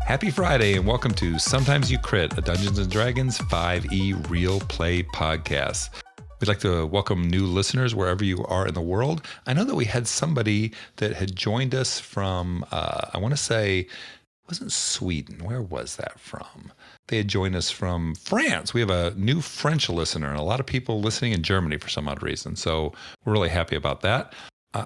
Happy Friday and welcome to Sometimes You Crit, a Dungeons & Dragons 5e real play podcast. We'd like to welcome new listeners wherever you are in the world. I know that we had somebody that had joined us from, I want to say, it wasn't Sweden. Where was that from? They had joined us from France. We have a new French listener and a lot of people listening in Germany for some odd reason. So we're really happy about that.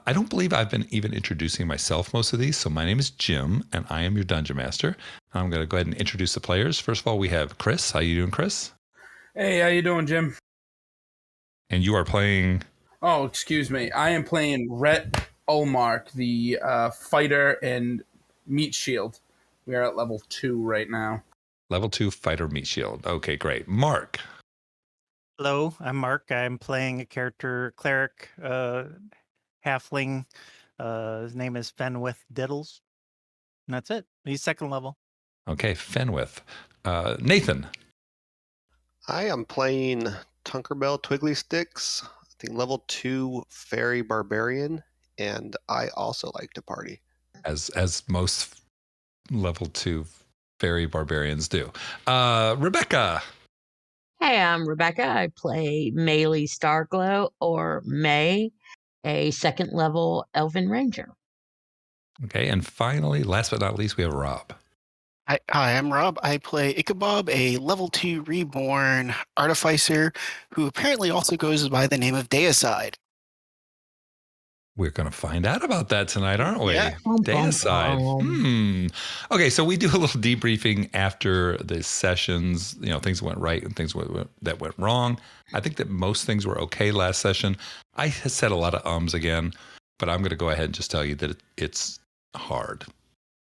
I don't believe I've been even introducing myself most of these. So my name is Jim, and I am your Dungeon Master. I'm going to go ahead and introduce the players. First of all, we have Chris. How you doing, Chris? Hey, how you doing, Jim? And you are playing... Oh, excuse me. I am playing Rhett Olmark, the fighter and meat shield. We are at level 2 right now. Level 2 fighter meat shield. Okay, great. Mark. Hello, I'm Mark. I'm playing a character, cleric, halfling. His name is Fenwith Diddles. And that's it. He's second level. Okay, Fenwith. Nathan. I am playing Tunkerbell Twiggly Sticks, I think level 2 fairy barbarian, and I also like to party. As most level 2 fairy barbarians do. Rebecca. Hey, I'm Rebecca. I play Maylee Starglow, or May, a second level Elven Ranger. Okay, and finally, last but not least, we have Rob. Hi, I'm Rob. I play Ichabod, a level 2 reborn artificer who apparently also goes by the name of Deicide. We're going to find out about that tonight, aren't we? Yeah. Deicide. Okay, so we do a little debriefing after the sessions, things that went right and things that went wrong. I think that most things were okay last session. I said a lot of ums again, but I'm going to go ahead and just tell you that it's hard.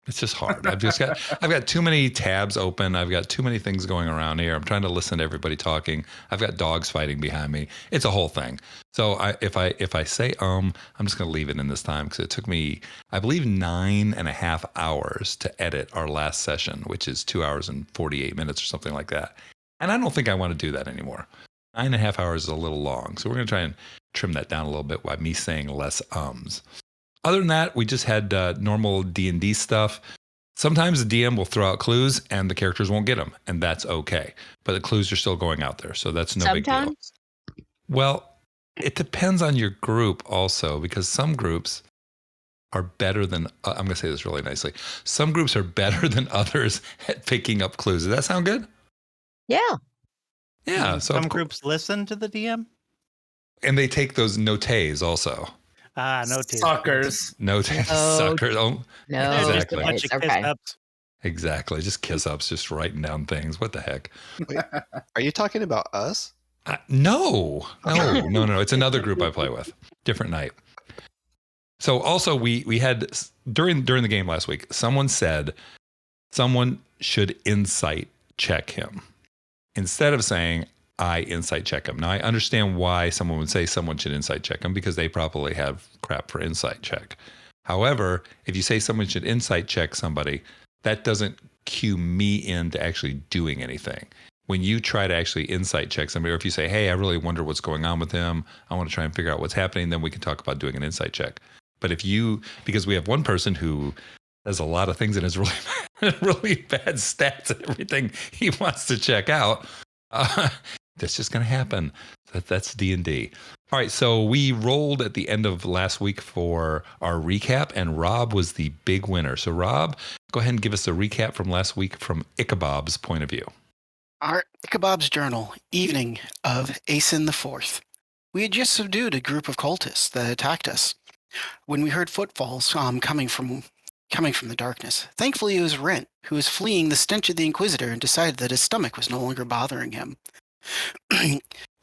It's just hard. I've got too many tabs open. I've got too many things going around here. I'm trying to listen to everybody talking. I've got dogs fighting behind me. It's a whole thing. So if I say I'm just going to leave it in this time because it took me, I believe, 9.5 hours to edit our last session, which is 2 hours and 48 minutes or something like that. And I don't think I want to do that anymore. 9.5 hours is a little long. So we're going to try and trim that down a little bit by me saying less ums. Other than that, we just had normal D&D stuff. Sometimes the DM will throw out clues and the characters won't get them, and that's okay. But the clues are still going out there, so that's no big deal. Well, it depends on your group also, because some groups are better than, I'm going to say this really nicely, some groups are better than others at picking up clues. Does that sound good? Yeah. Yeah. So some groups listen to the DM? And they take those notes also. Notes. Suckers. Notes. Suckers. Oh, No. exactly. Just a bunch of Okay. kiss-ups. Exactly. Just kiss ups, just writing down things. What the heck? Wait, are you talking about us? No. It's another group I play with. Different night. So also we had during the game last week, someone said someone should insight check him instead of saying I insight check him. Now I understand why someone would say someone should insight check him because they probably have crap for insight check. However, if you say someone should insight check somebody, that doesn't cue me into actually doing anything. When you try to actually insight check somebody, or if you say, hey, I really wonder what's going on with him, I want to try and figure out what's happening, then we can talk about doing an insight check. But because we have one person who does a lot of things and has really bad stats and everything he wants to check out, that's just going to happen. That's D&D. All right, so we rolled at the end of last week for our recap, and Rob was the big winner. So Rob, go ahead and give us a recap from last week from Ichabod's point of view. Our Ichabod's Journal, evening of Aeson the 4th. We had just subdued a group of cultists that attacked us when we heard footfalls coming from the darkness. Thankfully, it was Rent, who was fleeing the stench of the Inquisitor and decided that his stomach was no longer bothering him.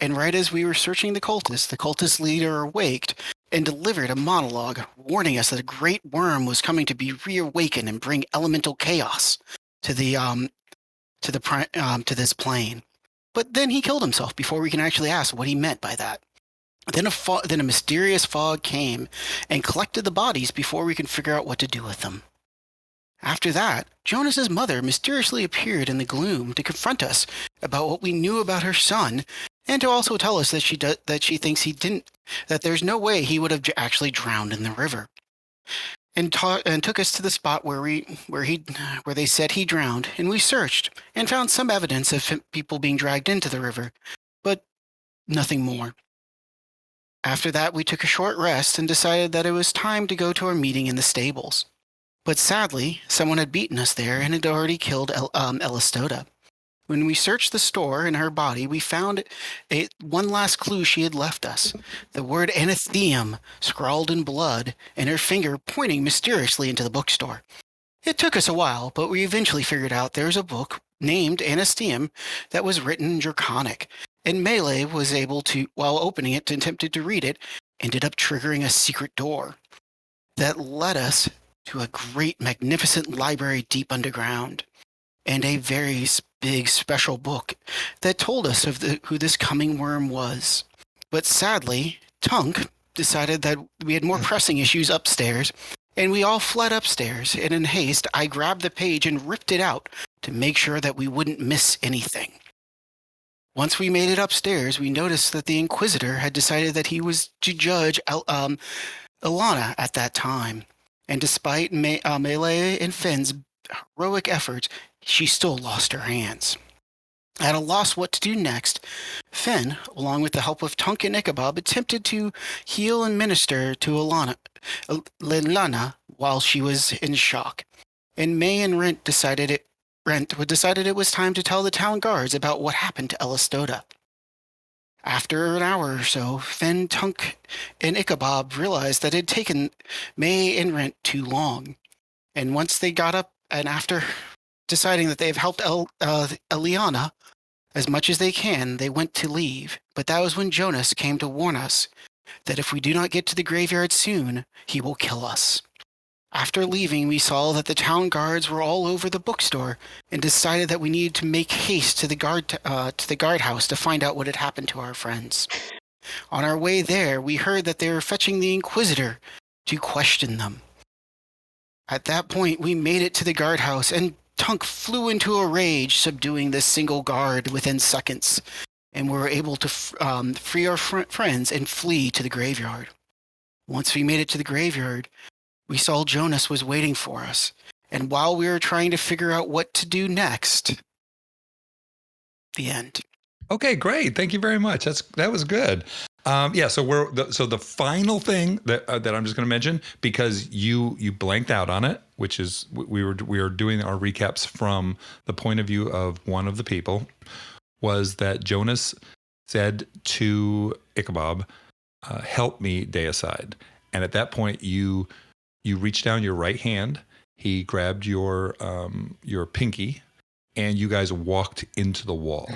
And right as we were searching the cultist leader awaked and delivered a monologue warning us that a great worm was coming to be reawakened and bring elemental chaos to this plane. But then he killed himself before we can actually ask what he meant by that. Then a mysterious fog came and collected the bodies before we could figure out what to do with them. After that, Jonas's mother mysteriously appeared in the gloom to confront us about what we knew about her son, and to also tell us that she thinks that there's no way he would have actually drowned in the river, and took us to the spot where they said he drowned, and we searched and found some evidence of people being dragged into the river, but nothing more. After that, we took a short rest and decided that it was time to go to our meeting in the stables. But sadly, someone had beaten us there and had already killed Elistota. When we searched the store and her body, we found one last clue she had left us. The word anathema scrawled in blood and her finger pointing mysteriously into the bookstore. It took us a while, but we eventually figured out there's a book named Anathema that was written in Draconic, and Melee was able to, while opening it, attempted to read it, ended up triggering a secret door that led us to a great, magnificent library deep underground, and a very big special book that told us of who this coming worm was. But sadly, Tunk decided that we had more pressing issues upstairs, and we all fled upstairs, and in haste, I grabbed the page and ripped it out to make sure that we wouldn't miss anything. Once we made it upstairs, we noticed that the Inquisitor had decided that he was to judge Ilana at that time. And despite Melee and Finn's heroic efforts, she still lost her hands. At a loss what to do next, Finn, along with the help of Tunk and Ichabod, attempted to heal and minister to Ilana while she was in shock. And May and Rent decided it was time to tell the town guards about what happened to Elistota. After an hour or so, Finn, Tunk, and Ichabod realized that it had taken May and Rent too long. And once they got up, and after deciding that they have helped Eliana as much as they can, they went to leave. But that was when Jonas came to warn us that if we do not get to the graveyard soon, he will kill us. After leaving, we saw that the town guards were all over the bookstore and decided that we needed to make haste to the guardhouse to find out what had happened to our friends. On our way there, we heard that they were fetching the Inquisitor to question them. At that point, we made it to the guardhouse, and Tunk flew into a rage, subduing this single guard within seconds, and we were able to free our friends and flee to the graveyard. Once we made it to the graveyard, we saw Jonas was waiting for us, and while we were trying to figure out what to do next, the end. Okay, great. Thank you very much. That was good. So the final thing that I'm just going to mention, because you blanked out on it, which is we were doing our recaps from the point of view of one of the people, was that Jonas said to Ichabod, "Help me, deicide." And at that point, you reached down your right hand. He grabbed your pinky, and you guys walked into the wall.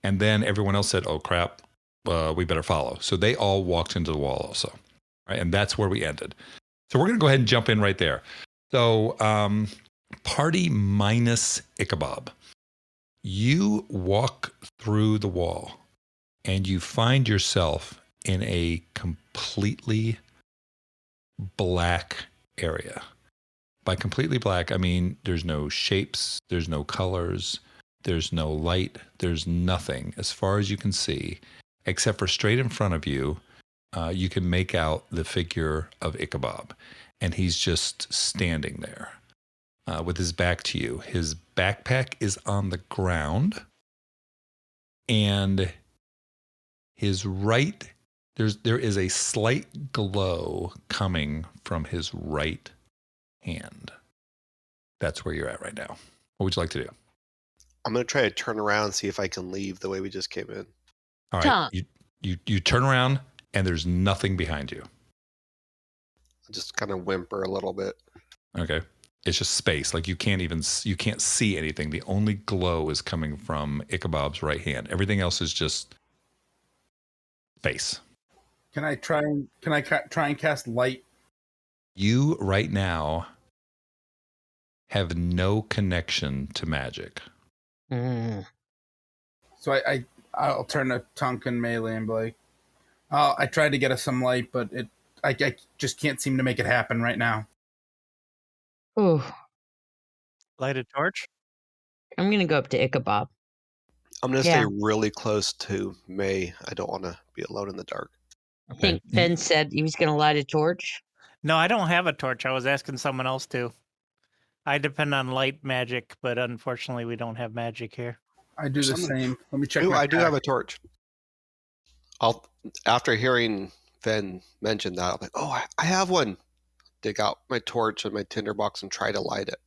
And then everyone else said, "Oh crap, we better follow." So they all walked into the wall also, right? And that's where we ended. So we're going to go ahead and jump in right there. So party minus Ichabod. You walk through the wall, and you find yourself in a completely black area. By completely black, I mean there's no shapes, there's no colors, there's no light, there's nothing as far as you can see, except for straight in front of you, you can make out the figure of Ichabod, and he's just standing there with his back to you. His backpack is on the ground, and his right, there is a slight glow coming from his right hand. That's where you're at right now. What would you like to do? I'm going to try to turn around and see if I can leave the way we just came in. All right. You turn around, and there's nothing behind you. I'll just kind of whimper a little bit. Okay. It's just space. Like you can't see anything. The only glow is coming from Ichabod's right hand. Everything else is just space. Can I try and cast light? You right now have no connection to magic. So I'll turn to Tunk and Melee and be like, I tried to get us some light, but I just can't seem to make it happen right now. Ooh. Light a torch? I'm gonna go up to Ichabod. I'm going to Yeah. stay really close to May. I don't want to be alone in the dark. I think Okay. Ben said he was gonna light a torch. No, I don't have a torch. I was asking someone else to. I depend on light magic, but unfortunately we don't have magic here. I do the Someone- same. Let me check Ooh, my I do pack. have a torch. After hearing Fen mention that, I'm like, oh, I have one. Dig out my torch and my tinderbox and try to light it.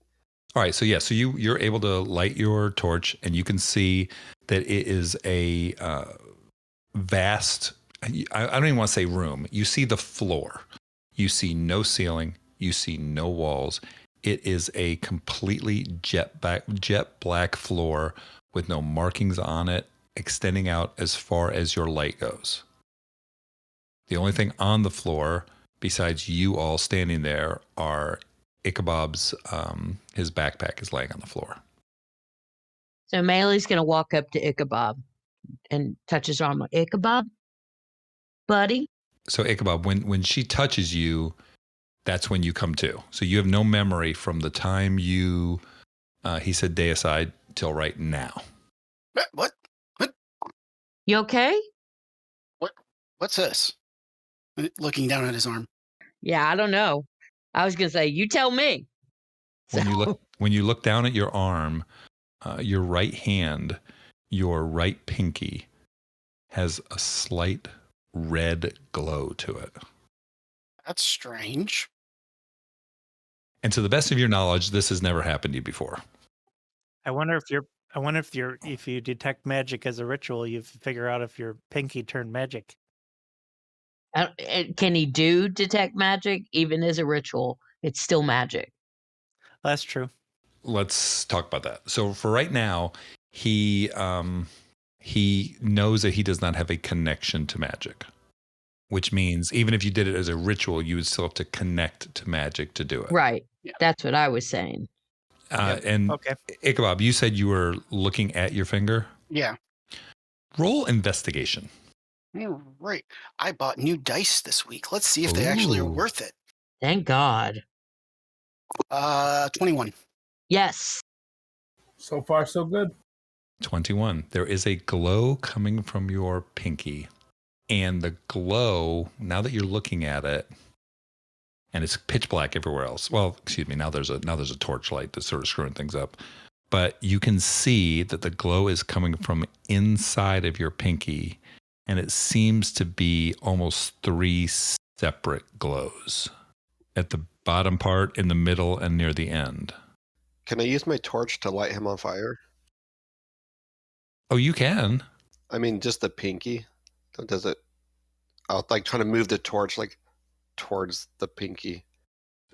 All right, so yeah, so you're able to light your torch, and you can see that it is a vast. I don't even want to say room. You see the floor. You see no ceiling. You see no walls. It is a completely jet black floor with no markings on it, extending out as far as your light goes. The only thing on the floor, besides you all standing there, are Ichabod's, his backpack is laying on the floor. So Melee gonna walk up to Ichabod and touch his arm. Like, Ichabod, buddy. So Ichabod, when she touches you, that's when you come to. So you have no memory from the time you, he said deicide, till right now. What? You okay? What's this? Looking down at his arm. Yeah, I don't know. I was gonna say, you tell me. When you So- look down at your arm, your right hand, your right pinky, has a slight red glow to it. That's strange. And to the best of your knowledge, this has never happened to you before. I wonder if you detect magic as a ritual, you figure out if your pinky turned magic. Can he do detect magic even as a ritual? It's still magic. That's true. Let's talk about that. So for right now, he knows that he does not have a connection to magic, which means even if you did it as a ritual, you would still have to connect to magic to do it. Right. Yeah. That's what I was saying. And Okay. Ichabod, you said you were looking at your finger. Yeah. Roll investigation. All right. I bought new dice this week. Let's see if they actually are Ooh. worth it. Thank God. 21. Yes. So far, so good. 21. There is a glow coming from your pinky. And the glow, now that you're looking at it, and it's pitch black everywhere else. Well, excuse me, now there's a torchlight that's sort of screwing things up. But you can see that the glow is coming from inside of your pinky, and it seems to be almost 3 separate glows at the bottom part, in the middle, and near the end. Can I use my torch to light him on fire? Oh, you can. I mean, just the pinky. Does it? I'll like trying to move the torch like towards the pinky.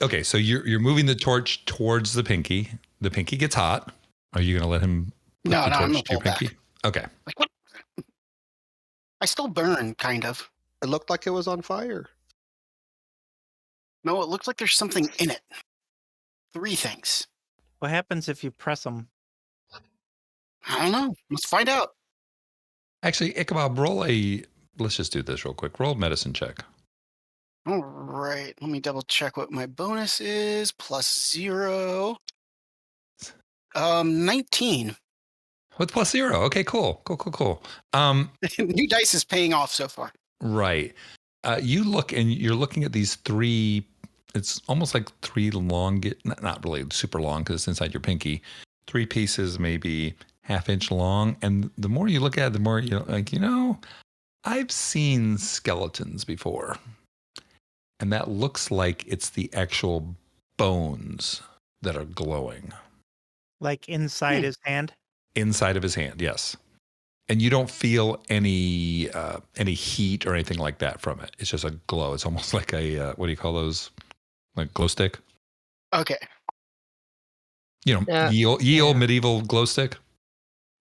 Okay, so you're moving the torch towards the pinky. The pinky gets hot. Are you going to let him put No, the I'm torch gonna to your pull back. pinky? Okay. Like what? I still burn, kind of. It looked like it was on fire. No, it looks like there's something in it. 3 things. What happens if you press them? I don't know. Let's find out. Actually, Ichabod, let's just do this real quick. Roll a medicine check. All right. Let me double check what my bonus is. +0. 19. With +0. Okay, cool. New dice is paying off so far. Right. You look and you're looking at these 3, it's almost like 3 long, not really super long because it's inside your pinky, 3 pieces, maybe half-inch long. And the more you look at it, the more you're like, I've seen skeletons before. And that looks like it's the actual bones that are glowing. Like inside his hand? Inside of his hand, yes. And you don't feel any heat or anything like that from it. It's just a glow. It's almost like a what do you call those? Like glow stick? Okay. Ye old medieval glow stick.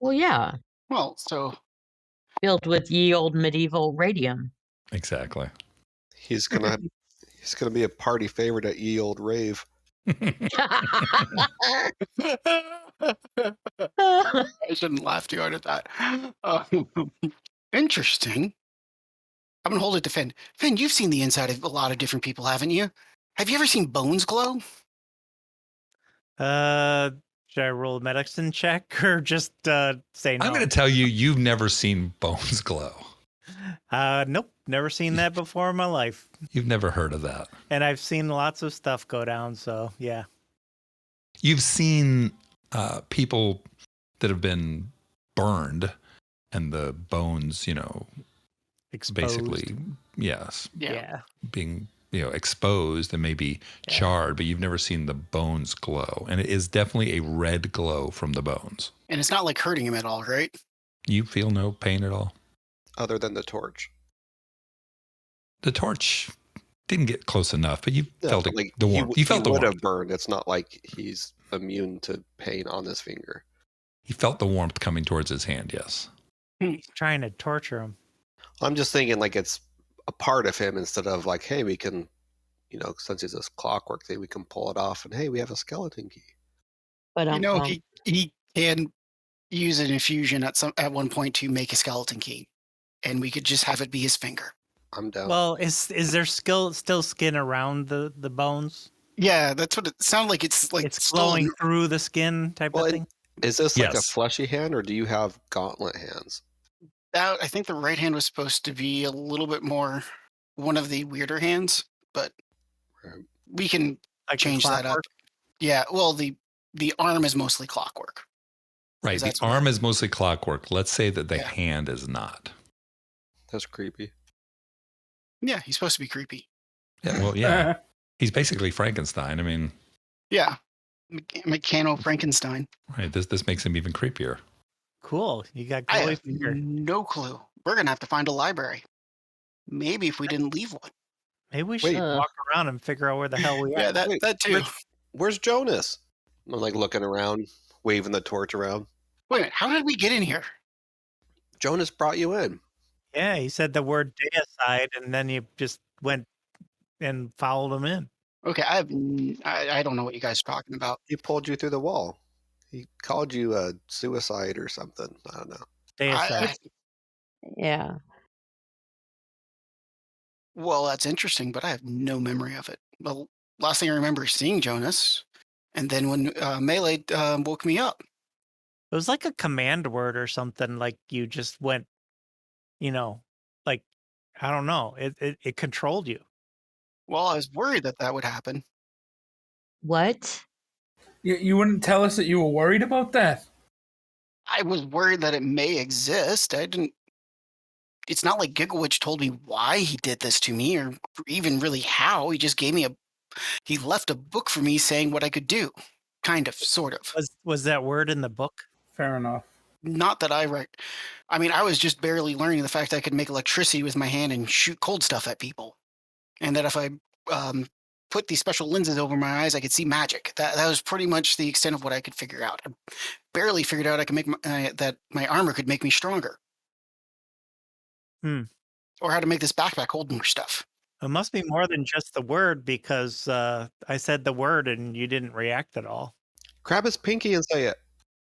Well, yeah. Well, so Built with ye old medieval radium. Exactly. He's gonna be a party favorite at Ye Old Rave. I shouldn't laugh too hard at that. Interesting. I'm gonna hold it to Finn. Finn, you've seen the inside of a lot of different people, haven't you? Have you ever seen bones glow? Should I roll a medicine check or just say no? I'm going to tell you, you've never seen bones glow. Nope, never seen that before in my life. You've never heard of that. And I've seen lots of stuff go down, so yeah. You've seen people that have been burned and the bones, Exposed. basically, yes, Yeah. being, exposed and maybe charred, but you've never seen the bones glow. And it is definitely a red glow from the bones. And it's not like hurting him at all, right? You feel no pain at all? Other than the torch. The torch didn't get close enough, but you No, felt but, it, like, the warmth. You felt the would warmth. have burned. It's not like he's immune to pain on his finger. He felt the warmth coming towards his hand, yes. He's trying to torture him. I'm just thinking like it's a part of him instead of like, hey, we can, since it's this clockwork thing, we can pull it off and hey, we have a skeleton key. But He can use an infusion at one point to make a skeleton key, and we could just have it be his finger. I'm down. Well, is there still skin around the bones? Yeah, that's what it sounds like. It's like It's glowing through the skin type of thing? Is this like a Yes. fleshy hand or do you have gauntlet hands? I think the right hand was supposed to be a little bit more one of the weirder hands, but Right. we can Like the change that up. clockwork? Yeah, well, the arm is mostly clockwork. Right. The That's arm is mostly clockwork. Let's say that the Yeah. hand is not. That's creepy. Yeah, he's supposed to be creepy. Yeah, well, yeah. He's basically Frankenstein. I mean, Yeah, Mechano Frankenstein. right. This makes him even creepier. Cool. You got I glowy have finger. no clue. We're gonna have to find a library. Maybe if we didn't leave one. Maybe we should Wait. walk around and figure out where the hell we are. Yeah, that Wait, that too. Where's Jonas? I'm like looking around, waving the torch around. Wait a minute, how did we get in here? Jonas brought you in. Yeah, he said the word deicide, and then you just went and followed him in. Okay, I don't know what you guys are talking about. He pulled you through the wall. He called you a suicide or something. I don't know. Deicide. yeah. Well, that's interesting, but I have no memory of it. Well, last thing I remember is seeing Jonas, and then when Melee woke me up. It was like a command word or something. Like you just went, like I don't know. It controlled you. Well, I was worried that would happen. What? You wouldn't tell us that you were worried about that? I was worried that it may exist. I didn't. It's not like Gigawitch told me why he did this to me, or even really how. He just gave me he left a book for me saying what I could do. Kind of, sort of. Was that word in the book? Fair enough. Not that I write. I mean, I was just barely learning the fact I could make electricity with my hand and shoot cold stuff at people. And that if I put these special lenses over my eyes, I could see magic. That was pretty much the extent of what I could figure out. I barely figured out I could make that my armor could make me stronger. Or how to make this backpack hold more stuff. It must be more than just the word, because I said the word and you didn't react at all. Grab his pinky and say it.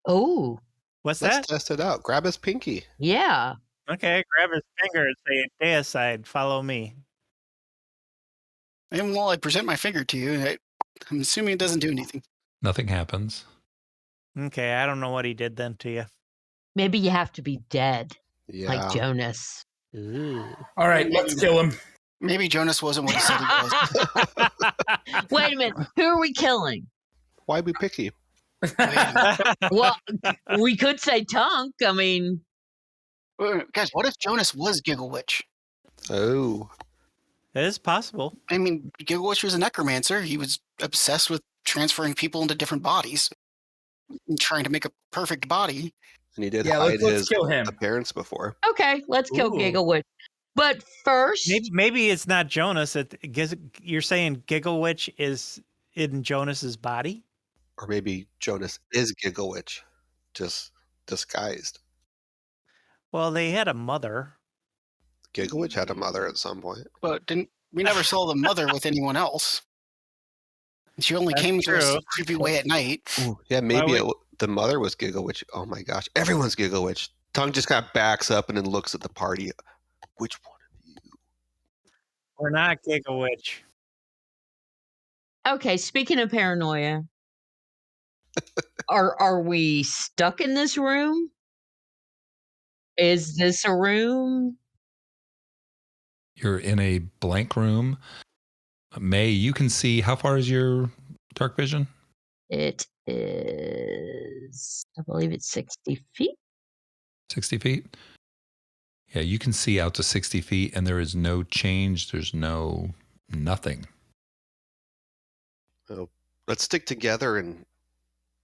Oh, What's Let's that? test it out. Grab his pinky. yeah. Okay, grab his finger and say, deicide, follow me. And while I present my finger to you, I'm assuming it doesn't do anything. Nothing happens. Okay, I don't know what he did then to you. Maybe you have to be dead, Yeah. like Jonas. Ooh. All right, let's kill him. Maybe Jonas wasn't what he said he was. Wait a minute. Who are we killing? Why be picky? Well, we could say Tunk. I mean, Guys, what if Jonas was Gigawitch? Oh. It is possible. I mean, Gigawitch was a necromancer. He was obsessed with transferring people into different bodies and trying to make a perfect body. And he did Yeah, hide let's his kill him. appearance before. okay, let's kill Ooh. Gigawitch. But first, Maybe it's not Jonas. You're saying Gigawitch is in Jonas's body? Or maybe Jonas is Gigawitch, just disguised. Well, they had a mother. Gigawitch had a mother at some point. But we never saw the mother with anyone else. She only That's came to us true. a creepy way at night. Ooh, yeah, maybe Well, the mother was Gigawitch. Oh my gosh, everyone's Gigawitch. Tongue just kind of backs up and then looks at the party. Which one of you? We're not Gigawitch. okay, speaking of paranoia, Are we stuck in this room? Is this a room? You're in a blank room. May, you can see, how far is your dark vision? It is, I believe it's 60 feet. 60 feet? Yeah, you can see out to 60 feet, and there is no change. There's nothing. So let's stick together, and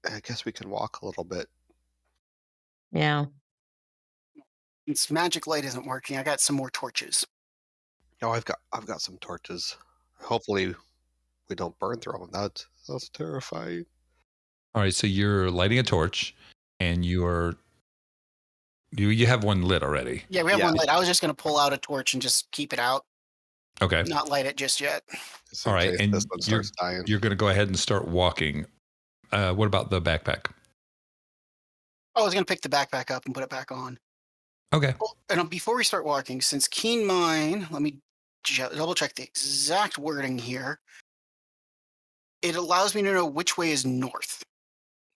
I guess we can walk a little bit. Yeah. Since magic light isn't working, I got some more torches. Oh, I've got some torches. Hopefully, we don't burn through them. That's terrifying. All right, so you're lighting a torch, and you have one lit already. Yeah, we have Yeah. one lit. I was just going to pull out a torch and just keep it out, Okay. not light it just yet. Just in All right, case and this one starts dying. You're going to go ahead and start walking. What about the backpack? Oh, I was going to pick the backpack up and put it back on. Okay. Oh, and before we start walking, since keen mind, let me double check the exact wording here. It allows me to know which way is north.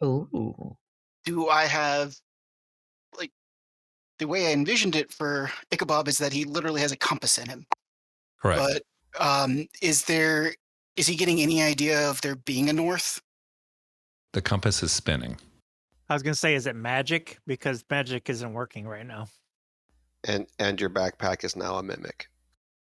Ooh. Do I have, like, the way I envisioned it for Ichabod is that he literally has a compass in him. Correct. But is he getting any idea of there being a north? The compass is spinning. I was going to say, is it magic? Because magic isn't working right now. And your backpack is now a mimic.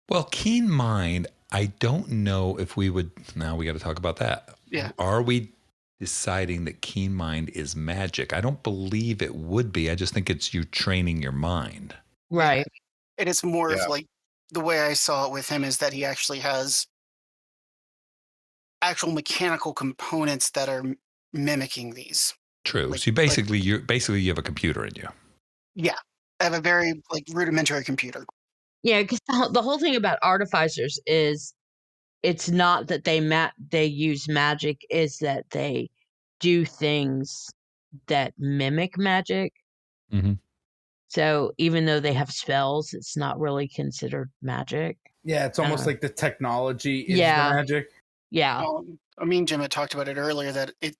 Well, keen mind, I don't know if we would. Now we got to talk about that. Yeah. Are we deciding that keen mind is magic? I don't believe it would be. I just think it's you training your mind. Right. And it's more Yeah. of like the way I saw it with him is that he actually has actual mechanical components that are mimicking these. True. Like- So you have a computer in you. Yeah. I have a very rudimentary computer. Yeah, because the whole thing about artificers is it's not that they use magic, is that they do things that mimic magic. Mhm. So even though they have spells, it's not really considered magic. Yeah, it's almost like the technology is Yeah. the magic. Yeah. I mean, Jim had talked about it earlier that he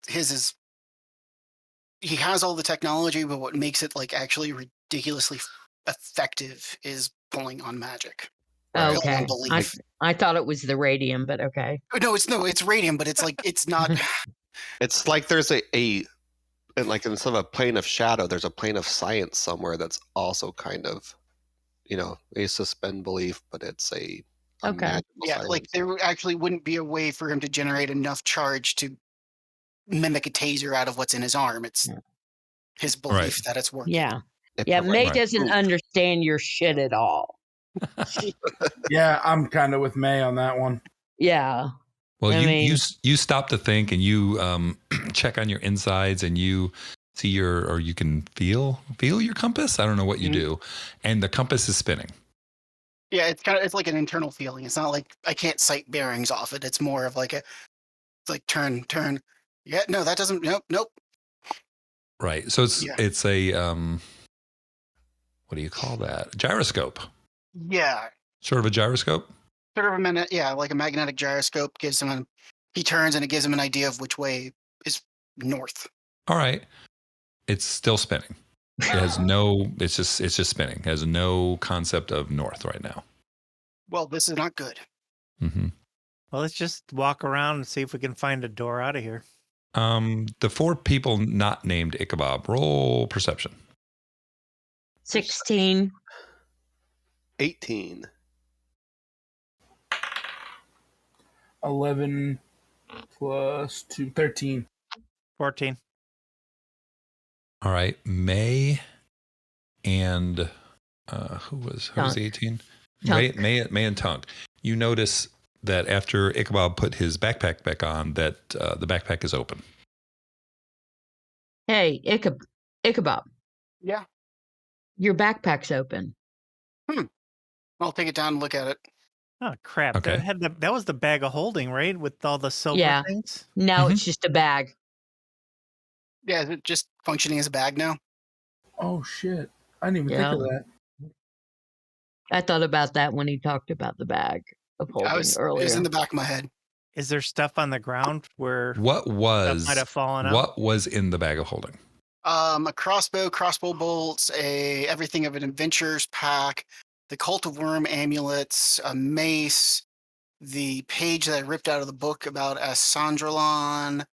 has all the technology, but what makes it actually ridiculously effective is pulling on magic. Right. Okay. On belief. I thought it was the radium, but okay. No, it's radium, but it's it's not. It's like there's and like instead of a plane of shadow, there's a plane of science somewhere that's also kind of, a suspend belief, but it's a Okay. magical Yeah, science. there actually wouldn't be a way for him to generate enough charge to mimic a taser out of what's in his arm. It's Yeah. his belief Right. that it's working. Yeah. It Yeah. provides May Right. doesn't proof. understand your shit at all. Yeah, I'm kind of with May on that one. Yeah. Well, I mean- you stop to think, and you check on your insides, and you see or you can feel your compass. I don't know what you Mhm. do, and the compass is spinning. Yeah, it's like an internal feeling. It's not like I can't sight bearings off it. It's more of it's like turn. Yeah, no, that doesn't. Nope. Right. So Yeah. it's a what do you call that? Gyroscope. Yeah, Sort of a gyroscope. sort of like a magnetic gyroscope gives him he turns and it gives him an idea of which way is north. All right. It's still spinning. It has no. It's just spinning. It has no concept of north right now. Well, this is not good. Mm-hmm. Well, let's just walk around and see if we can find a door out of here. The 4 people not named Ichabod, roll perception. 16. 18. 11 plus 2, 13. 14. All right, May and who was Tunk. 18? Tunk. May and Tunk. You notice that after Ichabod put his backpack back on, that the backpack is open. Hey, Ichabod, Yeah, your backpack's open. I'll take it down and look at it. Oh crap! Okay. That was the bag of holding, right? With all the silver Yeah. things. Now Mhm. it's just a bag. Yeah, is it just functioning as a bag now? Oh, shit. I didn't even Yeah. think of that. I thought about that when he talked about the bag of holding It was earlier. in the back of my head. Is there stuff on the ground where What stuff might have fallen out? what was in the bag of holding? A crossbow bolts, everything of an adventurer's pack, the Cult of Worm amulets, a mace, the page that I ripped out of the book about Sandralon,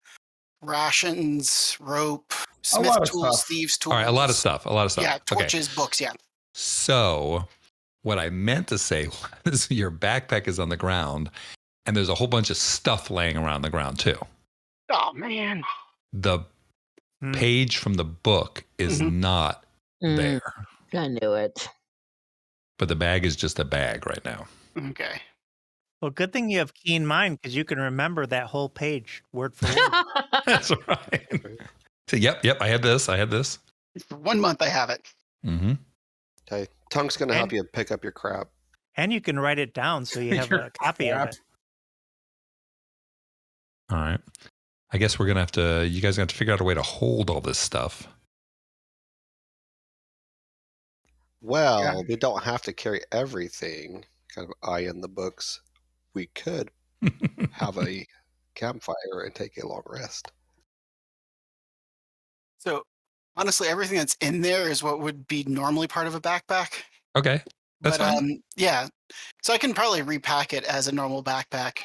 rations, rope, smith lot of tools, stuff. thieves' tools. All right, a lot of stuff. Yeah, Okay. torches, books, yeah. So what I meant to say was your backpack is on the ground and there's a whole bunch of stuff laying around the ground too. Oh, man. The page from the book is not there, I knew it. but the bag is just a bag right now. Okay. Well, good thing you have keen mind because you can remember that whole page word for word. That's right. So, yep, I had this. For 1 month, I have it. Mm-hmm. Okay. Tunk's going to help you pick up your crap. And you can write it down so you have a copy of it. All right. I guess you guys are going to have to figure out a way to hold all this stuff. Well, we don't have to carry everything. Kind of eye in the books. We could have a campfire and take a long rest. So, honestly, everything that's in there is what would be normally part of a backpack. Okay. That's fine. Yeah. So I can probably repack it as a normal backpack.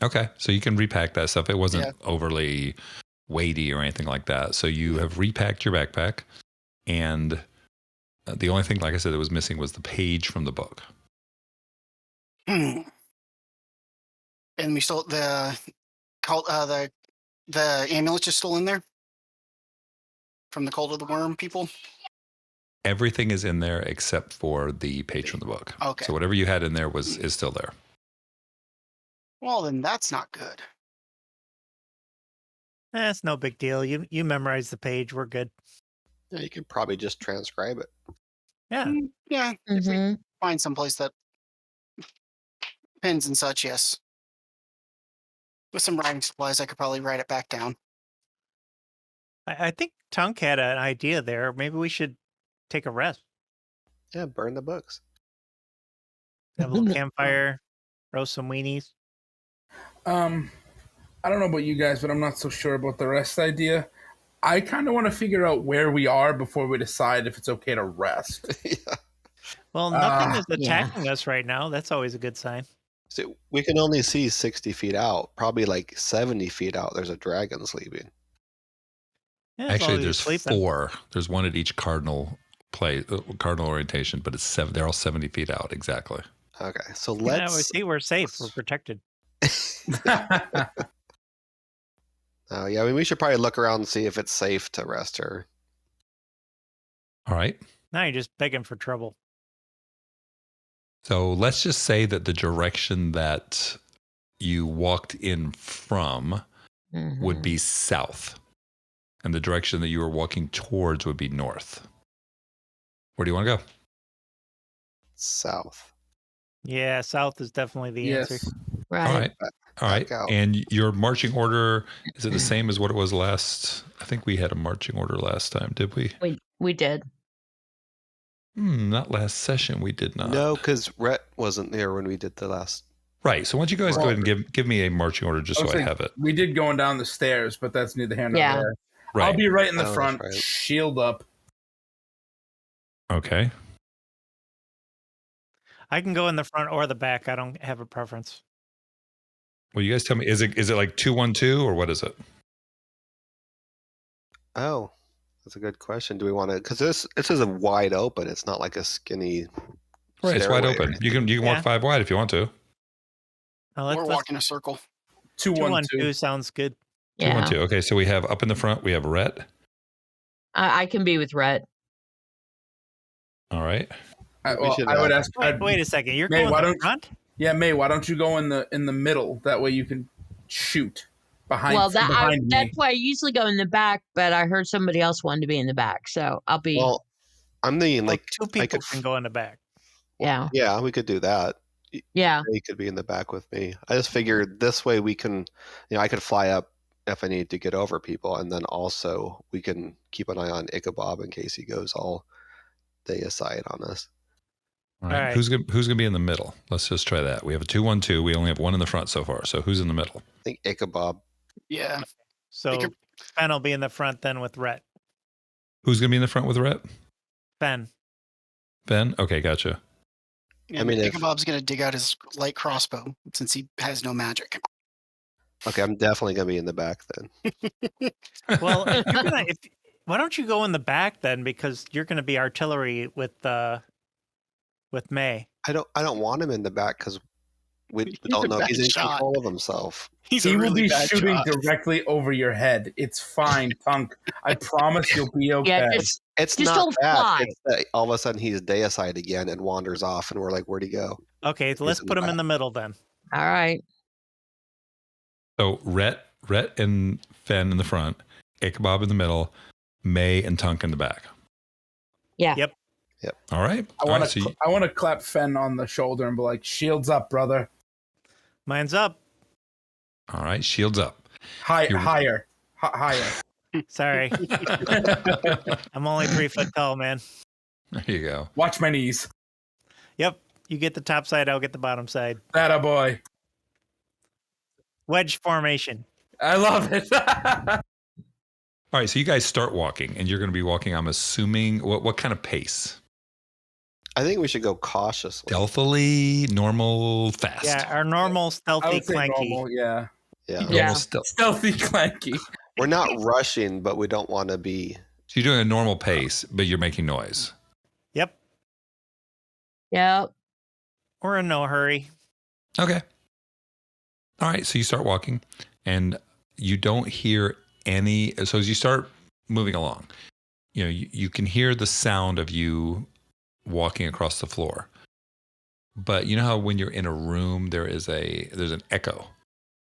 Okay. So you can repack that stuff. It wasn't overly weighty or anything like that. So you have repacked your backpack. And the only thing, like I said, that was missing was the page from the book. And we still the amulets is still in there from the Cult of the Worm people. Everything is in there except for the page from the book. Okay. So whatever you had in there is still there. Well, then that's not good. It's no big deal. You memorize the page. We're good. Yeah, you could probably just transcribe it. Yeah. Yeah. If we find someplace that pens and such, yes. With some writing supplies, I could probably write it back down. I think Tunk had an idea there. Maybe we should take a rest. Yeah, burn the books. Have a little campfire, roast some weenies. I don't know about you guys, but I'm not so sure about the rest idea. I kind of want to figure out where we are before we decide if it's okay to rest. Yeah. Well, nothing is attacking us right now. That's always a good sign. So we can only see 60 feet out. Probably like 70 feet out, there's a dragon sleeping. Yeah, Actually, there's 4. There's one at each cardinal orientation, but it's 7. They're all 70 feet out exactly. Okay, so Yeah, we see we're safe. We're protected. Yeah, I mean, we should probably look around and see if it's safe to rest her. All right. Now you're just begging for trouble. So let's just say that the direction that you walked in from would be south, and the direction that you were walking towards would be north. Where do you want to go? South. Yeah, south is definitely the answer. Right. All right. And your marching order, is it the same as what it was last? I think we had a marching order last time, did we? We did. Not last session. We did not. No, because Rhett wasn't there when we did the last. Right. So why don't you guys go ahead and give me a marching order just so I have it. We did going down the stairs, but that's neither here nor there. Right. I'll be right in the front, shield up. Okay. I can go in the front or the back. I don't have a preference. Well, you guys tell me, is it like 2-1-2 or what is it? Oh, that's a good question. Do we want to? Because this is a wide open. It's not like a skinny. Right, it's wide open. You can walk 5 wide if you want to. Or walk in a circle. 2-1-2 sounds good. 2-1-2. Okay, so we have up in the front. We have Rhett. I can be with Rhett. All right. I would ask. Wait a second. You're May, going in the front? Yeah, May. Why don't you go in the middle? That way you can shoot behind. Well, behind me. that's why I usually go in the back, but I heard somebody else wanted to be in the back, so I'll be. Well, I'm thinking like 2 people can go in the back. Yeah. Yeah, we could do that. Yeah. He could be in the back with me. I just figured this way we can, I could fly up if I need to get over people, and then also we can keep an eye on Ichabod in case he goes all day aside on us. All right. All right. Who's gonna be in the middle? Let's just try that. We have a 2-1-2. We only have one in the front so far. So who's in the middle? I think Ichabod. Yeah. So could- Fen will be in the front then with Rhett. Who's gonna be in the front with Rhett? Fen. Ben? Okay, gotcha. And mean, if- Ichabod's going to dig out his light crossbow since he has no magic. Okay, I'm definitely gonna be in the back then. Well, why don't you go in the back then? Because you're going to be artillery with May. I don't want him in the back because we He's don't a know if bad he's in shot. control of himself. He's He a will really be bad shooting shot. directly over your head. It's fine, Tunk. I promise you'll be okay. Yeah, It's Just not don't that. fly. It's that all of a sudden he's deicide again and wanders off, and we're like, "Where'd he go?" Okay, let's in put the him in back. the middle then. all right. So Rhett and Fen in the front, Ichabod in the middle, May and Tunk in the back. Yeah. Yep. All right. I All want right, so to. I want to clap Fen on the shoulder and be like, "Shields up, brother. Mine's up. all right, shields up. You're- Higher, higher." Sorry. I'm only 3 foot tall, man. There you go. Watch my knees. Yep. You get the top side, I'll get the bottom side. That a boy. Wedge formation. I love it. All right, so you guys start walking, and you're going to be walking. I'm assuming what kind of pace? I think we should go cautiously. Stealthily, normal, fast. Yeah, our normal I stealthy would say clanky. normal. Yeah, Yeah, Normal Yeah. stealth. stealthy, clanky. we're not rushing, but we don't want to be. So you're doing a normal pace, but you're making noise. Yep. Yep. We're in no hurry. Okay. All right, so you start walking, and you don't hear any. So as you start moving along, you can hear the sound of you walking across the floor. But you know how when you're in a room, there's an echo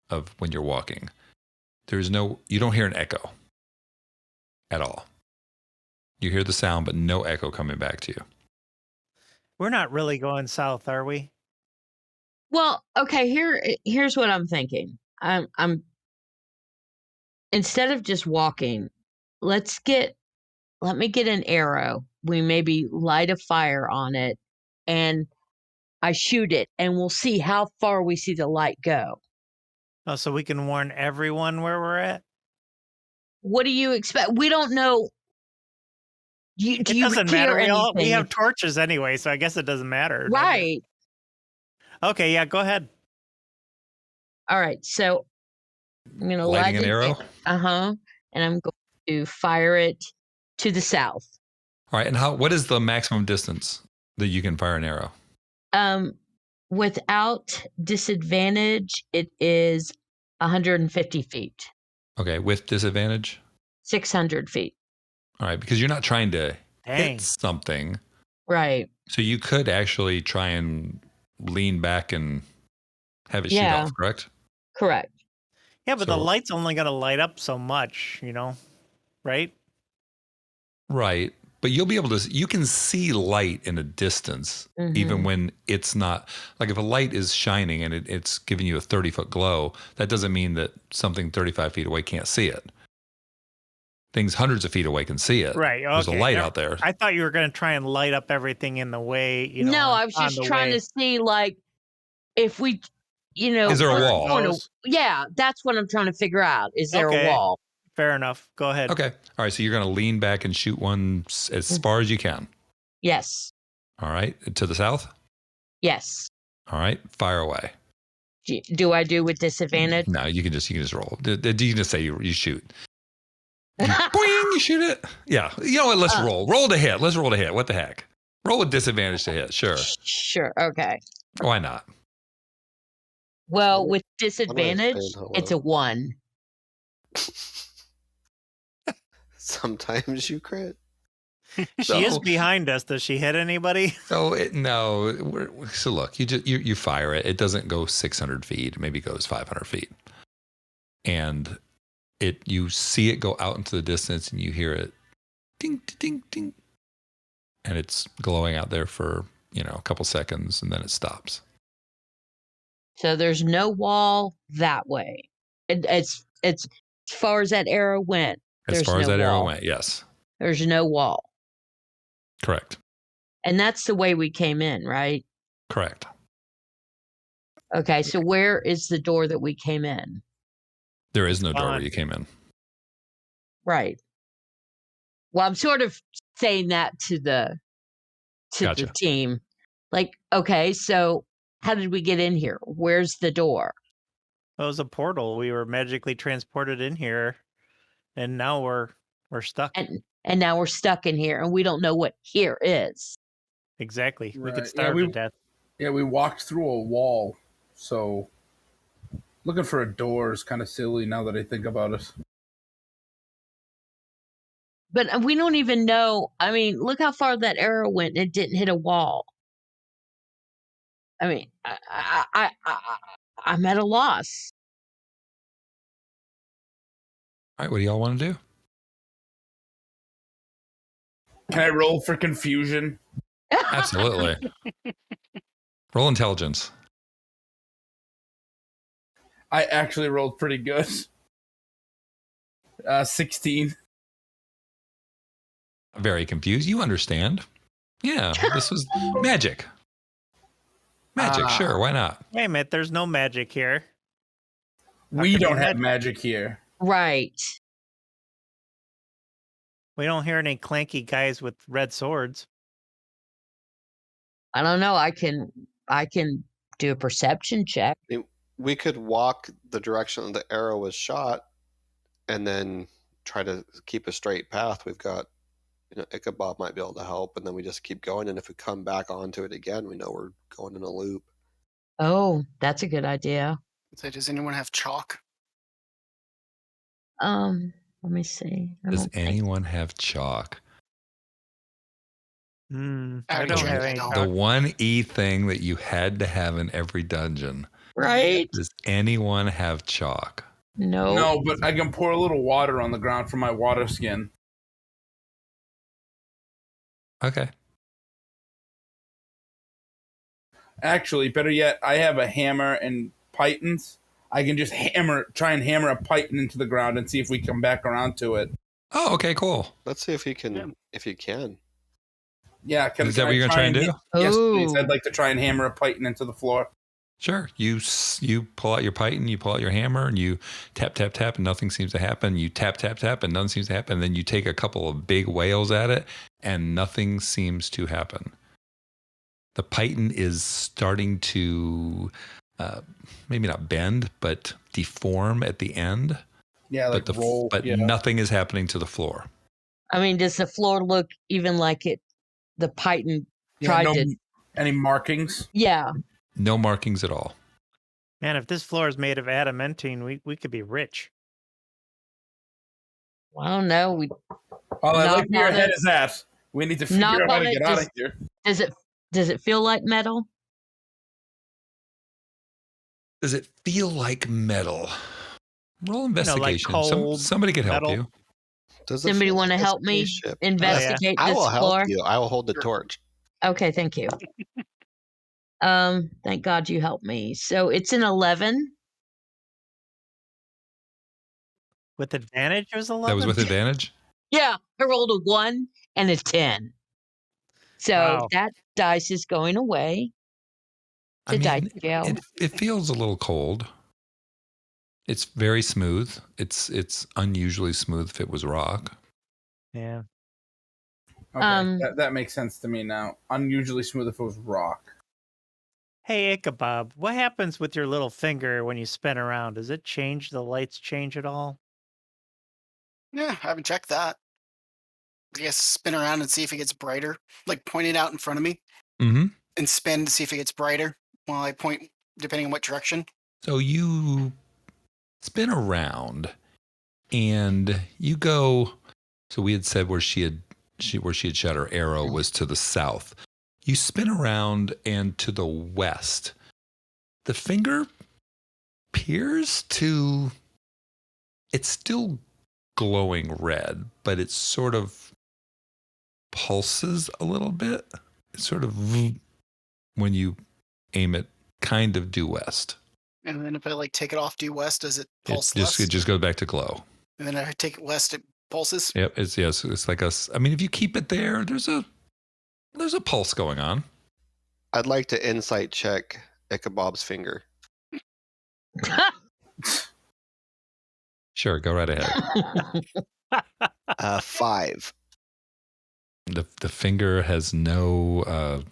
of when you're walking. You don't hear an echo at all. You hear the sound, but no echo coming back to you. We're not really going south, are we? Well, okay, here's what I'm thinking. I'm instead of just walking, let me get an arrow. We maybe light a fire on it and I shoot it and we'll see how far we see the light go. Oh, so we can warn everyone where we're at? What do you expect? We don't know. Do It you doesn't hear matter. We anything? have torches anyway, so I guess it doesn't matter. does it? Right. Okay, yeah, go ahead. All right. So I'm gonna Lighting light an arrow. Uh-huh. And I'm going to fire it to the south. All right, and what is the maximum distance that you can fire an arrow? Without disadvantage, it is 150 feet, Okay, with disadvantage. 600 feet. All right, because you're not trying to Dang. hit something, Right. so you could actually try and lean back and have it shoot Yeah. off. Correct. Correct. Yeah, but the So- light's only going to light up so much, right? Right, but you'll be able to. You can see light in a distance, even Mhm. when it's not. Like if a light is shining and it's giving you a 30-foot glow, that doesn't mean that something 35 feet away can't see it. Things hundreds of feet away can see it. Right. Okay. There's a light Yeah, out there. I thought you were going to try and light up everything in the way, No, I was on just the trying way. to see, like, if we, Is there a we're wall? going to- Goes. yeah, that's what I'm trying to figure out. Is there Okay. a wall? Fair enough. Go ahead. Okay. All right. So you're going to lean back and shoot one as far as you can. Yes. All right. To the south. Yes. All right. Fire away. Do I do with disadvantage? No, you can just roll. You can just say you shoot. Boing, you shoot it. Yeah. You know what? Let's roll. Roll to hit. Let's roll to hit. What the heck? Roll with disadvantage to hit. Sure. Sure. Okay. Why not? Well, with I'm gonna disadvantage, explain how it's a well. 1. Sometimes you crit. She is So- behind us. Does she hit anybody? So so look, you fire it. It doesn't go 600 feet. It maybe goes 500 feet, and you see it go out into the distance, and you hear it, ding, ding, ding, and it's glowing out there for a couple seconds, and then it stops. So there's no wall that way. It's as far as that arrow went. As There's far as no that arrow wall. went, yes, There's no wall. correct. And that's the way we came in, right? Correct. Okay, so where is the door that we came in? There is no door where Fine. you came in. Right. Well, I'm sort of saying that to the Gotcha. team. Like, okay, so how did we get in here? Where's the door? It was a portal. We were magically transported in here, and now we're stuck. And now we're stuck in here, and we don't know what here is. Exactly. We could Right. starve to death. Yeah, we walked through a wall, so looking for a door is kind of silly now that I think about it. But we don't even know. I mean, look how far that arrow went. It didn't hit a wall. I mean, I'm at a loss. All right, what do y'all want to do? Can I roll for confusion? Absolutely. Roll intelligence. I actually rolled pretty good. 16. Very confused. You understand. Yeah, this was magic. Magic, sure, why not? Wait a minute, there's no magic here. We could be don't have magic. magic here. Right. We don't hear any clanky guys with red swords. I don't know. I can do a perception check. We could walk the direction the arrow was shot and then try to keep a straight path. We've got, Ichabod might be able to help, and then we just keep going. And if we come back onto it again, we know we're going in a loop. Oh, that's a good idea. So does anyone have chalk? Let me see. I Does don't think- anyone have chalk? I I don't don't. have I any don't. The chalk. one E thing that you had to have in every dungeon. Right? Does anyone have chalk? No. No, but I can pour a little water on the ground for my water skin. Okay. Actually, better yet, I have a hammer and pythons. I can just try and hammer a python into the ground and see if we come back around to it. Oh, okay, cool. Let's see if he can. Yeah. If you can. Yeah, Is that what you're gonna try and do? Yes, please. Ooh. I'd like to try and hammer a python into the floor. Sure. You pull out your python, you pull out your hammer, and you tap, tap, tap, and nothing seems to happen. You tap, tap, tap, and nothing seems to happen. And then you take a couple of big wails at it, and nothing seems to happen. The python is starting to maybe not bend, but deform at the end. Yeah, like But roll. but yeah. nothing is happening to the floor. I mean, does the floor look even like the python tried to? Any markings? Yeah. No markings at all. Man, if this floor is made of adamantine, we could be rich. I don't know. Oh, I Knock like where your on head it. is at. We need to figure Knock out how on to it, get out of just- here. Does it feel like metal? Does it feel like metal? Roll investigation. cold Somebody could help metal? you. Does it Somebody feel want to like a help me spaceship? investigate I this will floor? help you. I will hold the torch. Okay, thank you. Thank God you helped me. So it's an 11. With advantage, it was 11? That was with advantage? Yeah, I rolled a 1 and a 10. So Wow. that dice is going away. The dice scale. It feels a little cold. It's very smooth. It's unusually smooth if it was rock. Yeah. Okay, that makes sense to me now. Unusually smooth if it was rock. Hey, Ichabod, what happens with your little finger when you spin around? Does it change? The lights change at all? Yeah, I haven't checked that. I guess spin around and see if it gets brighter. Like point it out in front of me Mm-hmm. and spin to see if it gets brighter while I point, depending on what direction. So you spin around and you go. So we had said where she had shot her arrow was to the south. You spin around and to the west. The finger appears to. It's still glowing red, but it sort of pulses a little bit. It's sort of when you aim it, kind of due west. And then if I take it off due west, does it pulse It less? just goes back to glow. And then if I take it west, it pulses. Yep, it's like us. I mean, if you keep it there, there's a There's a pulse going on. I'd like to insight check Ichabod's finger. Sure, go right ahead. 5. The finger has no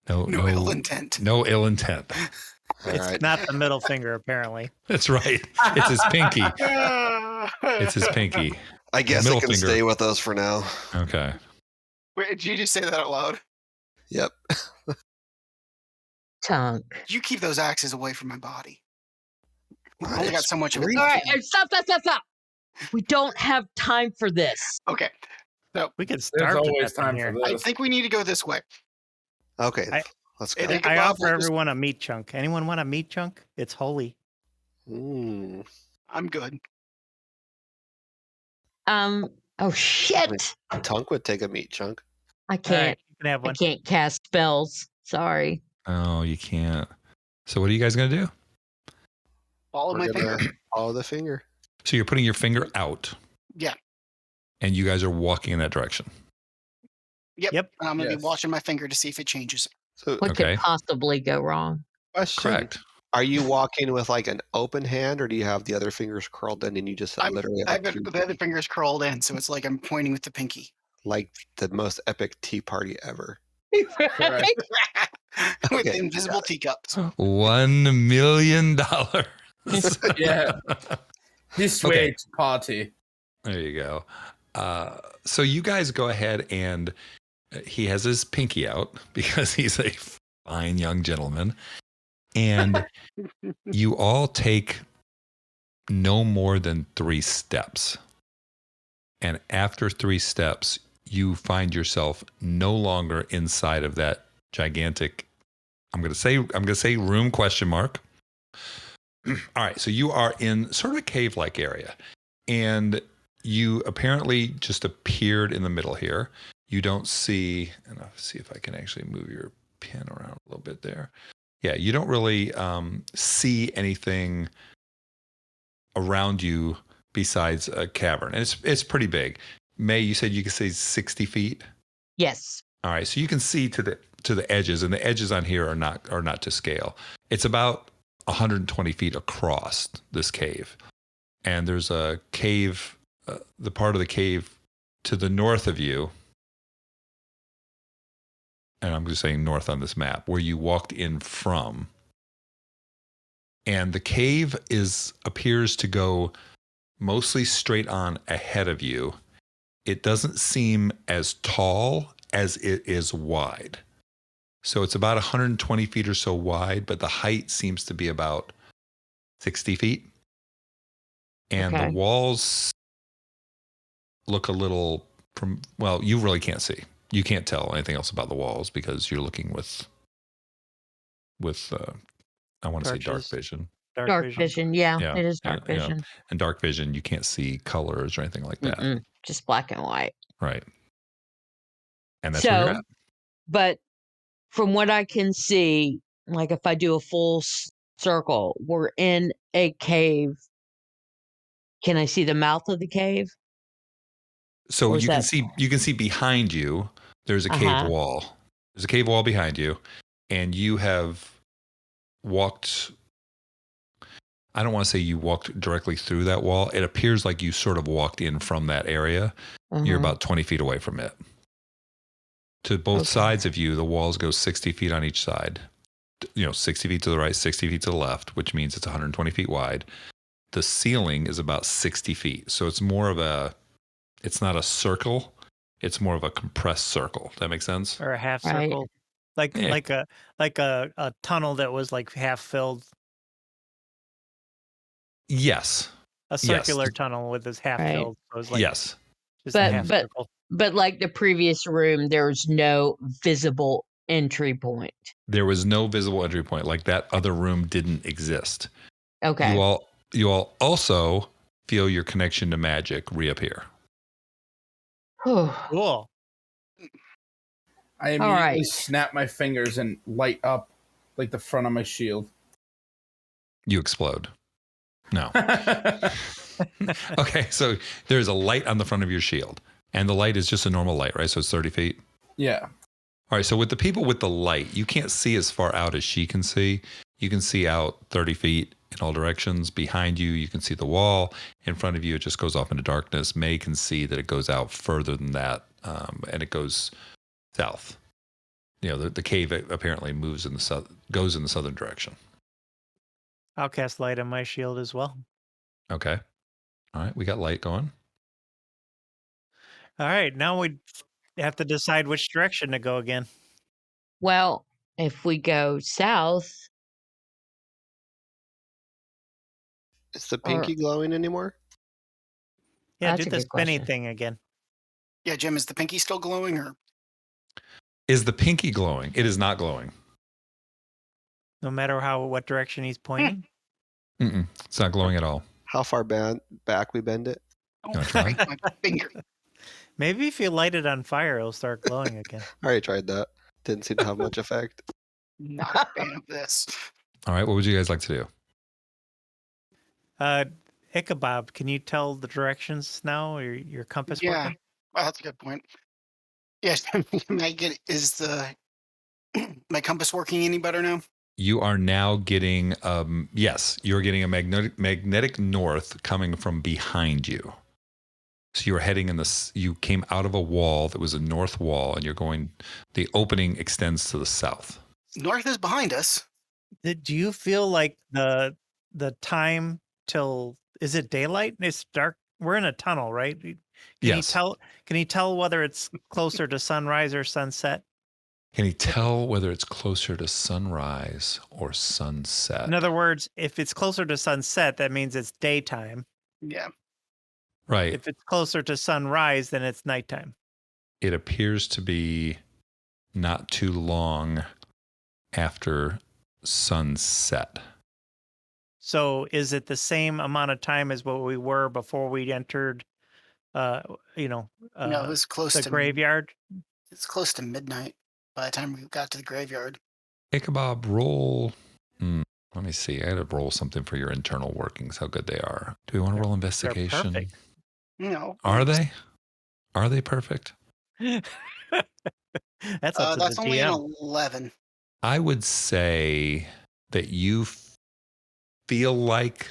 ill intent. No ill intent. All It's right. not the middle finger, apparently. That's right. It's his pinky. It's his pinky. I guess middle it can finger. stay with us for now. Okay. Wait, did you just say that out loud? Yep. Tongue. You keep those axes away from my body. I only got so much of it. All right, stop. We don't have time for this. Okay. So We could There's start to always death in time here. for I this. think we need to go this way. Okay. I- Let's go. I think I Bob offer was- everyone a meat chunk. Anyone want a meat chunk? It's holy. I'm good. Oh shit! Tunk would take a meat chunk. I All can't. right, you can have I one. can't cast spells. Sorry. Oh, you can't. So what are you guys going to do? Follow my We're finger. gonna follow the finger. So you're putting your finger out Yeah. and you guys are walking in that direction. Yep. I'm going to Yes. be watching my finger to see if it changes. So, What Okay. could possibly go wrong? question: Correct. Are you walking with like an open hand, or do you have the other fingers curled in and you just literally I've like, got the other finger's curled in, so it's like I'm pointing with the pinky. like the most epic tea party ever? Correct. with Okay, invisible teacups. $1 million. Yeah. This Okay. way to party. There you go. So you guys go ahead and he has his pinky out because he's a fine young gentleman. And you all take no more than 3 steps. And after 3 steps, you find yourself no longer inside of that gigantic, I'm going to say room ? All right. So you are in sort of a cave-like area. And you apparently just appeared in the middle here. You don't see, and I'll see if I can actually move your pin around a little bit there. Yeah, you don't really see anything around you besides a cavern. And it's pretty big. May, you said you could say 60 feet? Yes. All right, so you can see to the edges, and the edges on here are not to scale. It's about 120 feet across this cave. And there's a cave, the part of the cave to the north of you, and I'm just saying north on this map, where you walked in from. And the cave appears to go mostly straight on ahead of you. It doesn't seem as tall as it is wide. So it's about 120 feet or so wide, but the height seems to be about 60 feet. And Okay. the walls look a little you really can't see. You can't tell anything else about the walls because you're looking with I want to say dark Torches. vision. Dark vision. Yeah, Yeah, it is dark yeah. vision. And dark vision, you can't see colors or anything like that. Mm-mm, just black and white. Right. And that's where you're So, at. but from what I can see, like if I do a full circle, we're in a cave. Can I see the mouth of the cave? So Or is you can that- see behind you, there's a cave Uh-huh. wall. There's a cave wall behind you, and you have walked. I don't want to say you walked directly through that wall. It appears like you sort of walked in from that area. You're Uh-huh. about 20 feet away from it. To both Okay. sides of you, the walls go 60 feet on each side. 60 feet to the right, 60 feet to the left, which means it's 120 feet wide. The ceiling is about 60 feet. So it's it's not a circle. It's more of a compressed circle. That makes sense? Or a half Right. circle. Like Yeah. like a tunnel that was like half filled. Yes. A circular tunnel with this half Right. filled. So it was like Yes. just a But- half but- circle. But like the previous room, there's no visible entry point. There was no visible entry point. Like that other room didn't exist. Okay. You all also feel your connection to magic reappear. Cool. I All right. immediately snap my fingers and light up like the front of my shield. You explode. No. Okay, so there's a light on the front of your shield. And the light is just a normal light, right? So it's 30 feet. Yeah. All right, so with the people with the light, you can't see as far out as she can see. You can see out 30 feet in all directions. Behind you, you can see the wall. In front of you, it just goes off into darkness. May can see that it goes out further than that, and it goes south. The cave apparently moves in the south, goes in the southern direction. I'll cast light on my shield as well. Okay. All right, we got light going. All right, now we have to decide which direction to go again. Well, if we go south, Is the or pinky glowing anymore? Yeah, That's do a the good spinny question. thing again. Yeah, Jim, is the pinky still glowing or? Is the pinky glowing? It is not glowing. No matter what direction he's pointing. It's not glowing at all. How far back we bend it? Oh, Wanna try? my finger. Maybe if you light it on fire, it'll start glowing again. I already tried that. Didn't seem to have much effect. Not a fan of this. All right, what would you guys like to do? Ichabod, can you tell the directions now? Or your compass Yeah. working? Well, that's a good point. Yes, is the my compass working any better now? You are now getting, yes, you're getting a magnetic north coming from behind you. So you're heading you came out of a wall that was a north wall, and the opening extends to the south. North is behind us. Do you feel like the time till, is it daylight? It's dark. We're in a tunnel, right? Can Yes. you tell whether it's closer to sunrise or sunset? Can you tell whether it's closer to sunrise or sunset? In other words, if it's closer to sunset, that means it's daytime. Yeah. Right. If it's closer to sunrise, then it's nighttime. It appears to be not too long after sunset. So is it the same amount of time as what we were before we entered, No, it was close the to graveyard? It's close to midnight by the time we got to the graveyard. Ichabod, roll. Let me see. I had to roll something for your internal workings, how good they are. Do we want to roll investigation? perfect. No. Are they? Are they perfect? That's up to That's the only DM. an 11. I would say that you feel like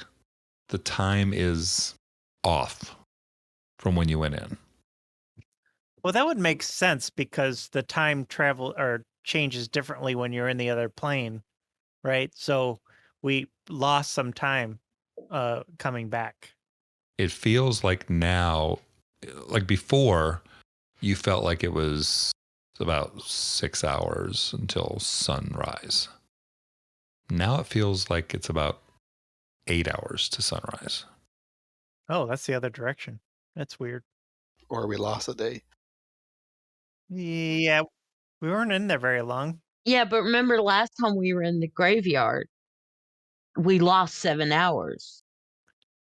the time is off from when you went in. Well, that would make sense because the time travel or changes differently when you're in the other plane, right? So we lost some time coming back. It feels like now, like before, you felt like it was about 6 hours until sunrise. Now it feels like it's about 8 hours to sunrise. Oh, that's the other direction. That's weird. Or we lost a day. Yeah, we weren't in there very long. yeah, but remember last time we were in the graveyard, we lost 7 hours.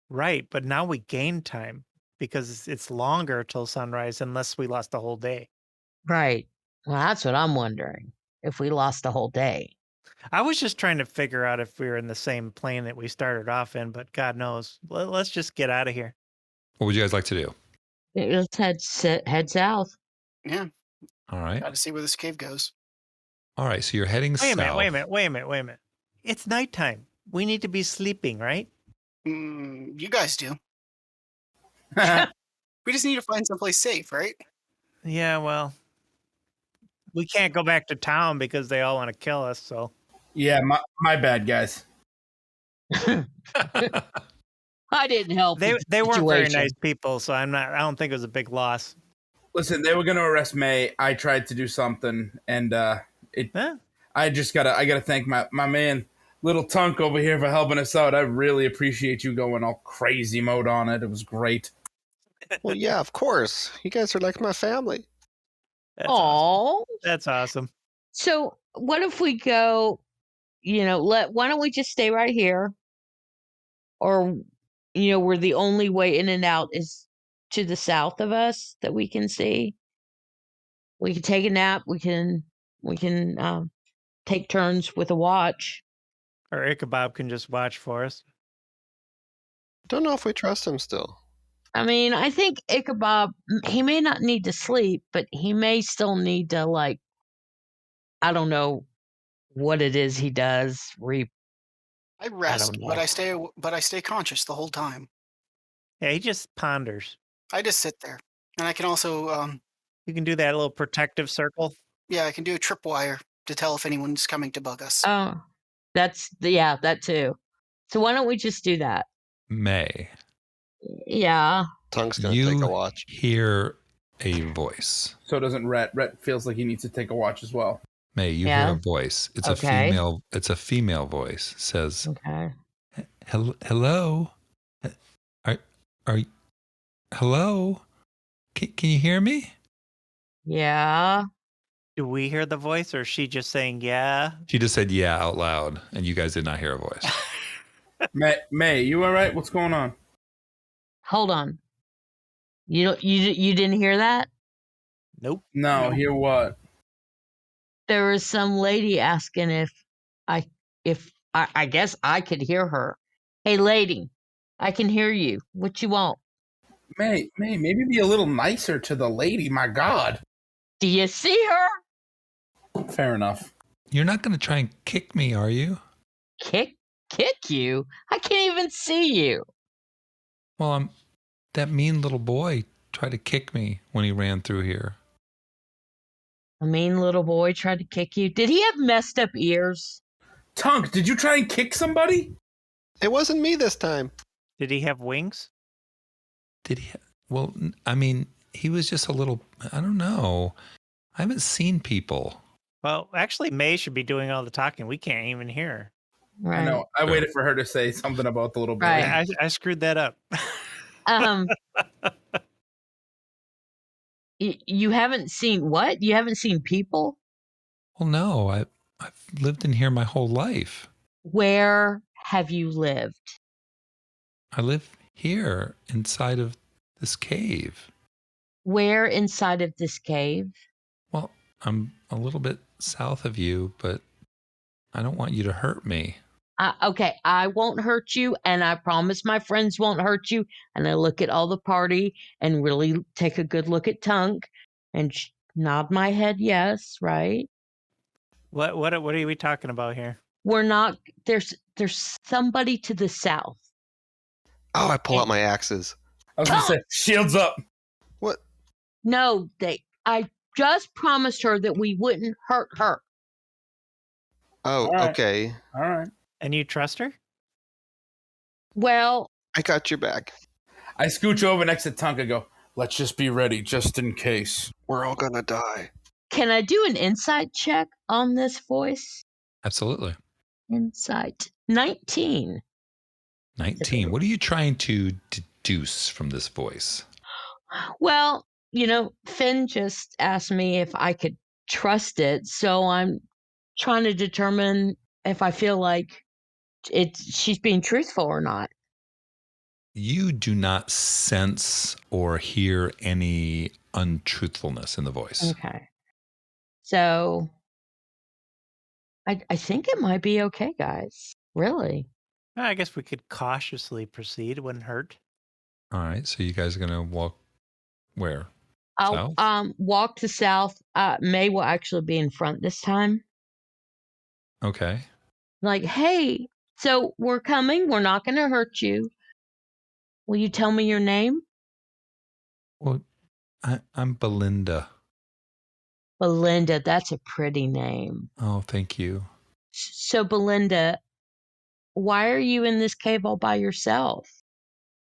Right, but now we gain time because it's longer till sunrise unless we lost the whole day. Right. Well, that's what I'm wondering. If we lost the whole day. I was just trying to figure out if we were in the same plane that we started off in, but God knows. Let's just get out of here. What would you guys like to do? Let's head south. Yeah. All right. Got to see where this cave goes. All right. So you're heading Wait a south. minute. It's nighttime. We need to be sleeping, right? You guys do. We just need to find someplace safe, right? Yeah, well, we can't go back to town because they all want to kill us, so. Yeah, my bad, guys. I didn't help. They the weren't very situation. nice people, so I don't think it was a big loss. Listen, they were going to arrest May. I tried to do something, and Huh? I gotta thank my man, Little Tunk over here for helping us out. I really appreciate you going all crazy mode on it. It was great. Well, yeah, of course. You guys are like my family. That's awesome. Oh, That's awesome. so what if we go? Why don't we just stay right here? Or, where the only way in and out is to the south of us that we can see. We can take a nap. We can take turns with a watch. Or Ichabod can just watch for us. Don't know if we trust him still. I mean, I think Ichabod, he may not need to sleep, but he may still need to I don't know what it is he does. I rest, don't but know. I stay conscious the whole time. Yeah, he just ponders. I just sit there, and I can also, You can do that little protective circle. yeah, I can do a tripwire to tell if anyone's coming to bug us. Oh, that too. So why don't we just do that? May, Yeah. Tongue's going to take a you watch. hear a voice. So doesn't Rhett. Rhett feels like he needs to take a watch as well. May, you hear Yeah. a voice. It's Okay. a female voice. Says, Okay. Hello? Are hello? Can you hear me?" Yeah. Do we hear the voice, or is she just saying yeah? She just said "yeah" out loud, and you guys did not hear a voice. May, you all right? What's going on? Hold on. You didn't hear that? Nope. No, Nope. hear what? There was some lady asking if I guess I could hear her. Hey lady, I can hear you. What you want? May, maybe be a little nicer to the lady. My God. Do you see her? Fair enough. You're not going to try and kick me, are you? Kick you? I can't even see you. Well, that mean little boy tried to kick me when he ran through here. A mean little boy tried to kick you. Did he have messed up ears? Tunk, did you try and kick somebody? It wasn't me this time. Did he have wings? Did he? Well, I mean, he was just a little. I don't know. I haven't seen people. Well, actually, May should be doing all the talking. We can't even hear her. Right. I know. I waited for her to say something about the little boy. Right. I screwed that up. You haven't seen what? You haven't seen people? Well, no, I've lived in here my whole life. Where have you lived? I live here inside of this cave. Where inside of this cave? Well, I'm a little bit south of you, but I don't want you to hurt me. Okay, I won't hurt you, and I promise my friends won't hurt you. And I look at all the party and really take a good look at Tunk and nod my head yes, right? What are we talking about here? We're not there's somebody to the south. Oh, I pull out my axes. I was going to say, shields up. What? No, I just promised her that we wouldn't hurt her. Oh, All right. okay. All right. And you trust her? Well, I got your back. I scooch over next to Tunk and go, let's just be ready just in case. We're all gonna die. can I do an insight check on this voice? Absolutely. Insight 19. 19. What are you trying to deduce from this voice? Well, Finn just asked me if I could trust it, so I'm trying to determine if I feel like she's being truthful or not. You do not sense or hear any untruthfulness in the voice. Okay. So I think it might be okay, guys. Really. I guess we could cautiously proceed. It wouldn't hurt. All right. So you guys are going to walk where? I'll South? walk to south. May will actually be in front this time. Okay. Like, hey, so we're coming. We're not going to hurt you. Will you tell me your name? Well, I'm Belinda. Belinda, that's a pretty name. Oh, thank you. So, Belinda, why are you in this cave all by yourself?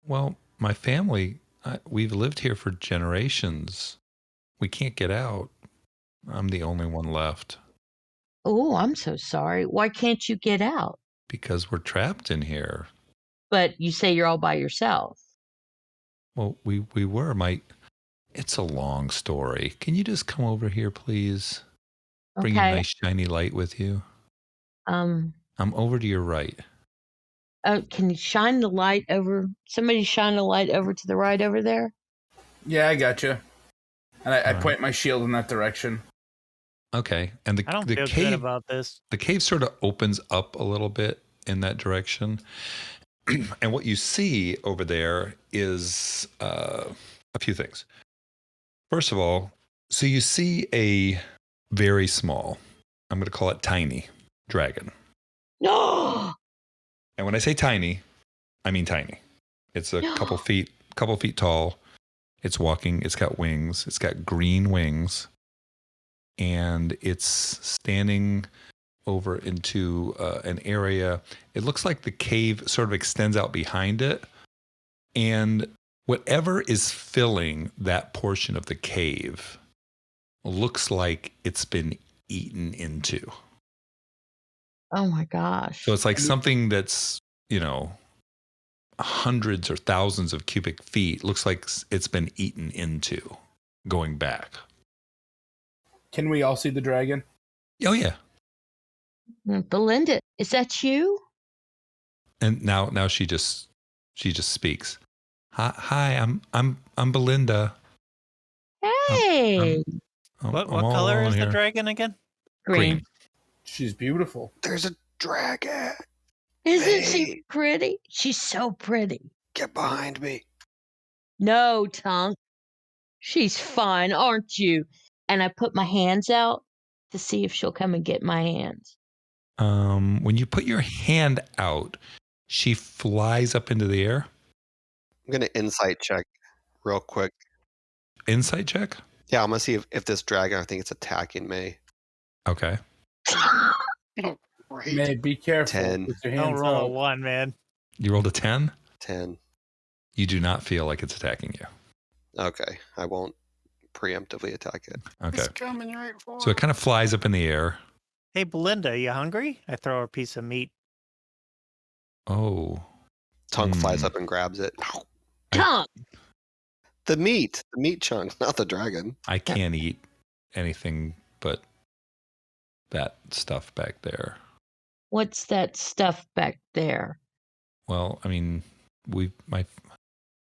Well, my family, we've lived here for generations. We can't get out. I'm the only one left Oh, I'm so sorry. Why can't you get out? because we're trapped in here. But you say you're all by yourself. Well, we were. It's a long story. Can you just come over here, please? Bring your Okay. nice shiny light with you. Um. I'm over to your right. Can you shine the light over? Somebody shine the light over to the right over there. Yeah, I got you. And I All right. point my shield in that direction. Okay. And I don't the feel good cave about this. the cave sort of opens up a little bit in that direction. And what you see over there is a few things. First of all, so you see a very small, I'm going to call it tiny dragon. No. And when I say tiny, I mean tiny. It's a couple feet tall. It's walking. It's got wings. It's got green wings. And it's standing over into an area. It looks like the cave sort of extends out behind it. And whatever is filling that portion of the cave looks like it's been eaten into. Oh my gosh. So it's like something that's, hundreds or thousands of cubic feet looks like it's been eaten into going back. Can we all see the dragon? Oh yeah. Belinda, is that you? And now she just speaks. Hi, I'm Belinda. Hey. What I'm all color alone is the here. dragon again? Green. She's beautiful. There's a dragon. Isn't she Hey. pretty? She's so pretty. Get behind me. No, Tunk. She's fine, aren't you? And I put my hands out to see if she'll come and get my hands. When you put your hand out, she flies up into the air. I'm going to insight check real quick. Insight check. Yeah, I'm going to see if this dragon, I think it's attacking me. Okay. Great. May be careful 10. with your Don't hands roll a out. 1, man. You rolled a 10. 10. You do not feel like it's attacking you. Okay, I won't preemptively attack it. Okay. It's coming right for So it kind of flies up in the air. Hey, Belinda, you hungry? I throw her a piece of meat. Oh. Tongue flies up and grabs it. Tunk. The meat chunk, not the dragon. I can't eat anything but that stuff back there. What's that stuff back there? Well, I mean,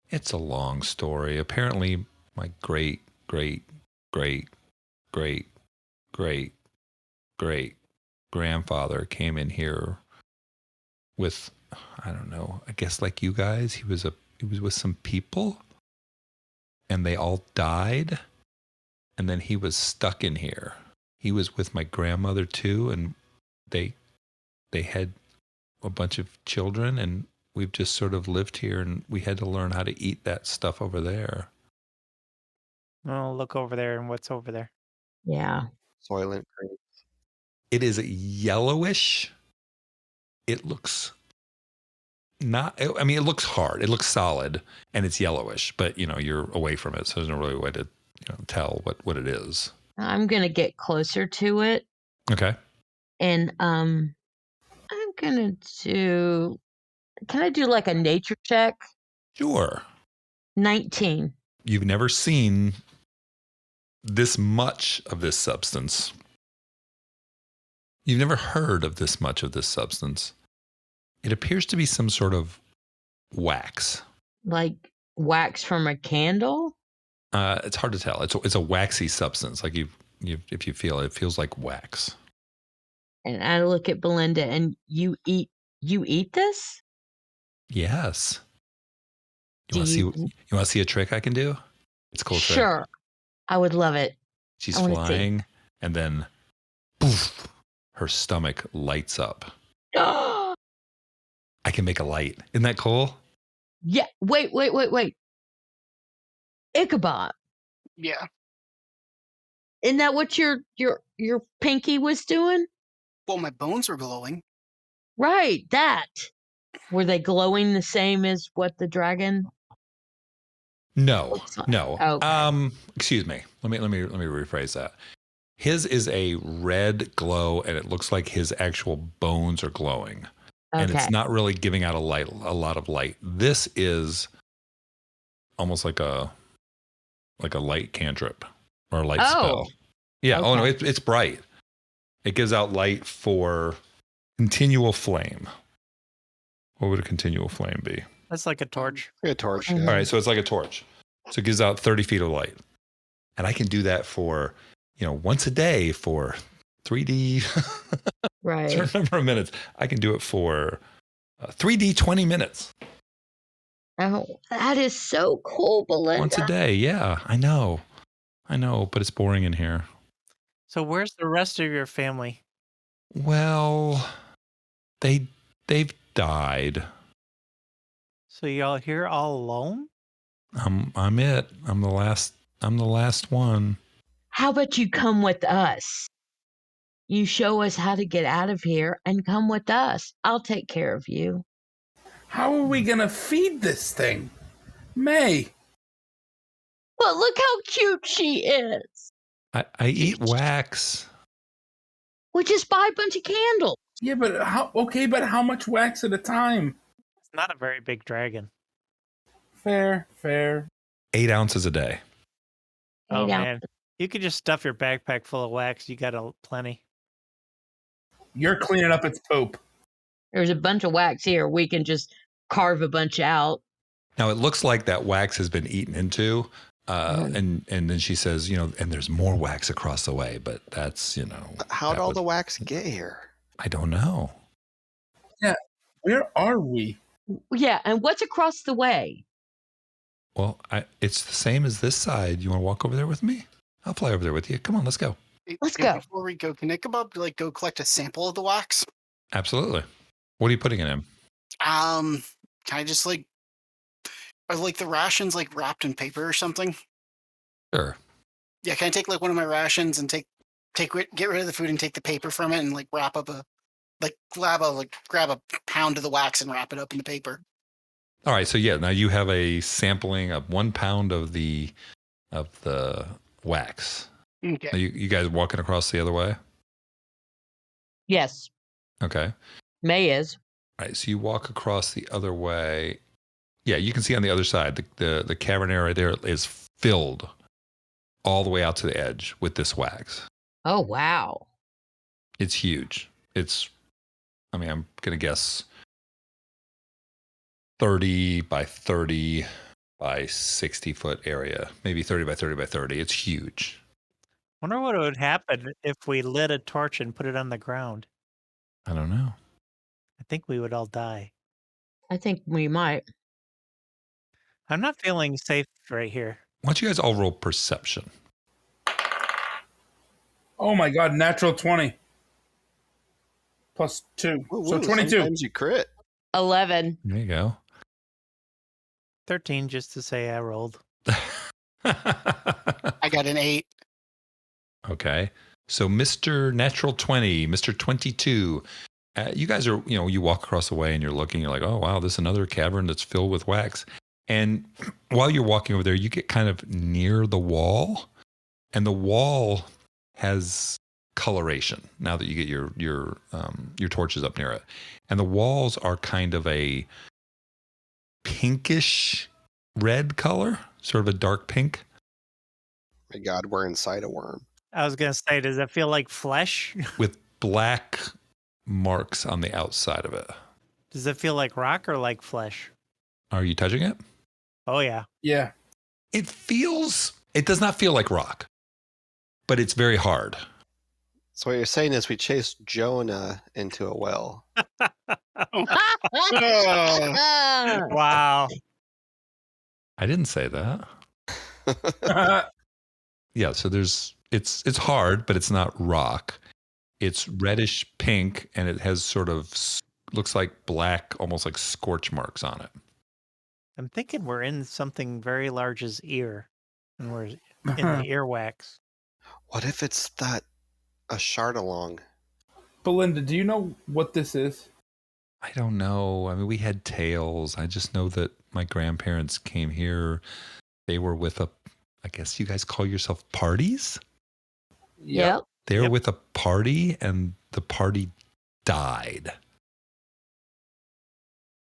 it's a long story. Apparently, my great grandfather came in here with, I don't know, I guess like you guys. He was with some people, and they all died, and then he was stuck in here. He was with my grandmother too, and they had a bunch of children, and we've just sort of lived here, and we had to learn how to eat that stuff over there. Oh, look over there and what's over there. Yeah. Soylent Green. It is yellowish. It looks it looks hard. It looks solid, and it's yellowish, but you're away from it, so there's no really way to tell what it is. I'm going to get closer to it. Okay. And I'm going to can I do like a nature check? Sure. 19. You've never seen this much of this substance. You've never heard of this much of this substance. It appears to be some sort of wax. Like wax from a candle? It's hard to tell. It's a waxy substance. Like if you feel it, it feels like wax. And I look at Belinda and you eat this? Yes. Do You want to see a trick I can do? It's a cool trick. Sure. I would love it. She's I wanna see. flying, and then poof, her stomach lights up. Yeah. I can make a light. Isn't that cool? Wait. Ichabod. Yeah. Isn't that what your pinky was doing? Well, my bones were glowing. Right, that. Were they glowing the same as what the dragon? No, Looks like- no. Okay. Excuse me. Let me rephrase that. His is a red glow, and it looks like his actual bones are glowing, and Okay. it's not really giving out a lot of light. This is almost like a light cantrip or a light spell. Yeah. Okay. Oh no, it's bright. It gives out light for continual flame. What would a continual flame be? That's like a torch. A torch. Mhm. All right, so it's like a torch. So it gives out 30 feet of light. And I can do that for, once a day for 3D, Right. certain number of minutes. I can do it for 3D 20 minutes. Oh, that is so cool, Belinda. Once a day. Yeah, I know, but it's boring in here. So where's the rest of your family? Well, they've died. So y'all here all alone? I'm it. I'm the last one. How about you come with us? You show us how to get out of here and come with us. I'll take care of you. How are we gonna feed this thing? May. But look how cute she is. I eat wax. We just buy a bunch of candles. Yeah, but how much wax at a time? It's not a very big dragon. Fair. 8 ounces a day. Oh, Eight man. You could just stuff your backpack full of wax. You got plenty. You're cleaning up its poop. There's a bunch of wax here. We can just carve a bunch out. Now it looks like that wax has been eaten into. And then she says, and there's more wax across the way, but that's, How'd all the wax get here? I don't know. Yeah. Where are we? Yeah, and what's across the way? Well, it's the same as this side. You want to walk over there with me? I'll fly over there with you. Come on, let's go. Let's go. Before we go, can Ichabod go collect a sample of the wax? Absolutely. What are you putting in him? Can I just are the rations wrapped in paper or something? Sure. Yeah, can I take one of my rations and get rid of the food and take the paper from it and wrap up grab a pound of the wax and wrap it up in the paper? All right. So now you have a sampling of 1 pound of the wax. Okay. Are you guys walking across the other way? Yes, Okay. May is. All right. So you walk across the other way. Yeah, you can see on the other side, the cavern area there is filled all the way out to the edge with this wax. Oh, wow. It's huge. I'm going to guess 30 by 30 by 60 foot area, maybe 30 by 30 by 30. It's huge. Wonder what would happen if we lit a torch and put it on the ground. I don't know. I think we would all die. I think we might. I'm not feeling safe right here. Why don't you guys all roll perception? Oh my god, natural 20. Plus 2. So 22. Sometimes you crit. 11. There you go. 13 just to say I rolled. I got an 8. Okay. So Mr. Natural 20, Mr. 22, you guys are, you walk across the way and you're looking, you're like, oh, wow, this is another cavern that's filled with wax. And while you're walking over there, you get kind of near the wall, and the wall has coloration now that you get your torches up near it. And the walls are kind of a pinkish red color, sort of a dark pink. My God, we're inside a worm. I was going to say, does it feel like flesh? With black marks on the outside of it. Does it feel like rock or like flesh? Are you touching it? Oh, yeah. Yeah. It does not feel like rock, but it's very hard. So what you're saying is we chased Jonah into a well. Wow. I didn't say that. Yeah, so it's hard, but it's not rock. It's reddish pink, and it has sort of looks like black, almost like scorch marks on it. I'm thinking we're in something very large's ear, and we're in the earwax. What if it's a shard along? Belinda, do you know what this is? I don't know. I mean, we had tales. I just know that my grandparents came here. They were with I guess you guys call yourself parties? Yep. They were Yep. with a party, and the party died.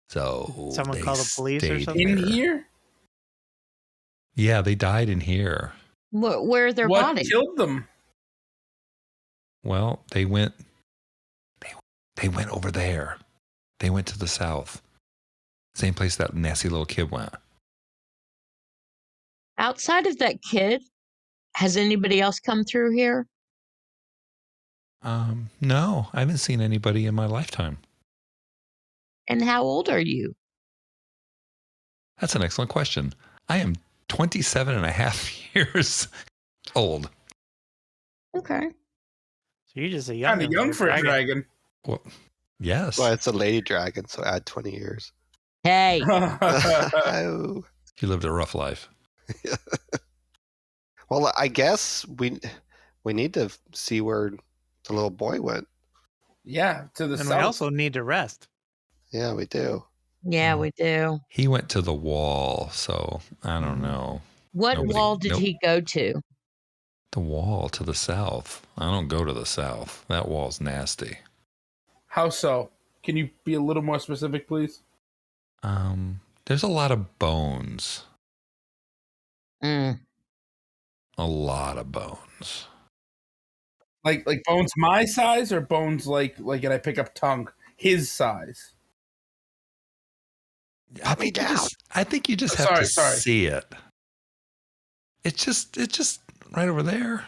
So Someone they call the police or stayed something? In here? Yeah, they died in here. Where are their What bodies? killed them? Well, they went over there. They went to the south. Same place that nasty little kid went. Outside of that kid, has anybody else come through here? No, I haven't seen anybody in my lifetime. And how old are you? That's an excellent question. I am 27 and a half years old. Okay. So You're just a young Kind of young for a dragon. Well, yes. Well, it's a lady dragon, so add 20 years. Hey, Oh. You lived a rough life. Well, I guess we need to see where the little boy went. Yeah, to the And south. we also need to rest. Yeah, we do. yeah, we do. He went to the wall, so I don't Mhm. know. What Nobody- wall did nope. he go to? The wall to the south. I don't go to the south. That wall's nasty. How so? Can you be a little more specific, please? There's a lot of bones. Mm. A lot of bones. Like bones my size, or bones like and I pick up tongue his size? I think you just have Sorry, to sorry. see it. It's just right over there. Are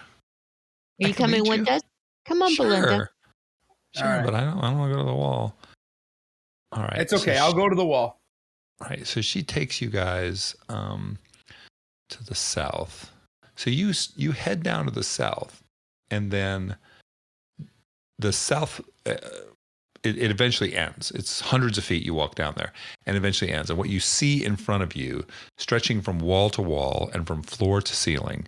I you can coming lead with you. us? Come on, Belinda. Sure, All right. but I don't want to go to the wall. All right, It's okay. I'll go to the wall. All right, so she takes you guys to the south. So you head down to the south, and then the south. It eventually ends. It's hundreds of feet you walk down there, and eventually ends. And what you see in front of you, stretching from wall to wall and from floor to ceiling,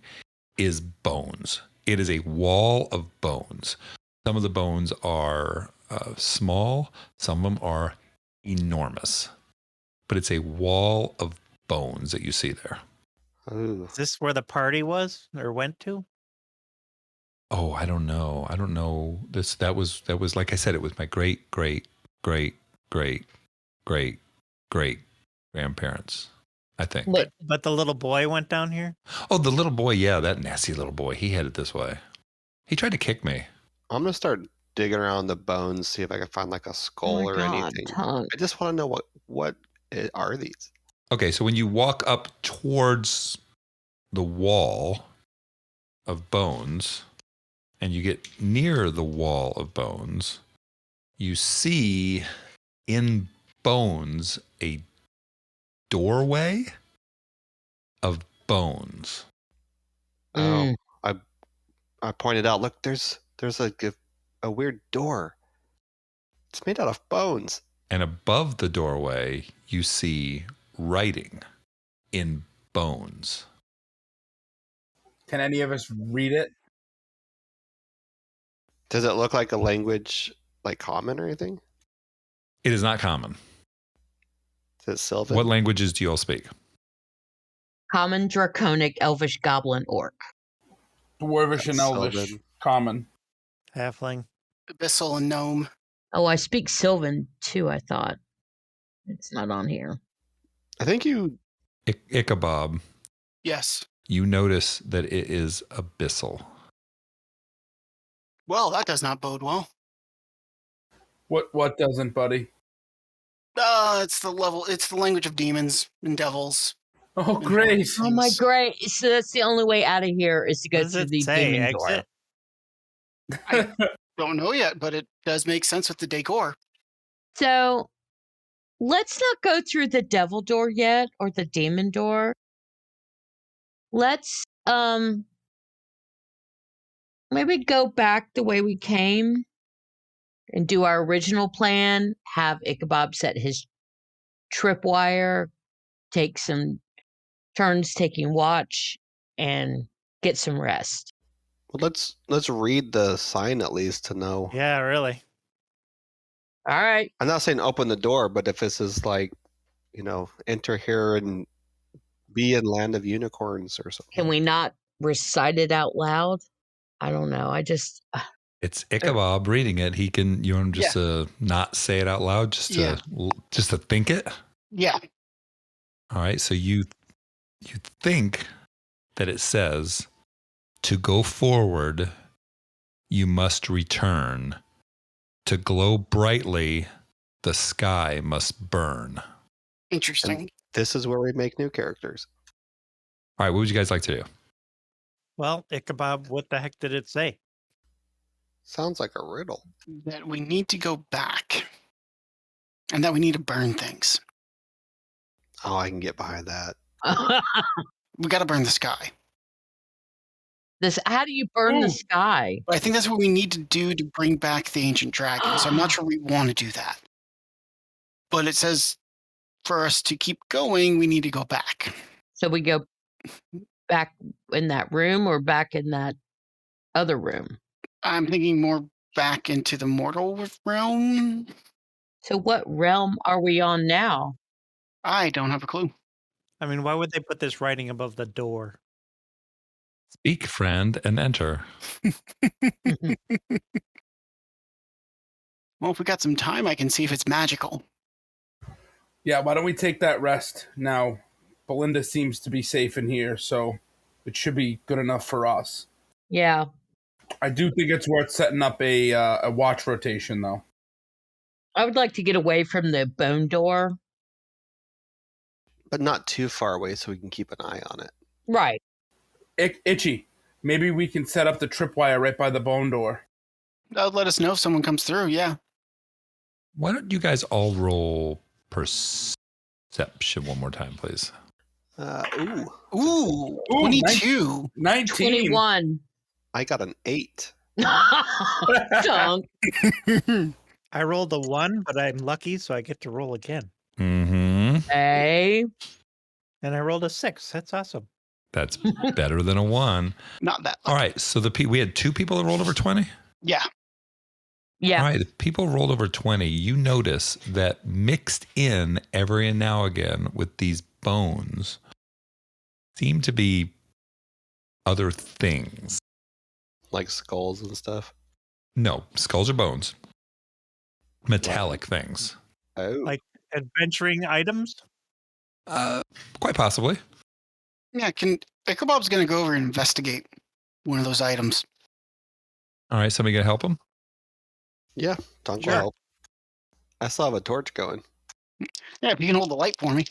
is bones. It is a wall of bones. Some of the bones are small. Some of them are enormous. But it's a wall of bones that you see there. Ooh. Is this where the party was or went to? Oh, I don't know. I don't know. That was like I said, it was my great grandparents, I think. Wait, But the little boy went down here? Oh, the little boy, yeah, that nasty little boy. He headed this way. He tried to kick me. I'm gonna start digging around the bones, see if I can find like a skull oh my or God, anything. tongue. I just want to know what are these? Okay, so when you walk up towards the wall of bones and you get near the wall of bones, you see in bones a doorway of bones. Mm. Oh, I pointed out. Look, there's like a weird door. It's made out of bones. And above the doorway, you see writing in bones. Can any of us read it? Does it look like a language like common or anything? It is not common. Is it Sylvan? What languages do you all speak? Common, draconic, elvish, goblin, orc. Dwarvish and That's Elvish. Sylvan. Common. Halfling. Abyssal and gnome. Oh, I speak Sylvan too, I thought. It's not on here. I think you. Ichabod, Yes. you notice that it is abyssal. Well, that does not bode well. What doesn't, buddy? It's the language of demons and devils. Oh, great. Oh my great. So that's the only way out of here is to go What does through it the say? demon door. Exit? Don't know yet, but it does make sense with the decor. So let's not go through the devil door yet or the demon door. Let's maybe go back the way we came and do our original plan. Have Ichabod set his tripwire, take some turns taking watch, and get some rest. Well, let's read the sign at least to know. Yeah, really. All right. I'm not saying open the door, but if this is like, enter here and be in land of unicorns or something. Can we not recite it out loud? I don't know. I just It's Ichabod reading it. You want him just to not say it out loud, just to think it. Yeah. All right. So you think that it says, to go forward, you must return. To glow brightly, the sky must burn. Interesting. This is where we make new characters. All right. What would you guys like to do? Well, Ichabod, what the heck did it say? Sounds like a riddle. That we need to go back. And that we need to burn things. Oh, I can get behind that. We got to burn the sky. We got to burn the sky. How do you burn the Ooh. sky? But I think that's what we need to do to bring back the ancient dragon. So I'm not sure we want to do that. But it says for us to keep going, we need to go back. So we go back in that room or back in that other room? I'm thinking more back into the mortal realm. So what realm are we on now? I don't have a clue. I mean, why would they put this writing above the door? Speak, friend, and enter. Well, if we got some time, I can see if it's magical. Yeah, why don't we take that rest now? Belinda seems to be safe in here, so it should be good enough for us. Yeah. I do think it's worth setting up a watch rotation, though. I would like to get away from the bone door. But not too far away so we can keep an eye on it. Right. Itchy, maybe we can set up the tripwire right by the bone door. That would let us know if someone comes through, yeah. Why don't you guys all roll perception one more time, please? Ooh, 22. 19. 21. I got an 8. Dunk. I rolled a 1, but I'm lucky, so I get to roll again. Mm-hmm. Hey. And I rolled a 6. That's awesome. That's better than a 1. Not that. All right, so we had 2 people that rolled over 20? Yeah. Yeah. All right, if people rolled over 20, you notice that mixed in every and now again with these bones seem to be other things. Like skulls and stuff. No, skulls are bones. Metallic things. Oh. Like adventuring items? Quite possibly. Yeah, Ichabod's going to go over and investigate one of those items. All right, somebody gonna help him? Yeah, Tonk Sure. will help. I still have a torch going. Yeah, if you can hold the light for me.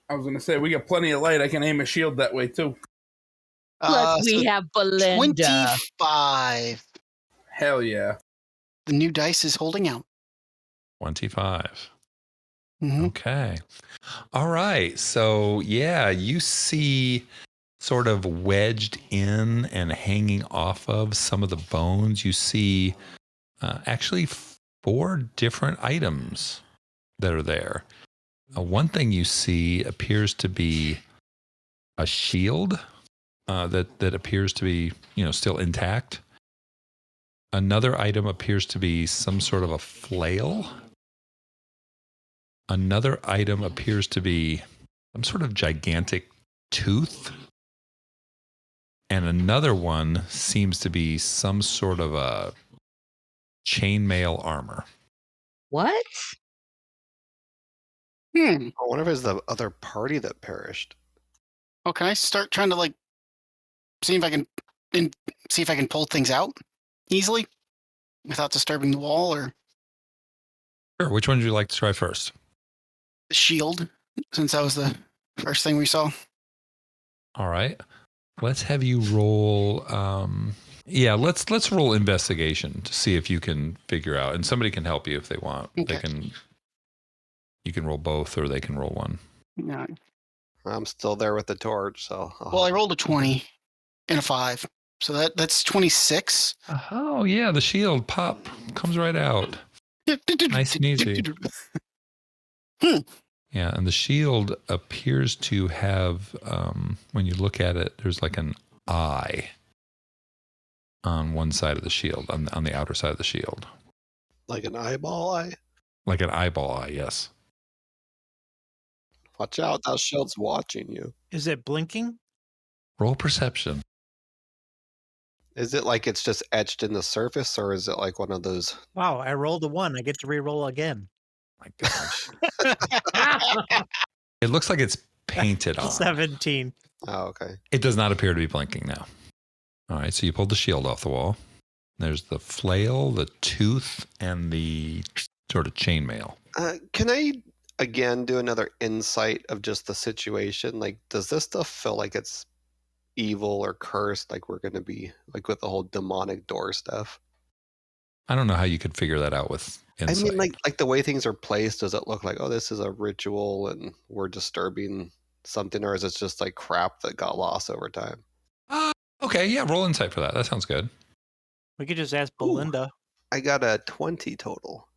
I was going to say, we got plenty of light. I can aim a shield that way, too. Plus, we So have Belinda. 25. Hell yeah. The new dice is holding out. 25. Mm-hmm. Okay. All right. So, yeah, you see sort of wedged in and hanging off of some of the bones, you see actually 4 different items that are there. One thing you see appears to be a shield that appears to be, still intact. Another item appears to be some sort of a flail. Another item appears to be some sort of gigantic tooth. And another one seems to be some sort of a chainmail armor. What? Hmm. I wonder if it's the other party that perished. Oh, can I start trying to see if I can pull things out easily without disturbing the wall or Sure. Which one would you like to try first? the shield, since that was the first thing we saw? All right. Let's have you roll. Let's roll investigation to see if you can figure out. And somebody can help you if they want. Okay. You can roll both, or they can roll one. No. I'm still there with the torch, so. Well, I rolled a 20 and a 5, so that's 26. Oh yeah, the shield pop comes right out. Nice and easy. Yeah, and the shield appears to have, when you look at it, there's like an eye on one side of the shield, on the outer side of the shield. Like an eyeball eye? Like an eyeball eye, yes. Watch out, that shield's watching you. Is it blinking? Roll perception. Is it like it's just etched in the surface, or is it like one of those? Wow, I rolled a 1. I get to re-roll again. My gosh. It looks like it's painted on. 17. Oh, okay. It does not appear to be blinking now. All right, so you pulled the shield off the wall. There's the flail, the tooth, and the sort of chainmail. Can I again do another insight of just the situation? Like, does this stuff feel like it's evil or cursed? Like we're going to be like with the whole demonic door stuff? I don't know how you could figure that out with insight. I mean, like the way things are placed, does it look like, oh, this is a ritual and we're disturbing something, or is it just like crap that got lost over time? Okay, yeah, roll insight for that. That sounds good. We could just ask Ooh. Belinda. I got a 20 total.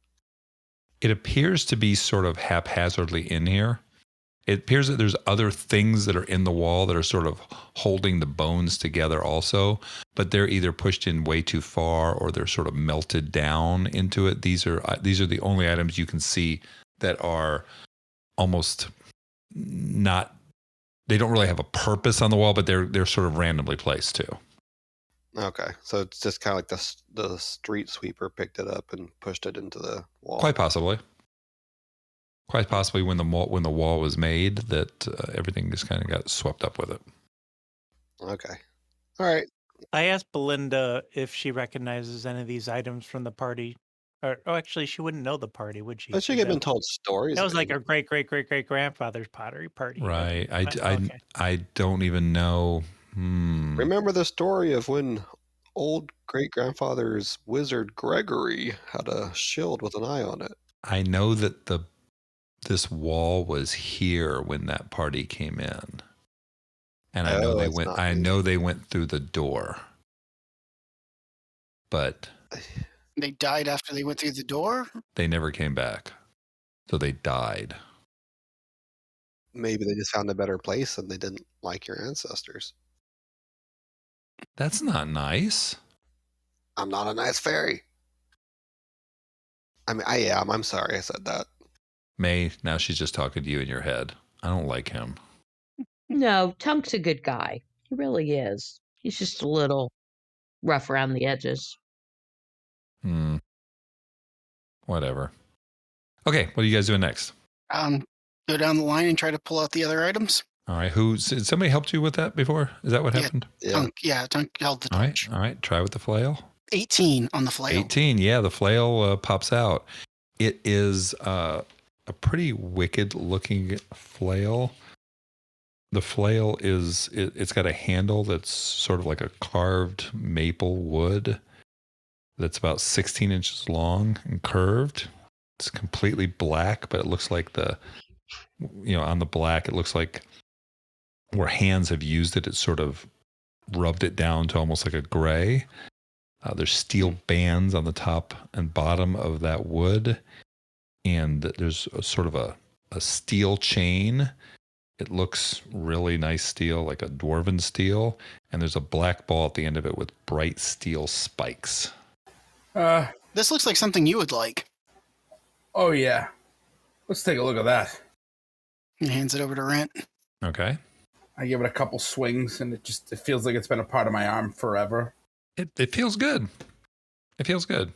It appears to be sort of haphazardly in here. It appears that there's other things that are in the wall that are sort of holding the bones together also, but they're either pushed in way too far or they're sort of melted down into it. These are the only items you can see that are almost not. They don't really have a purpose on the wall, but they're sort of randomly placed too. Okay, so it's just kind of like the street sweeper picked it up and pushed it into the wall. Quite possibly. Quite possibly when the wall was made, that everything just kind of got swept up with it. Okay. All right. I asked Belinda if she recognizes any of these items from the party. Actually, she wouldn't know the party, would she? But she had been told stories. That was like maybe. her great grandfather's pottery party. Right. Okay. I don't even know. Remember the story of when old great grandfather's wizard Gregory had a shield with an eye on it? I know that this wall was here when that party came in. And I know they went through the door. But They died after they went through the door? they never came back. So they died. Maybe they just found a better place and they didn't like your ancestors. That's not nice. I'm not a nice fairy. I mean, I am. I'm sorry I said that. May, now she's just talking to you in your head. I don't like him. No, Tunk's a good guy. He really is. He's just a little rough around the edges. Whatever. Okay, what are you guys doing next? Go down the line and try to pull out the other items. All right. Did somebody helped you with that before? Is that what happened? Yeah. Tunk held the All right. torch. All right. Try with the flail. 18 on the flail. 18. Yeah, the flail pops out. It is a pretty wicked looking flail. The flail it's got a handle that's sort of like a carved maple wood that's about 16 inches long and curved. It's completely black, but it looks like on the black, it looks like where hands have used it, it's sort of rubbed it down to almost like a gray. There's steel bands on the top and bottom of that wood. And there's sort of a steel chain. It looks really nice steel, like a dwarven steel. And there's a black ball at the end of it with bright steel spikes. This looks like something you would like. Oh, yeah. Let's take a look at that. He hands it over to Rent. Okay. I give it a couple swings, and it feels like it's been a part of my arm forever. It feels good. It feels good.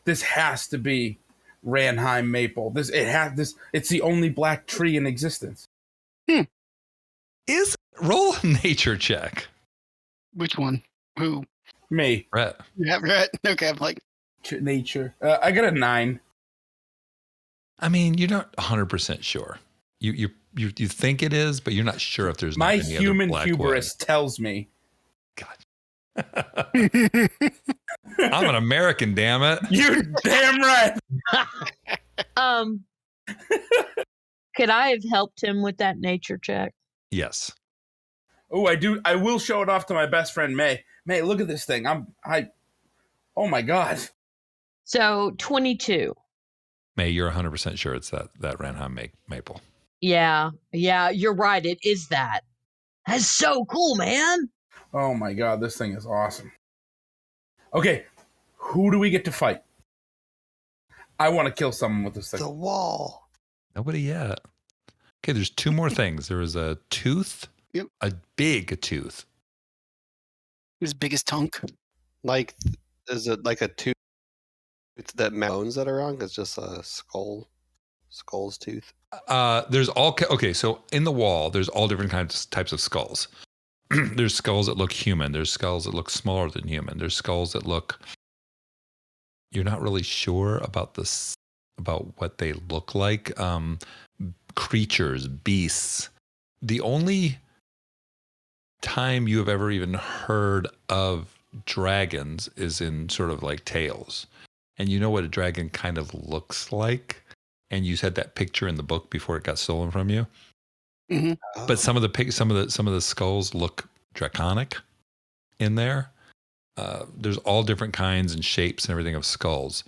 This has to be Ranheim maple. It's the only black tree in existence. Roll a nature check. Which one? Who? Me. Brett. Yeah, Rhett. Okay, I'm like, Nature. I got a 9. I mean, you're not 100% sure. You think it is, but you're not sure if there's my not any human other black hubris tells me. God. I'm an American, damn it. You're damn right. Could I have helped him with that nature check? Yes. Oh, I do. I will show it off to my best friend May. May, look at this thing. Oh my God. So 22. May, you're 100% sure it's that Ranheim maple. Yeah, you're right. It is that. That's so cool, man. Oh my God, this thing is awesome. Okay, who do we get to fight? I want to kill someone with this thing. The wall. Nobody yet. Okay, there's 2 more things. There is a tooth. Yep. A big tooth. as big as Tunk. Like, is it like a tooth that bones that are wrong? It's just a skull's tooth. There's okay. So in the wall, there's all different types of skulls. There's skulls that look human. There's skulls that look smaller than human. There's skulls that look. You're not really sure about what they look like. Creatures, beasts. The only time you have ever even heard of dragons is in sort of like tales, and you know what a dragon kind of looks like. And you had that picture in the book before it got stolen from you. Mm-hmm. Oh. But some of the skulls look draconic in there. There's all different kinds and shapes and everything of skulls.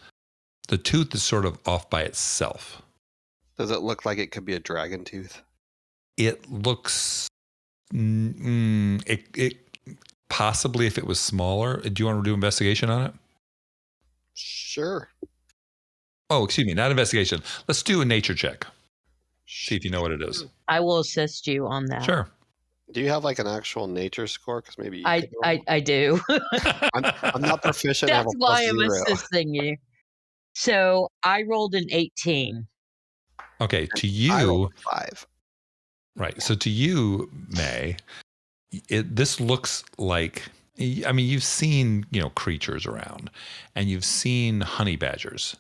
The tooth is sort of off by itself. Does it look like it could be a dragon tooth? It looks, it possibly if it was smaller. Do you want to do investigation on it? Sure. Oh, excuse me, not investigation. Let's do a nature check. See if you know what it is. I will assist you on that. Sure. Do you have like an actual nature score? Because maybe you I could roll. I do. I'm not proficient. I have That's a why I'm +0. assisting you. So I rolled an 18. Okay, to I you, rolled a 5. right. So to you, May, this looks like, I mean, you've seen, creatures around and you've seen honey badgers.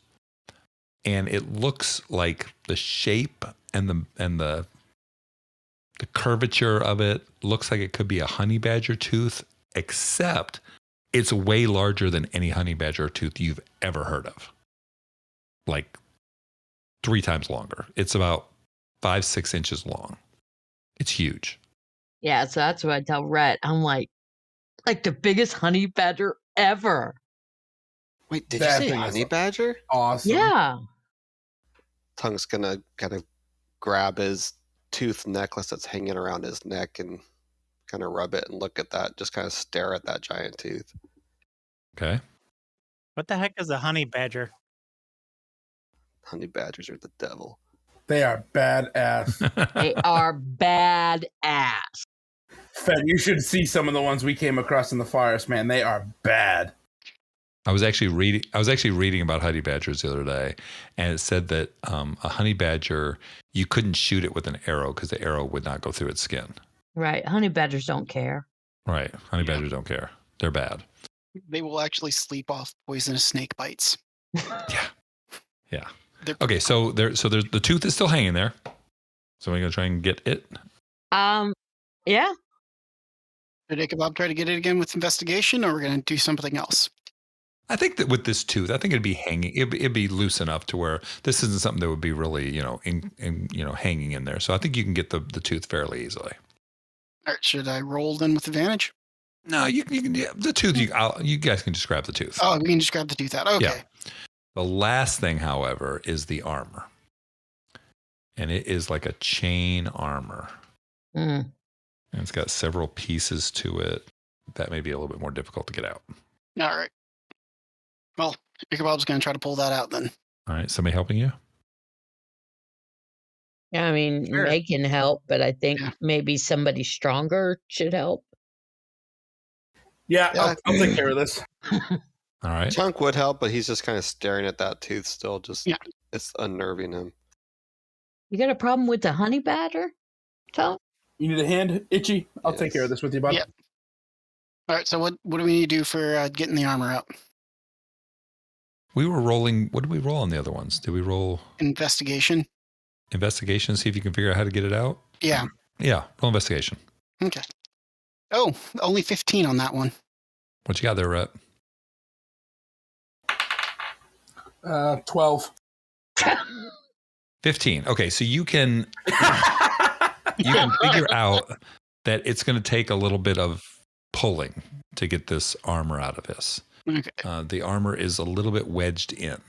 And it looks like the shape and the curvature of it looks like it could be a honey badger tooth, except it's way larger than any honey badger tooth you've ever heard of. Like 3 times longer. It's about 5-6 inches long. It's huge. Yeah, so that's what I tell Rhett. I'm like the biggest honey badger ever. Wait, did That you say thing is honey badger? Awesome. Yeah. Tongue's gonna kind of grab his tooth necklace that's hanging around his neck and kind of rub it and look at that, just kind of stare at that giant tooth. Okay. What the heck is a honey badger? Honey badgers are the devil. They are badass. They are badass. Fed, you should see some of the ones we came across in the forest, man. They are bad. I was actually reading about honey badgers the other day, and it said that a honey badger, you couldn't shoot it with an arrow because the arrow would not go through its skin. Right. Honey badgers don't care. Right. Honey badgers don't care. They're bad. They will actually sleep off poisonous snake bites. Yeah. They're- Okay, so there's the tooth is still hanging there. So we're gonna try and get it. Yeah. Did Ichabod try to get it again with investigation, or we're going to do something else? I think that with this tooth, I think it'd be hanging. It'd be loose enough to where this isn't something that would be really, hanging in there. So I think you can get the tooth fairly easily. All right, should I roll then with advantage? No, you can. Yeah, the tooth. You guys can just grab the tooth. Oh, we can just grab the tooth out. Okay. Yeah. The last thing, however, is the armor, and it is like a chain armor, Mm. and it's got several pieces to it. That may be a little bit more difficult to get out. All right. Well, Ichabod's going to try to pull that out then. All right, somebody helping you? I mean, Sure. May can help, but I think Yeah. maybe somebody stronger should help. Yeah, Yeah. I'll take care of this. All right. Chunk would help, but he's just kind of staring at that tooth still. Just Yeah. It's unnerving him. You got a problem with the honey badger, Tom? You need a hand, Itchy? I'll take Yes. care of this with you, bud. Yeah. All right, so what do we need to do for getting the armor out? We were rolling. What did we roll on the other ones? Did we roll Investigation? investigation? See if you can figure out how to get it out. Yeah. Yeah, roll investigation. Okay. Oh, only 15 on that one. What you got there, Rhett? 12. 15. Okay, so you can figure out that it's going to take a little bit of pulling to get this armor out of this. Okay. The armor is a little bit wedged in.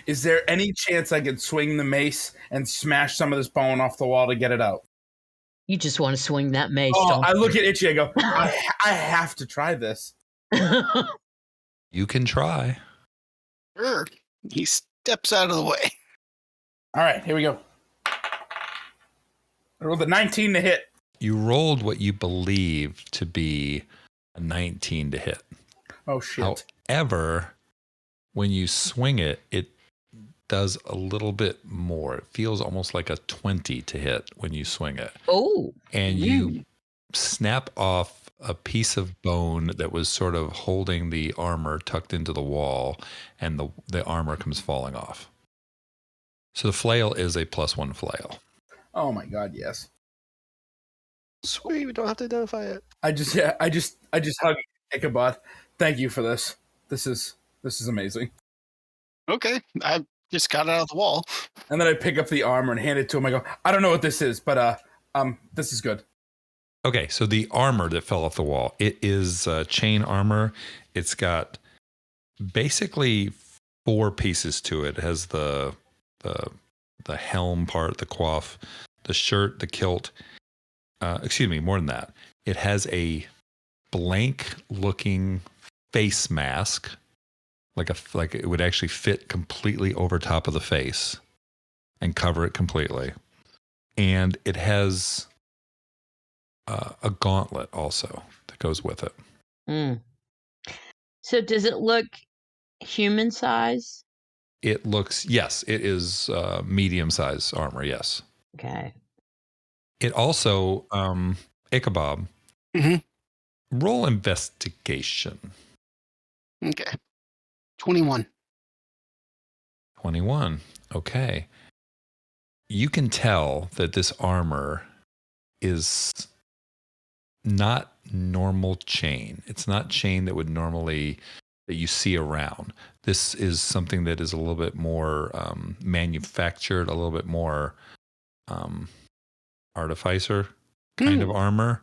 Is there any chance I could swing the mace and smash some of this bone off the wall to get it out? You just want to swing that mace, Oh, don't I look at Itchy, I go, I have to try this. you? You can try. Sure. He steps out of the way. All right, here we go. I rolled a 19 to hit. You rolled what you believe to be a 19 to hit. Oh, shit. However, when you swing it, it does a little bit more. It feels almost like a 20 to hit when you swing it. Oh. And you snap off a piece of bone that was sort of holding the armor tucked into the wall, and the armor comes falling off. So the flail is a +1 flail. Oh, my God, yes. Sweet, we don't have to identify it. I just hug Ichabod. Thank you for this. This is amazing. Okay. I just got it out of the wall. And then I pick up the armor and hand it to him. I go, I don't know what this is, but this is good. Okay, so the armor that fell off the wall, it is chain armor. It's got basically 4 pieces to it. It has the helm part, the coif, the shirt, the kilt. Excuse me, more than that. It has a blank-looking face mask, like it would actually fit completely over top of the face and cover it completely. And it has a gauntlet also that goes with it. Mm. So does it look human size? It looks, yes, it is medium size armor. Yes. Okay. It also, Ichabod, Mhm. roll investigation. Okay. 21. 21. Okay. You can tell that this armor is not normal chain. It's not chain that would normally that you see around. This is something that is a little bit more manufactured, a little bit more artificer kind of armor.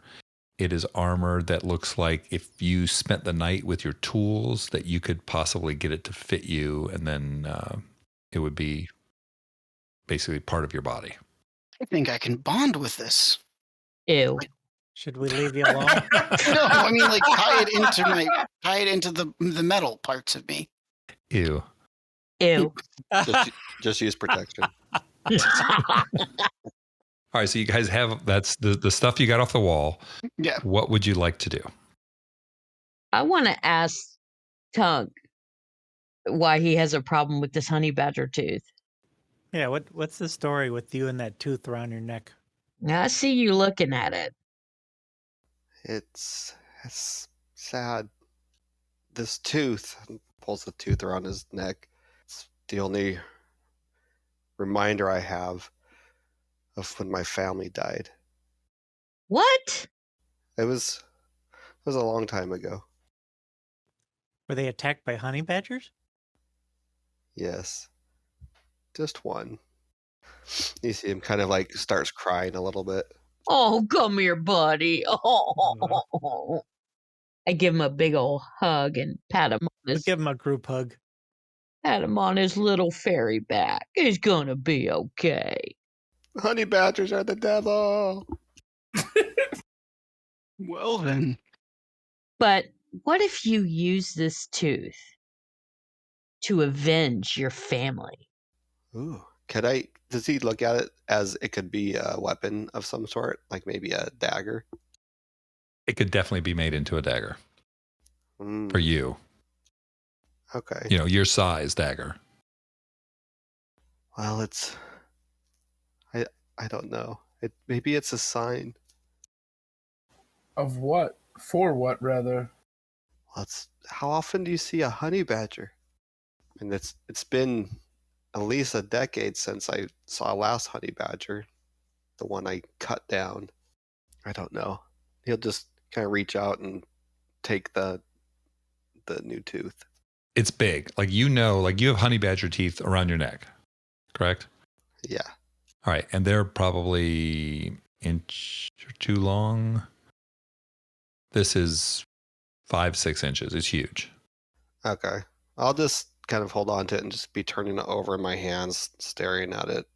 It is armor that looks like if you spent the night with your tools, that you could possibly get it to fit you, and then it would be basically part of your body. I think I can bond with this. Ew. Should we leave you alone? No, I mean like tie it into the metal parts of me. Ew. Ew. Just use protection. All right, so you guys have that's the stuff you got off the wall. Yeah. What would you like to do? I want to ask Tunk why he has a problem with this honey badger tooth. Yeah, what's the story with you and that tooth around your neck? Now, I see you looking at it. It's sad. This tooth, pulls the tooth around his neck. It's the only reminder I have of when my family died. What? It was a long time ago. Were they attacked by honey badgers? Yes. Just one. You see him kind of like starts crying a little bit. Oh, come here, buddy. Oh. I give him a big old hug and pat him on We'll his, give him a group hug. pat him on his little fairy back. He's gonna be okay. Honey badgers are the devil. Well then. But what if you use this tooth to avenge your family? Ooh. Does he look at it as it could be a weapon of some sort? Like maybe a dagger? It could definitely be made into a dagger Mm, for you. okay. You know, your size dagger. Well, I don't know. Maybe it's a sign. Of what? For what, rather? Well, how often do you see a honey badger? And it's been at least a decade since I saw last honey badger, the one I cut down. I don't know. He'll just kind of reach out and take the new tooth. It's big. Like you have honey badger teeth around your neck, correct? Yeah. All right, and they're probably inch or 2 long. This is 5-6 inches. It's huge. Okay. I'll just kind of hold on to it and just be turning it over in my hands, staring at it.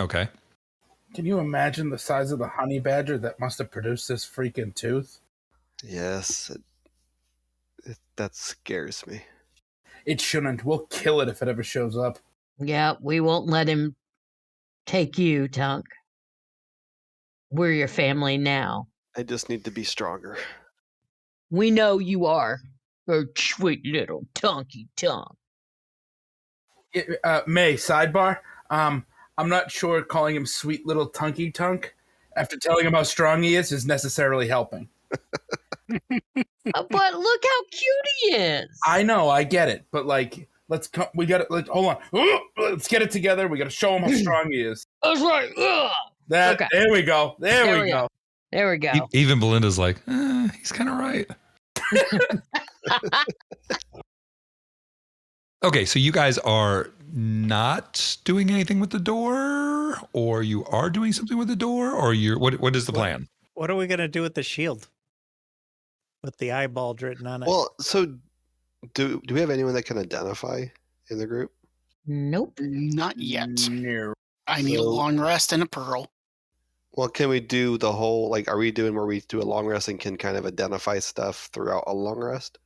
Okay. Can you imagine the size of the honey badger that must have produced this freaking tooth? Yes. That scares me. It shouldn't. We'll kill it if it ever shows up. Yeah, we won't let him take you, Tunk. We're your family now. I just need to be stronger. We know you are. Oh, sweet little Tunky Tunk. May, sidebar. I'm not sure calling him sweet little Tunky Tunk after telling him how strong he is necessarily helping. But look how cute he is. I know, I get it, but like, we got to hold on. Let's get it together. We got to show him how strong he is. That's right. Ugh. Okay. There we go. There we go. There we go. Even Belinda's like, he's kind of right. Okay, so you guys are not doing anything with the door, or you are doing something with the door, or you're what is the plan? What are we going to do with the shield? With the eyeball written on it? Well, so do we have anyone that can identify in the group? Nope. Not yet. No. I need a So- long rest and a pearl. Well, can we do the whole, like, are we doing where we do a long rest and can kind of identify stuff throughout a long rest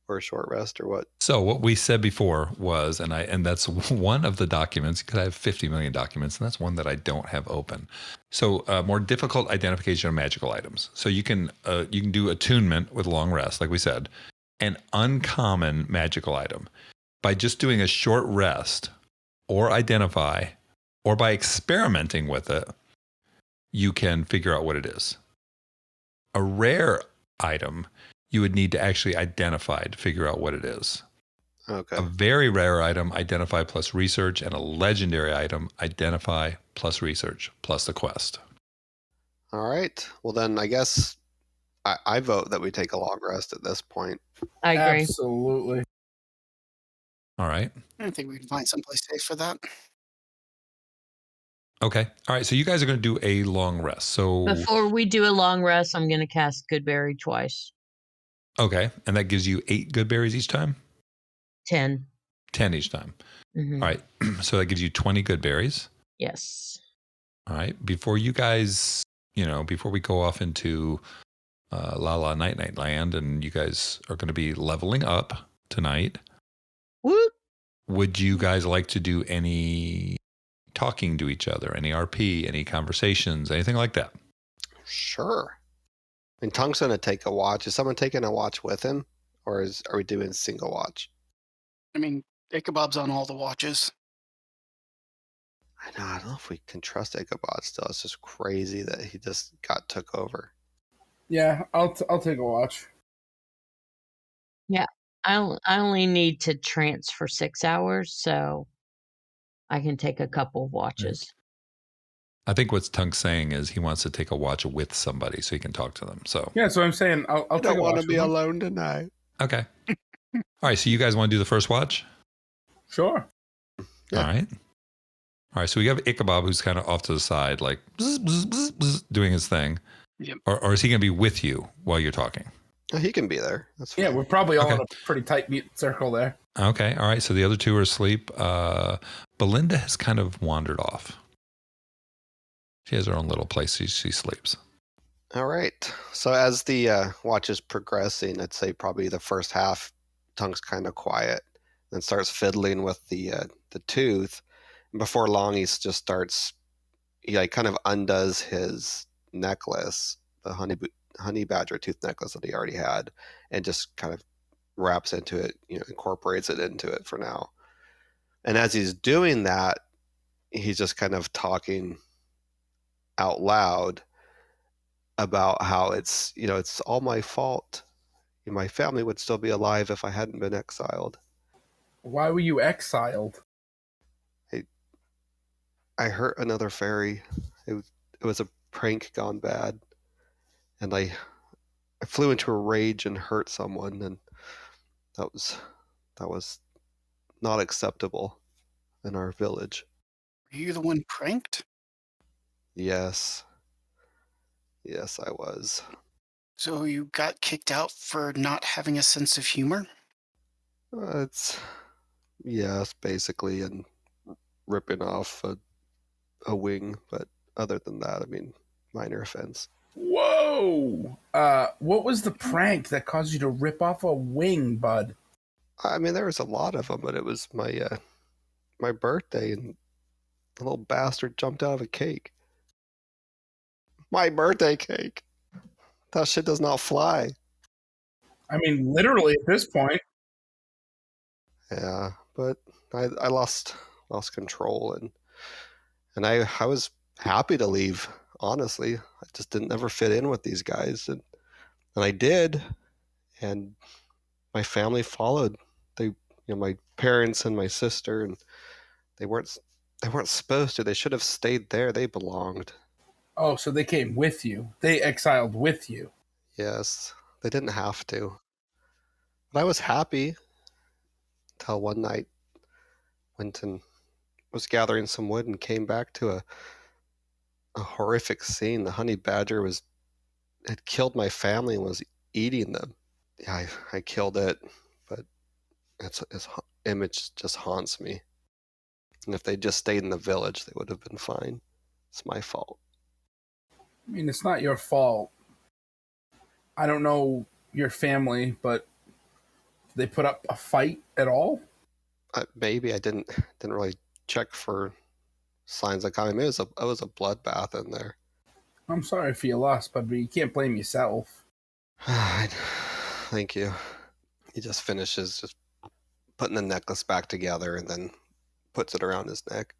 or a short rest or what? So what we said before was, and that's one of the documents, because I have 50 million documents, and that's one that I don't have open. So more difficult identification of magical items. So you can do attunement with long rest, like we said, an uncommon magical item. By just doing a short rest or identify, or by experimenting with it, you can figure out what it is. A rare item, you would need to actually identify to figure out what it is. Okay. A very rare item, identify plus research, and a legendary item, identify plus research plus the quest. All right. Well, then I guess I vote that we take a long rest at this point. I agree. Absolutely. All right. I think we can find someplace safe for that. Okay. All right. So you guys are going to do a long rest. So Before we do a long rest, I'm going to cast Goodberry twice. okay, and that gives you 8 good berries each time. 10. 10 each time. Mhm. All right. So that gives you 20 good berries. Yes. All right. Before you guys, before we go off into La La Night Night Land, and you guys are going to be leveling up tonight, Whoop. would you guys like to do any talking to each other, any RP, any conversations, anything like that? Sure. I mean, Tongue's going to take a watch. Is someone taking a watch with him? Or are we doing single watch? I mean, Ichabod's on all the watches. I don't know if we can trust Ichabod still. It's just crazy that he just took over. Yeah, I'll take a watch. I only need to trance for 6 hours, so I can take a couple of watches. I think what Tunk's saying is he wants to take a watch with somebody so he can talk to them. So Yeah, so I'm saying I'll I take don't a want watch. to be with him. alone tonight. okay. All right. So you guys want to do the first watch? Sure. Yeah. All right. All right. So we have Ichabod who's kind of off to the side, like bzz, bzz, bzz, bzz, doing his thing. Yep. Or is he going to be with you while you're talking? Oh, he can be there. That's fine. Yeah, we're probably all Okay. in a pretty tight knit circle there. Okay. All right. So the other two are asleep. Belinda has kind of wandered off. She has her own little place she sleeps. All right. So as the watch is progressing, I'd say probably the first half, Tongue's kind of quiet, then starts fiddling with the tooth. And before long, he like kind of undoes his necklace, the honey badger tooth necklace that he already had, and just kind of wraps into it, incorporates it into it for now. And as he's doing that, he's just kind of talking out loud about how it's all my fault. My family would still be alive if I hadn't been exiled. Why were you exiled? I hurt another fairy. It was a prank gone bad, and I flew into a rage and hurt someone, and that was not acceptable in our village. Were you the one pranked? Yes, I was. So you got kicked out for not having a sense of humor? It's yes, basically, and ripping off a wing, but other than that, I mean, minor offense. Whoa! What was the prank that caused you to rip off a wing, bud? I mean, there was a lot of them, but it was my birthday, and the little bastard jumped out of a cake. My birthday cake. That shit does not fly. I mean, literally at this point. Yeah, but I lost control, and I was happy to leave. Honestly, I just didn't ever fit in with these guys, and I did, and my family followed. They, my parents and my sister, and they weren't supposed to. They should have stayed there. They belonged. Oh, so they came with you. They exiled with you. Yes, they didn't have to. But I was happy until one night went and was gathering some wood and came back to a horrific scene. The honey badger had killed my family and was eating them. Yeah, I killed it, but its image just haunts me. And if they just stayed in the village, they would have been fine. It's my fault. I mean, it's not your fault. I don't know your family, but did they put up a fight at all? Maybe I didn't really check for signs of coming. Maybe it was a bloodbath in there. I'm sorry for your loss, but you can't blame yourself. Thank you. He just finishes just putting the necklace back together and then puts it around his neck.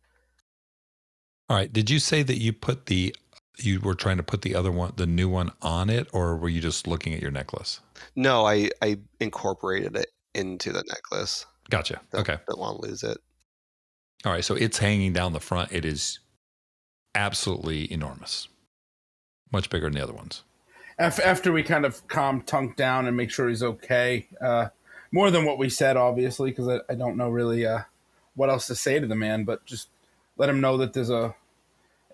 All right. Did you say that you were trying to put the new one on it, or were you just looking at your necklace? No, I incorporated it into the necklace. Gotcha. Okay. Don't want to lose it. All right. So it's hanging down the front. It is absolutely enormous. Much bigger than the other ones. After we kind of calm Tunk down and make sure he's okay, more than what we said, obviously, because I don't know really what else to say to the man, but just let him know that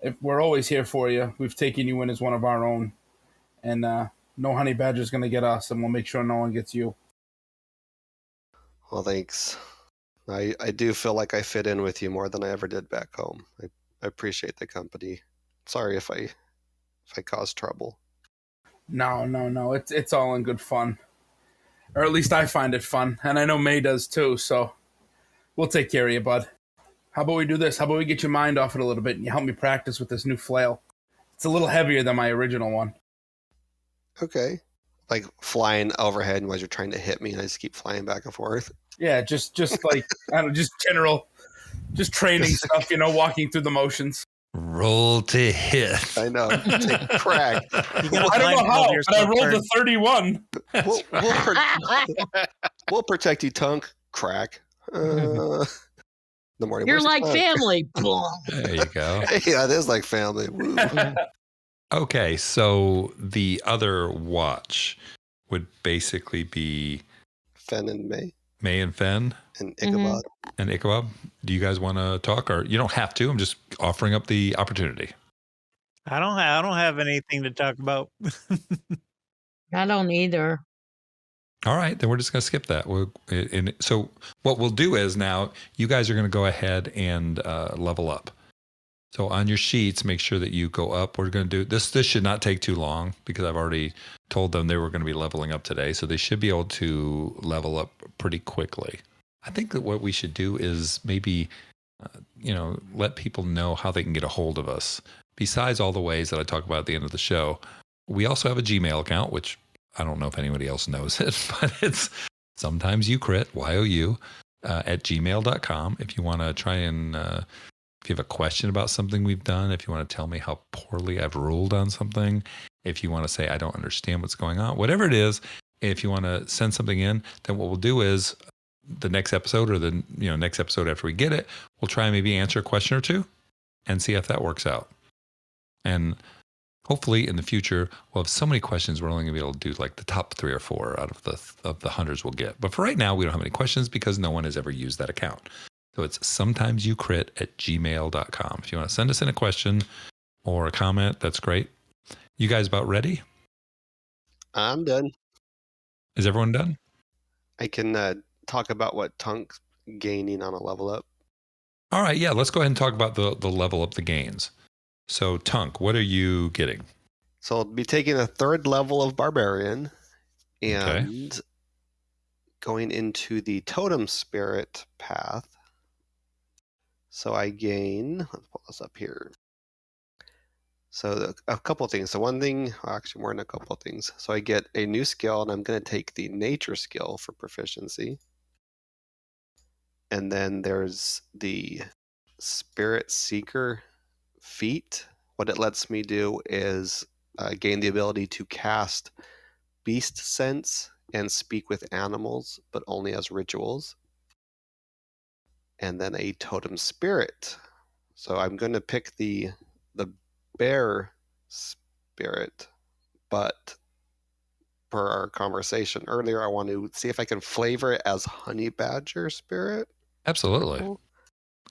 if we're always here for you. We've taken you in as one of our own, and no honey badger's going to get us, and we'll make sure no one gets you. Well, thanks. I do feel like I fit in with you more than I ever did back home. I appreciate the company. Sorry if I caused trouble. No. It's all in good fun. Or at least I find it fun. And I know May does too, so we'll take care of you, bud. How about we do this? How about we get your mind off it a little bit and you help me practice with this new flail? It's a little heavier than my original one. Okay. Like flying overhead and as you're trying to hit me and I just keep flying back and forth. Yeah, just like, I don't know, just general, just training stuff, walking through the motions. Roll to hit. I know. Take crack. You gotta I don't know how, blindfold but I yourself rolled a first. 31. We'll protect you, Tunk. Crack. The morning. You're Where's like Tunk? family. There you go. Yeah, it is like family. Woo. Okay, so the other watch would basically be Fen and May and Fen and Ichabod. and Ichabod. Do you guys want to talk, or you don't have to? I'm just offering up the opportunity. I don't have anything to talk about. I don't either. All right, then we're just going to skip that. So what we'll do is now you guys are going to go ahead and level up. So on your sheets, make sure that you go up. We're going to do this. This should not take too long because I've already told them they were going to be leveling up today. So they should be able to level up pretty quickly. I think that what we should do is maybe, let people know how they can get a hold of us. Besides all the ways that I talk about at the end of the show, we also have a Gmail account, which I don't know if anybody else knows it, but it's sometimes you crit, YOU, at gmail.com. If you want to try and, if you have a question about something we've done, if you want to tell me how poorly I've ruled on something, if you want to say, I don't understand what's going on, whatever it is, if you want to send something in, then what we'll do is the next episode or the next episode after we get it, we'll try and maybe answer a question or two and see if that works out. And hopefully in the future, we'll have so many questions we're only going to be able to do like the top 3 or 4 out of the hundreds we'll get. But for right now, we don't have any questions because no one has ever used that account. So it's sometimesyoukrit@gmail.com. If you want to send us in a question or a comment, that's great. You guys about ready? I'm done. Is everyone done? I can talk about what Tunk's gaining on a level up. All right, yeah, let's go ahead and talk about the level up the gains. So Tunk, what are you getting? So I'll be taking a 3rd level of Barbarian and going into the Totem Spirit path. So I gain, let's pull this up here. So a couple of things. So one thing, actually more than a couple of things. So I get a new skill and I'm going to take the nature skill for proficiency. And then there's the Spirit Seeker feat. What it lets me do is gain the ability to cast Beast Sense and speak with animals, but only as rituals. And then a Totem Spirit. So I'm going to pick the bear spirit, but per our conversation earlier, I want to see if I can flavor it as honey badger spirit. Absolutely.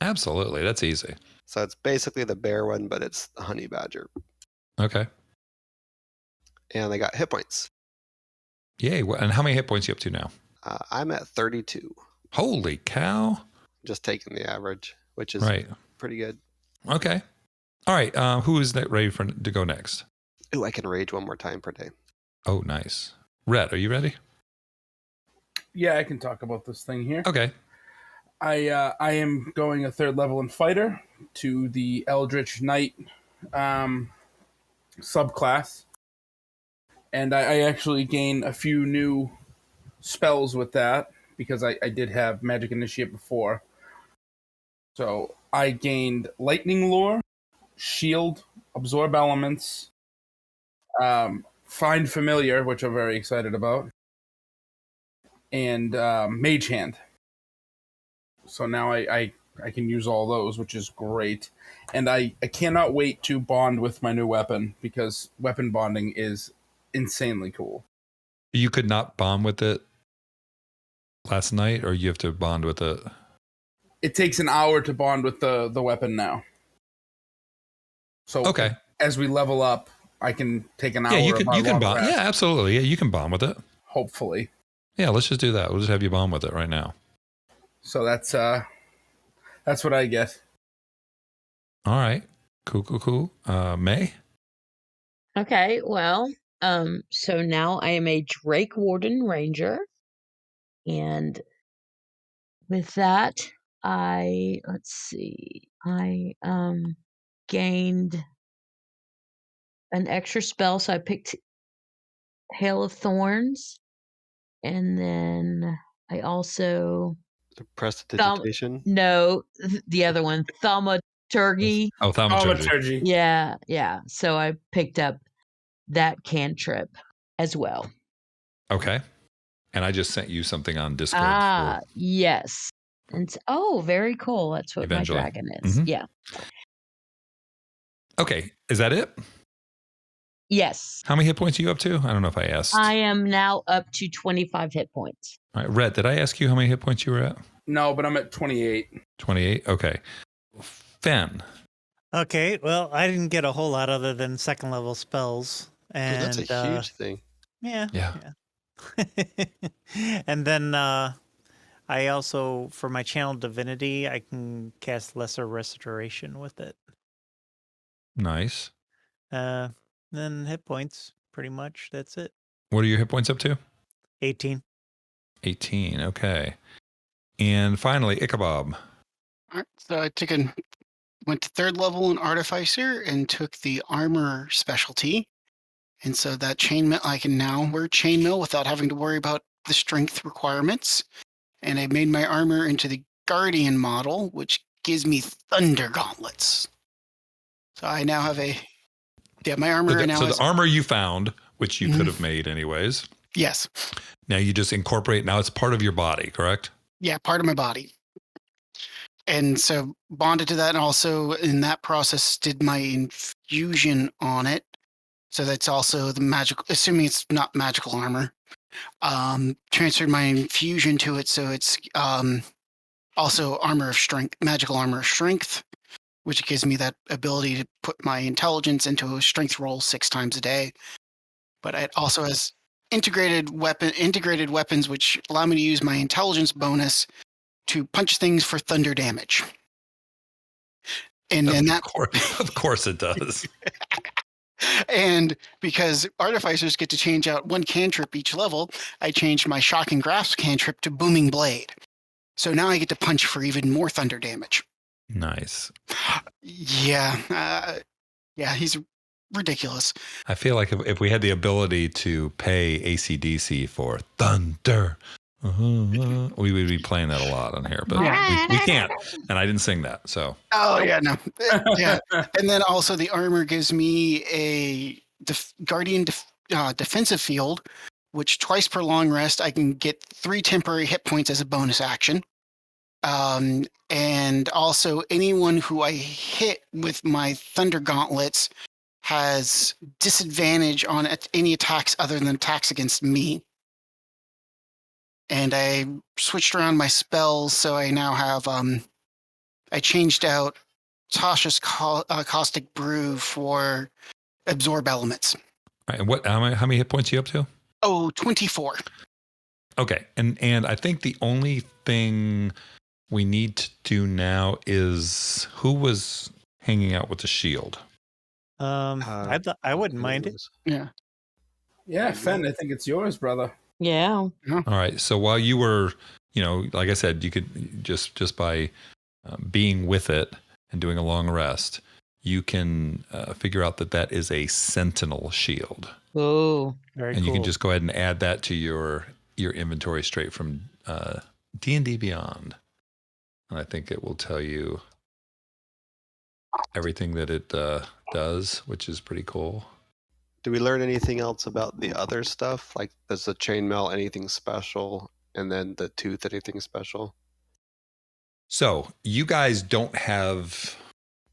Absolutely. That's easy. So it's basically the bear one, but it's the honey badger. Okay. And I got hit points. Yay. And how many hit points are you up to now? I'm at 32. Holy cow. Just taking the average, which is Right. pretty good. Okay. All right. Who is ready to go next? Ooh, I can rage one more time per day. Oh, nice. Rhett, are you ready? Yeah, I can talk about this thing here. Okay. I am going a 3rd level in fighter to the Eldritch Knight subclass, and I actually gain a few new spells with that because I did have Magic Initiate before. So I gained Lightning Lure, Shield, Absorb Elements, Find Familiar, which I'm very excited about, and Mage Hand. So now I can use all those, which is great. And I cannot wait to bond with my new weapon because weapon bonding is insanely cool. You could not bond with it last night, or you have to bond with it? It takes an hour to bond with the weapon now. So Okay. as we level up, I can take an hour. Yeah, you of can our long bond. rest, Yeah, absolutely. Yeah, you can bond with it. hopefully. Yeah, let's just do that. We'll just have you bond with it right now. So that's what I get. All right. Cool. May? Okay, well, so now I am a Drake Warden Ranger, and with that, I gained an extra spell, so I picked Hail of Thorns, and then I also Prestidigitation. the other one, Thaumaturgy. Oh, thaumaturgy. Yeah. So I picked up that cantrip as well. Okay. And I just sent you something on Discord. Yes. And very cool. That's what Eventually. my dragon is. Mhm. Yeah. Okay. Is that it? Yes. How many hit points are you up to? I don't know if I asked. I am now up to 25 hit points. All right. Rhett, did I ask you how many hit points you were at? No, but I'm at 28. 28? Okay. Fen. Okay, well, I didn't get a whole lot other than 2nd level spells. And Dude, that's a huge thing. Yeah. And then I also, for my channel divinity, I can cast lesser restoration with it. Nice. Then hit points, pretty much. That's it. What are your hit points up to? 18. 18. Okay. And finally, Ichabod. All right, so I went to 3rd level in Artificer and took the armor specialty. And so that chainmail, I can now wear chainmail without having to worry about the strength requirements. And I made my armor into the Guardian model, which gives me Thunder Gauntlets. So I now have my armor So the armor you found, which you could have made anyways. Yes. Now you just incorporate, now it's part of your body, correct? Yeah, part of my body. And so bonded to that, and also in that process did my infusion on it. So that's also the magical, assuming it's not magical armor. Transferred my infusion to it, so it's also armor of strength, magical armor of strength, which gives me that ability to put my intelligence into a strength roll 6 times a day. But it also has integrated weapons, which allow me to use my intelligence bonus to punch things for thunder damage. And then of course it does. And because artificers get to change out one cantrip each level, I changed my Shocking Grasp cantrip to Booming Blade. So now I get to punch for even more thunder damage. Nice. Yeah. He's ridiculous. I feel like if we had the ability to pay AC/DC for thunder, we would be playing that a lot on here, but we can't. And I didn't sing that, so. Oh, yeah, no. Yeah. And then also the armor gives me a Guardian defensive field, which twice per long rest, I can get 3 temporary hit points as a bonus action. And also anyone who I hit with my Thunder Gauntlets has disadvantage on any attacks other than attacks against me. And I switched around my spells, so I now have I changed out Tasha's caustic brew for absorb elements. All right, and how many hit points are you up to? Oh, 24. Okay, and I think the only thing we need to do now is who was hanging out with the shield. I wouldn't mind it. Yeah. Yeah, Fen, I think it's yours, brother. Yeah. All right. So while you were, like I said, you could just by being with it and doing a long rest, you can figure out that is a sentinel shield, Oh. Very and cool. you can just go ahead and add that to your inventory straight from D&D Beyond, and I think it will tell you everything that it does, which is pretty cool. Do we learn anything else about the other stuff? Like, does the chainmail anything special? And then the tooth anything special? So you guys don't have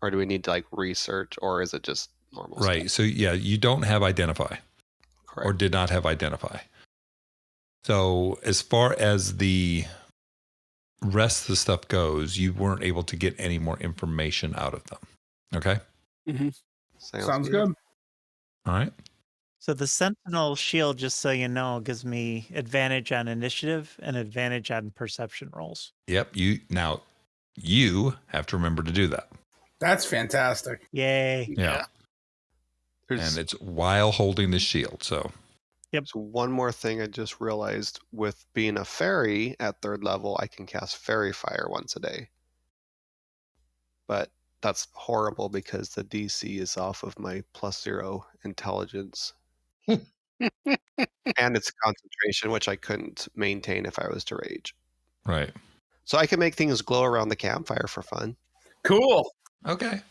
Or do we need to like research, or is it just normal right. stuff? So yeah, you don't have identify. Correct. Or did not have identify. So as far as the rest of the stuff goes, you weren't able to get any more information out of them. Okay? Mm-hmm. Sounds good. All right. So the Sentinel shield, just so you know, gives me advantage on initiative and advantage on perception rolls. Yep. You have to remember to do that. That's fantastic. Yay. Yeah. And it's while holding the shield. So So one more thing I just realized, with being a fairy at 3rd level, I can cast Fairy Fire once a day. But that's horrible because the DC is off of my +0 intelligence. And it's concentration, which I couldn't maintain if I was to rage. right. So I can make things glow around the campfire for fun. Cool. Okay.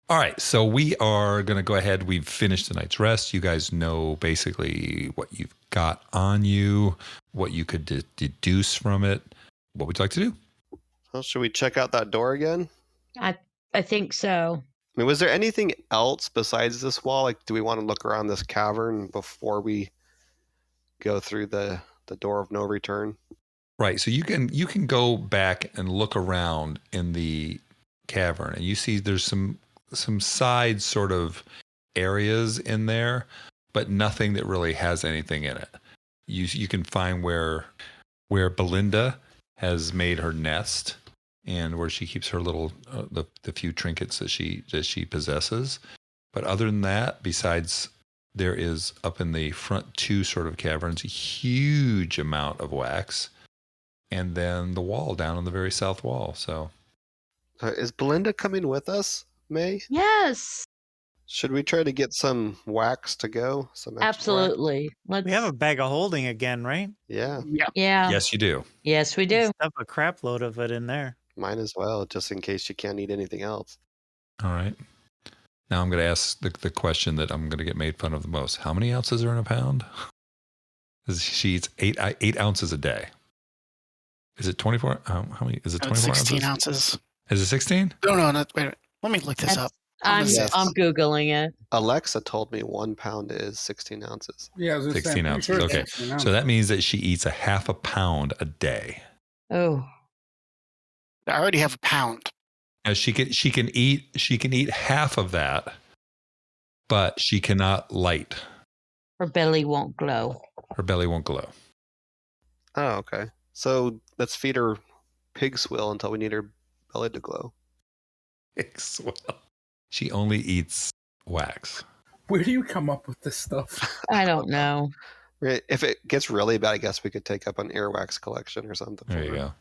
All right. So we are going to go ahead. We've finished the night's rest. You guys know basically what you've got on you, what you could deduce from it. What would you like to do? Well, should we check out that door again? I think so. I mean, was there anything else besides this wall? Like, do we want to look around this cavern before we go through the door of no return? Right. So you can go back and look around in the cavern, and you see there's some side sort of areas in there, but nothing that really has anything in it. You can find where Belinda has made her nest and where she keeps her little the few trinkets that she possesses. But other than that, besides, there is up in the front 2 sort of caverns a huge amount of wax, and then the wall down on the very south wall. So Is Belinda coming with us, May? Yes. Should we try to get some wax to go? Some extra wax? Absolutely. Let's. We have a bag of holding again, right? Yeah, Yeah. yes, you do. Yes, we do. Stuff a crap load of it in there. might as well, just in case you can't eat anything else. All right. Now I'm going to ask the question that I'm going to get made fun of the most. How many ounces are in a pound? She eats 8 ounces a day. Is it 24? How many? Is it 24 16 ounces? ounces. Is it 16? No, not, wait. Let me look this up. I'm Yes. I'm googling it. Alexa told me 1 pound is 16 ounces. Yeah, I was gonna say, 16 I'm pretty ounces. sure it's Okay. 16 So ounces. that means that she eats a half a pound a day. Oh. I already have a pound. Now she can eat half of that, but she cannot light. Her belly won't glow. Her belly won't glow. Oh, okay. So let's feed her pig swill until we need her belly to glow. Well, she only eats wax. Where do you come up with this stuff? I don't know. Right. If it gets really bad, I guess we could take up an earwax collection or something. There for you her. go.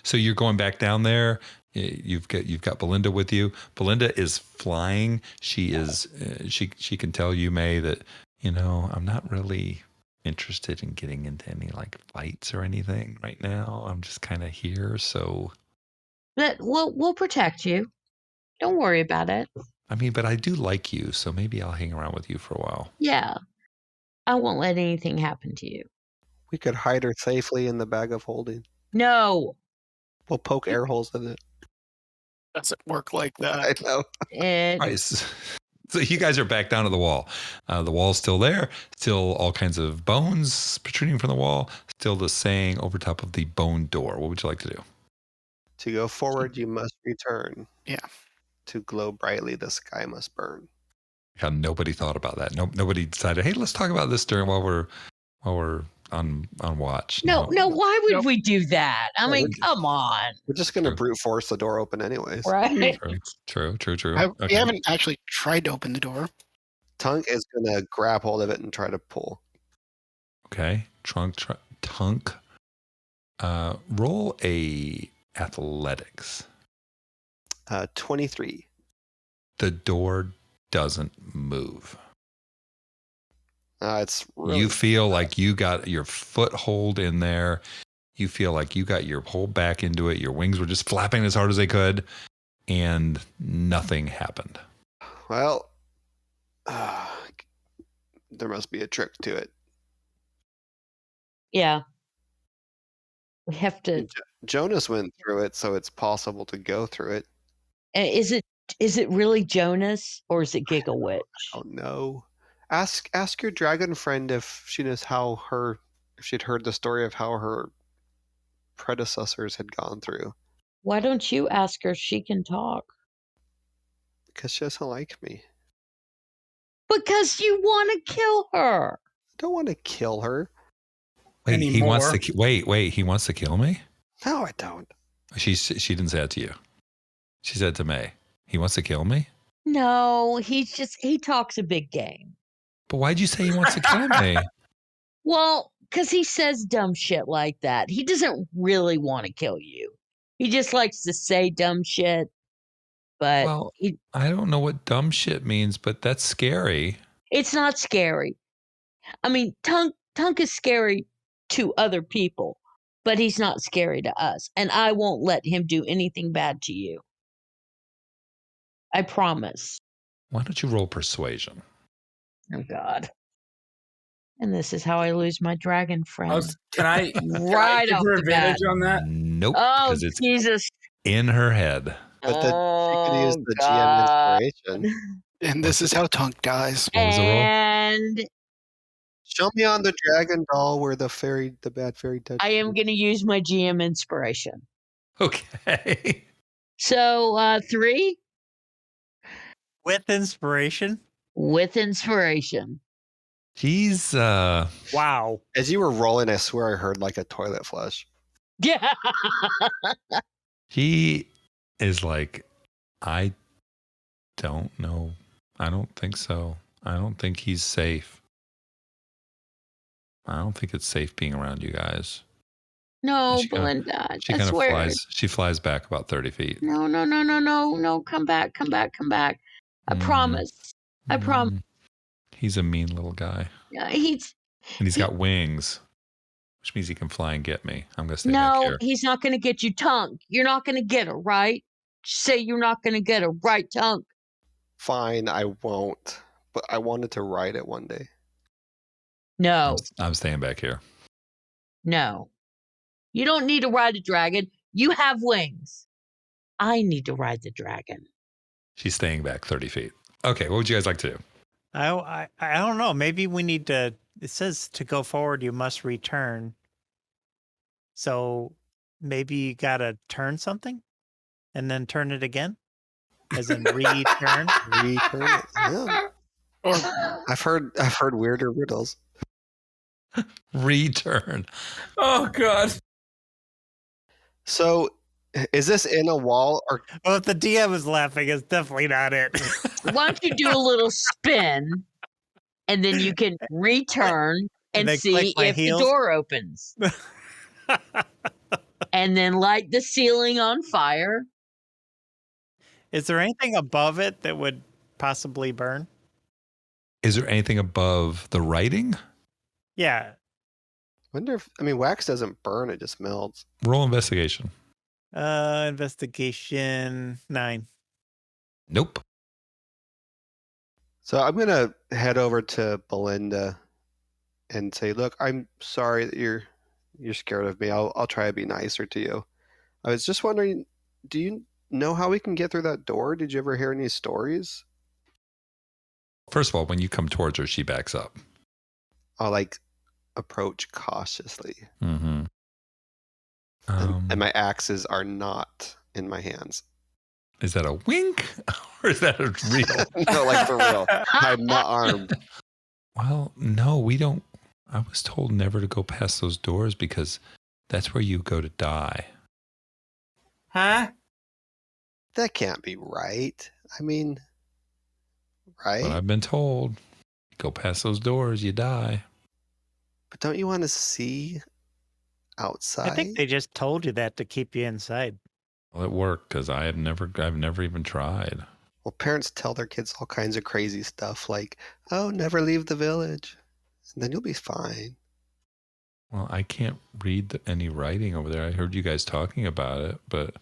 So you're going back down there. You've got Belinda with you. Belinda is flying. She is. She can tell you, May, that I'm not really interested in getting into any like fights or anything right now. I'm just kind of here. So We'll protect you. Don't worry about it. I mean, but I do like you, so maybe I'll hang around with you for a while. Yeah. I won't let anything happen to you. We could hide her safely in the bag of holding. No. We'll poke air holes in it. Doesn't work like that. I know. It, All right. So you guys are back down to the wall. The wall's still there. Still all kinds of bones protruding from the wall. Still the saying over top of the bone door. What would you like to do? To go forward, you must return. Yeah. To glow brightly, the sky must burn. How nobody thought about that. Nobody decided, hey, let's talk about this while we're on watch. No, why would Nope. we do that? I mean, come on. We're just going to True. brute force the door open anyways. Right? True. We Okay. haven't actually tried to open the door. Tunk is going to grab hold of it and try to pull. Okay. Tunk. Roll a athletics. 23. The door doesn't move. It's really You feel like you got your foothold in there. You feel like you got your whole back into it. Your wings were just flapping as hard as they could, and nothing happened. well. There must be a trick to it. Yeah. We have to. Jonas went through it, so it's possible to go through it. Is it really Jonas or is it Giga Witch? Oh no! Ask your dragon friend if she knows if she'd heard the story of how her predecessors had gone through. Why don't you ask her if she can talk? Because she doesn't like me. Because you want to kill her. I don't want to kill her. Wait, he wants Anymore. to. Wait, he wants to kill me. No, I don't. She didn't say that to you. She said to May, he wants to kill me. No, he talks a big game. But why'd you say he wants to kill me? Well, because he says dumb shit like that. He doesn't really want to kill you. He just likes to say dumb shit. But Well, I don't know what dumb shit means, but that's scary. it's not scary. I mean, Tunk is scary to other people, but he's not scary to us. And I won't let him do anything bad to you. I promise. Why don't you roll persuasion? Oh, God. And this is how I lose my dragon friend. Can I Right give off her the bat. advantage on that? Nope, Oh, because it's Jesus. in her head. But she could use the God. GM inspiration. And this is how Tunk dies. What was the roll? And Show me on the dragon doll where the bad fairy touched I am you. going to use my GM inspiration. Okay. So 3 With inspiration. with inspiration. He's Wow. As you were rolling, I swear I heard like a toilet flush. Yeah. he is like, I don't know. I don't think so. I don't think he's safe. I don't think it's safe being around you guys. No, She kinda- Belinda. She I kind of swear. flies. She flies back about 30 feet. No. Come back. I promise. I promise. He's a mean little guy, And he's got wings, which means he can fly and get me. I'm gonna stay back no, here. he's not going to get you, Tunk. You're not going to get her, right? Say you're not going to get her, right, Tunk? Fine, I won't. But I wanted to ride it one day. No, I'm staying back here. no. You don't need to ride a dragon. You have wings. I need to ride the dragon. She's staying back 30 feet. Okay, what would you guys like to do? I don't know. Maybe we need to. It says to go forward, you must return. So maybe you gotta turn something, and then turn it again, as in return. Return it. Yeah. Or I've heard weirder riddles. Return. Oh God. So, is this in a wall or Well, if the DM is laughing, it's definitely not it. Why don't you do a little spin, and then you can return And and then see click my if heels? the door opens. And then light the ceiling on fire. Is there anything above it that would possibly burn? Is there anything above the writing? Yeah. wonder if wax doesn't burn, it just melts. Roll investigation. Investigation 9. Nope. So I'm gonna head over to Belinda and say, "Look, I'm sorry that you're scared of me. I'll try to be nicer to you. I was just wondering, do you know how we can get through that door? Did you ever hear any stories?" First of all, when you come towards her, she backs up. I'll approach cautiously. Mm-hmm. And my axes are not in my hands. Is that a wink or is that a real? No, like for real. I'm not armed. Well, no, we don't. I was told never to go past those doors because that's where you go to die. Huh? That can't be right. I mean, right? But I've been told, go past those doors, you die. But don't you want to see outside? I think they just told you that to keep you inside. Well, it worked because I've never even tried. Well, parents tell their kids all kinds of crazy stuff like, oh, never leave the village. And then you'll be fine. Well, I can't read any writing over there. I heard you guys talking about it, but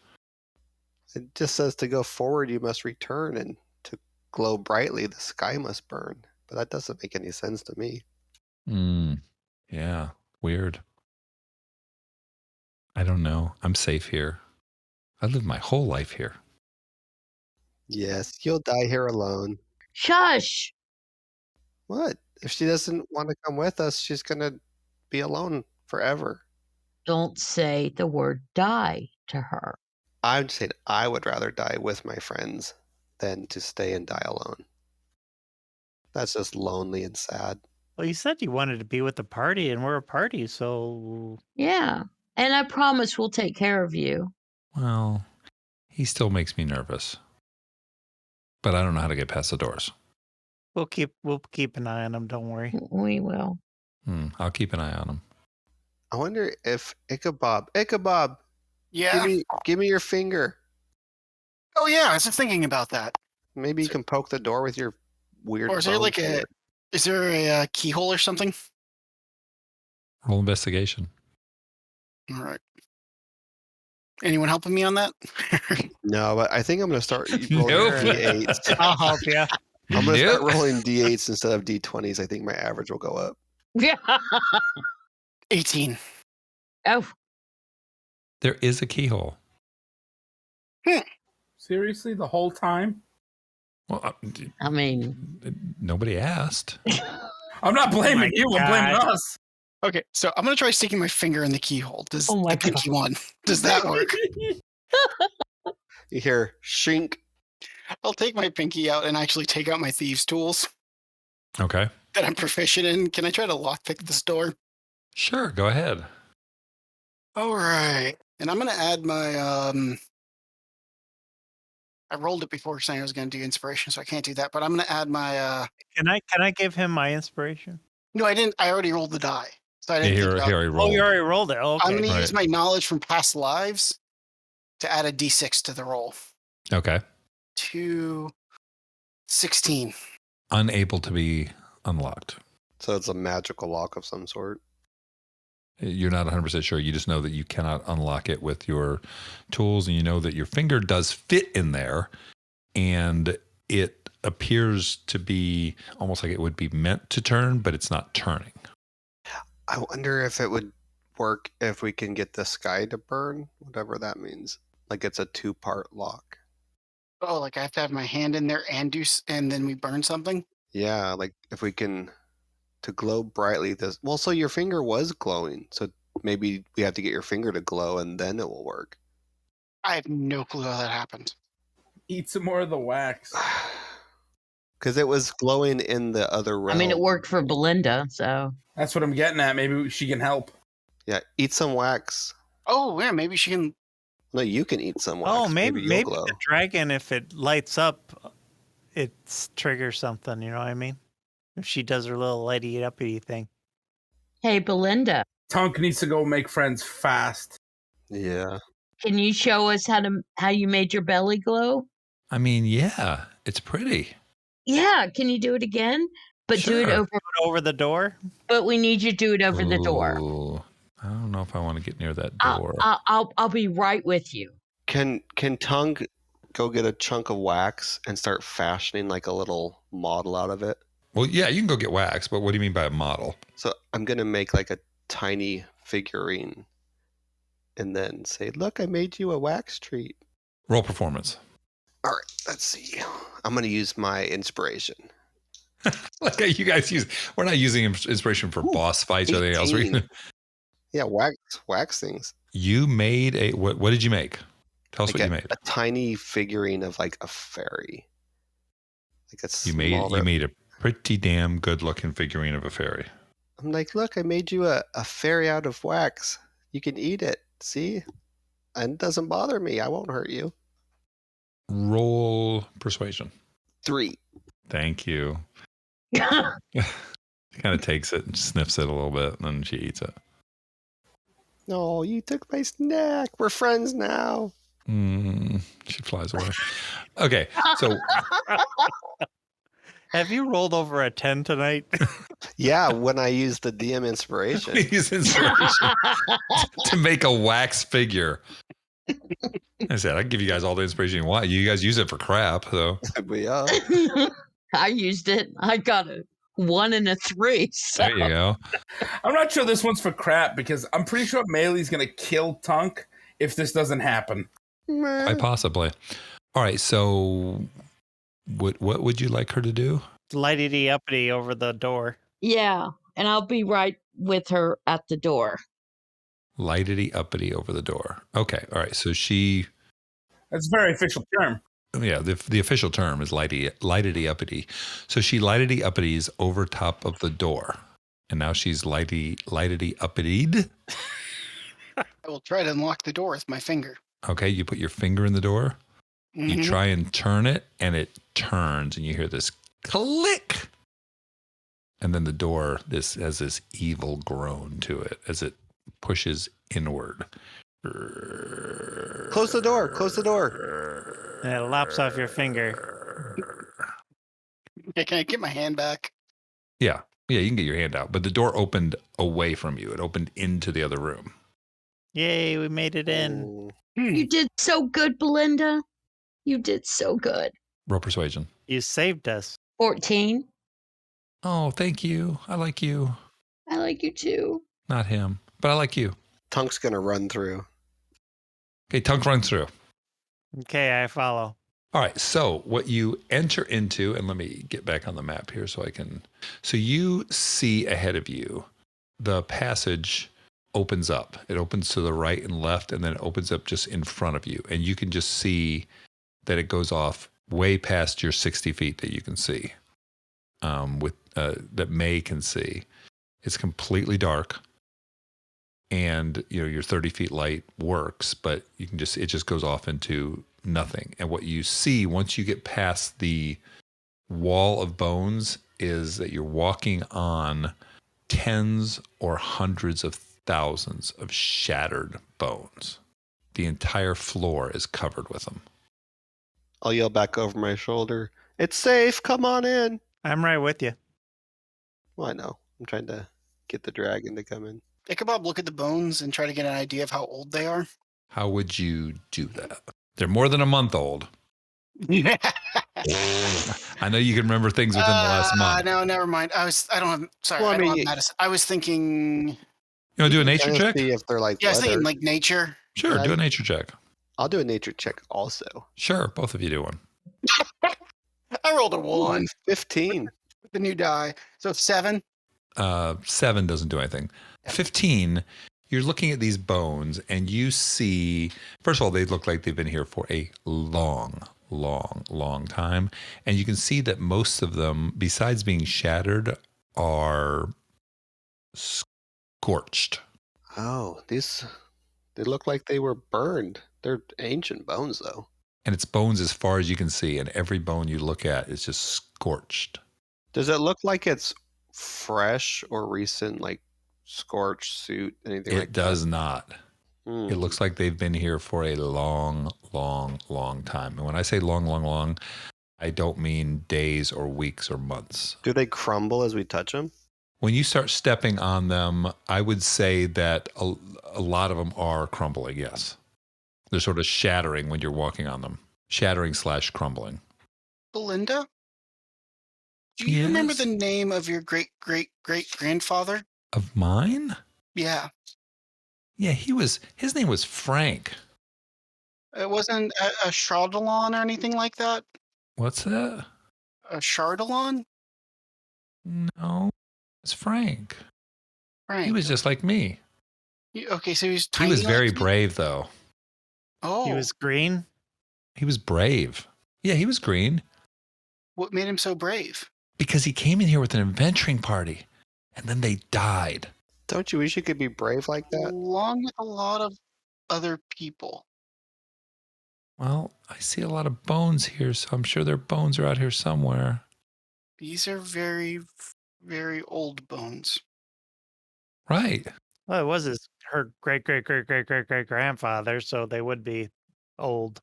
It just says to go forward, you must return, and to glow brightly, the sky must burn. But that doesn't make any sense to me. Yeah, weird. I don't know. I'm safe here. I lived my whole life here. Yes, you'll die here alone. Shush! What? If she doesn't want to come with us, she's going to be alone forever. Don't say the word die to her. I'm saying I would rather die with my friends than to stay and die alone. That's just lonely and sad. Well, you said you wanted to be with the party, and we're a party, so Yeah. And I promise we'll take care of you. Well, he still makes me nervous. But I don't know how to get past the doors. we'll keep an eye on them. Don't worry. We will. I'll keep an eye on him. I wonder if Ichabod, Yeah. give me your finger. Oh, yeah. I was just thinking about that. Maybe you can poke the door with your weird. Or is there bone like finger. is there a keyhole or something? Roll investigation. All right. Anyone helping me on that? No, but I think I'm going to start rolling Nope. D8s. I'll help you. I'm going to start Nope. rolling D8s instead of D20s. I think my average will go up. Yeah. 18. Oh, There is a keyhole. Seriously, the whole time? Well, I mean, nobody asked. I'm not blaming my you. I'm blaming God. us. Okay, so I'm going to try sticking my finger in the keyhole. Does Oh my the pinky one? Does that work? You hear shink. I'll take my pinky out and actually take out my thieves' tools Okay. that I'm proficient in. Can I try to lockpick this door? Sure, go ahead. All right. And I'm going to add my I rolled it before saying I was going to do inspiration, so I can't do that. But I'm going to add my Can I give him my inspiration? No, I didn't. I already rolled the die. So I Yeah, didn't here, think about here I Oh, rolled. you already rolled it. Okay. I'm going to Right. use my knowledge from past lives to add a d6 to the roll. Okay. 16. Unable to be unlocked. So it's a magical lock of some sort. You're not 100% sure. You just know that you cannot unlock it with your tools, and you know that your finger does fit in there, and it appears to be almost like it would be meant to turn, but it's not turning. I wonder if it would work if we can get the sky to burn, whatever that means. Like it's a 2-part lock. Oh, like I have to have my hand in there and and then we burn something? Yeah, like if we can to glow brightly this. Well, so your finger was glowing, so maybe we have to get your finger to glow and then it will work. I have no clue how that happened. Eat some more of the wax. Because it was glowing in the other realm. I mean, it worked for Belinda, so. That's what I'm getting at. Maybe she can help. Yeah, eat some wax. Oh, yeah, maybe she can. No, you can eat some wax. Oh, maybe you'll glow. the dragon, if it lights up, it triggers something. You know what I mean? If she does her little lighty uppity thing. Hey, Belinda, Tunk needs to go make friends fast. Yeah. can you show us how you made your belly glow? I mean, yeah, it's pretty. Yeah, can you do it again? But do it Sure. over. Put it over the door. But we need you to do it over the door. Ooh, I don't know if I want to get near that I'll, door. I'll be right with you. Can Tung go get a chunk of wax and start fashioning like a little model out of it? Well, yeah, you can go get wax, but what do you mean by a model? So I'm gonna make like a tiny figurine and then say, look, I made you a wax treat. Roll performance. All right, let's see. I'm gonna use my inspiration. Like you guys use, we're not using inspiration for Ooh, boss fights or anything else. 18. Yeah, wax things. You made a what did you make? Tell us Like what you made. a tiny figurine of like a fairy. Like a You smaller. made a pretty damn good looking figurine of a fairy. I'm like, look, I made you a fairy out of wax. You can eat it. See? And it doesn't bother me. I won't hurt you. Roll persuasion. 3. Thank you. She kind of takes it and sniffs it a little bit, and then she eats it. No, you took my snack. We're friends now. She flies away. Okay, so Have you rolled over a 10 tonight? Yeah, when I use the DM inspiration. use inspiration to make a wax figure. I said, I can give you guys all the inspiration you want. You guys use it for crap, so But yeah. I used it. I got a 1 and a 3. So. there you go. I'm not sure this one's for crap because I'm pretty sure Meili's going to kill Tunk if this doesn't happen. Quite possibly. All right, so what would you like her to do? Lighty uppity over the door. Yeah, and I'll be right with her at the door. Lightity uppity over the door. Okay, all right. So she, That's a very official term. yeah, the official term is lightity uppity. So she lightity uppities over top of the door, and now she's lightity uppitied. I will try to unlock the door with my finger. Okay, you put your finger in the door. You Mhm. try and turn it, and it turns, and you hear this click. And then the door has this evil groan to it as it pushes inward. Close the door. Close the door. And it lops off your finger. Okay, can I get my hand back? Yeah, you can get your hand out. But the door opened away from you. It opened into the other room. Yay, we made it in. Ooh. You did so good, Belinda. You did so good. Roll persuasion. You saved us. 14. Oh, thank you. I like you. I like you too. Not him, but I like you. Tunk's going to run through. Okay, Tunk runs through. Okay, I follow. All right, so what you enter into, and let me get back on the map here so I can. So you see ahead of you, the passage opens up. It opens to the right and left, and then it opens up just in front of you. And you can just see that it goes off way past your 60 feet that you can see, that May can see. It's completely dark. And your 30 feet light works, but it just goes off into nothing. And what you see once you get past the wall of bones is that you're walking on tens or hundreds of thousands of shattered bones. The entire floor is covered with them. I'll yell back over my shoulder. It's safe. Come on in. I'm right with you. Well, I know. I'm trying to get the dragon to come in. Ichabod, look at the bones and try to get an idea of how old they are. How would you do that? They're more than a month old. Yeah. I know you can remember things within the last month. No, never mind. I don't have. Sorry, Well, I I don't mean, have medicine. I was thinking. You want to do a nature Trying to check? See if they're like Yeah, I was thinking weathered. like nature. Sure, Yeah, do a nature check. I'll do a nature check also. Sure, both of you do one. I rolled a 1 15. with the new die, so 7. 7 doesn't do anything. 15, you're looking at these bones and you see, first of all, they look like they've been here for a long time. And you can see that most of them, besides being shattered, are scorched. Oh, they look like they were burned. They're ancient bones, though. And it's bones as far as you can see. And every bone you look at is just scorched. Does it look like it's fresh or recent, like scorched suit, anything like It does that? not. Hmm. It looks like they've been here for a long time. And when I say long, I don't mean days or weeks or months. Do they crumble as we touch them? When you start stepping on them, I would say that a lot of them are crumbling, yes. They're sort of shattering when you're walking on them. Shattering/crumbling. Belinda, do you remember Yes. the name of your great grandfather? Of mine? Yeah, Yeah, his name was Frank. it wasn't a Chardalon or anything like that. What's that? A Chardalon? No, it's Frank. Frank. He was just like me. Okay, so he's He tiny. was very like me? brave, though. Oh, He was green. He was brave. Yeah, he was green what made him so brave? because he came in here with an adventuring party, and then they died. Don't you wish you could be brave like that? Along with a lot of other people. Well, I see a lot of bones here, so I'm sure their bones are out here somewhere. These are very, very old bones. Right. Well, it was her great great great great great great grandfather, so they would be old.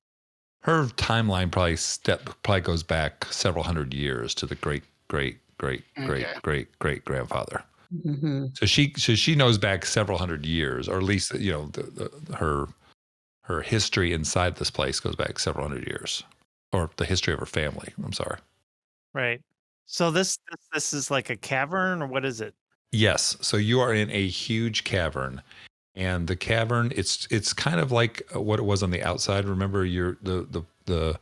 Her timeline probably goes back several hundred years to the great great great great Okay. great great grandfather. Mm-hmm. So she knows back several hundred years, or at least her history inside this place goes back several hundred years, or the history of her family. I'm sorry. Right. So this is like a cavern, or what is it? Yes. So you are in a huge cavern, and the cavern it's kind of like what it was on the outside. Remember, the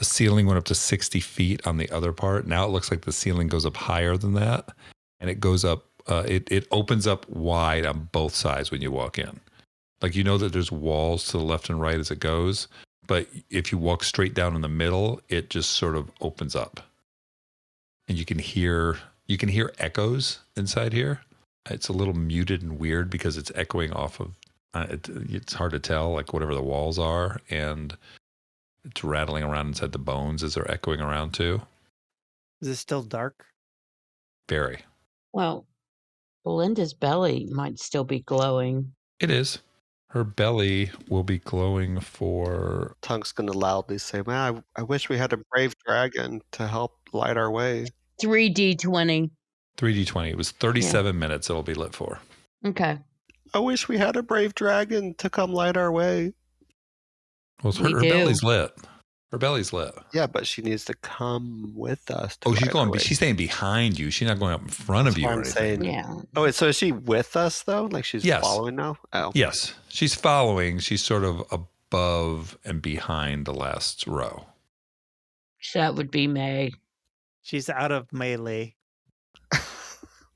ceiling went up to 60 feet on the other part. Now it looks like the ceiling goes up higher than that, and it goes up. It opens up wide on both sides when you walk in. Like, you know that there's walls to the left and right as it goes, but if you walk straight down in the middle, it just sort of opens up, and you can hear echoes inside here. It's a little muted and weird because it's echoing off of. It's hard to tell, like, whatever the walls are, and it's rattling around inside the bones as they're echoing around too. Is it still dark? Very. Well, Belinda's belly might still be glowing. It is. Her belly will be glowing for. Tongue's gonna loudly say, "Man, I wish we had a brave dragon to help light our way." 3D20. 3d20. It was 37 minutes it'll be lit for. Okay. I wish we had a brave dragon to come light our way. Well, We her do. belly's lit. Her belly's lit. Yeah, but she needs to come with us. To Oh, she's light our going. way. She's staying behind you. She's not going up in front That's of you what or I'm anything. saying. Yeah. Oh, wait, so is she with us though? Like she's Yes. following now? Oh, Yes, she's following. She's sort of above and behind the last row. So that would be May. She's out of melee.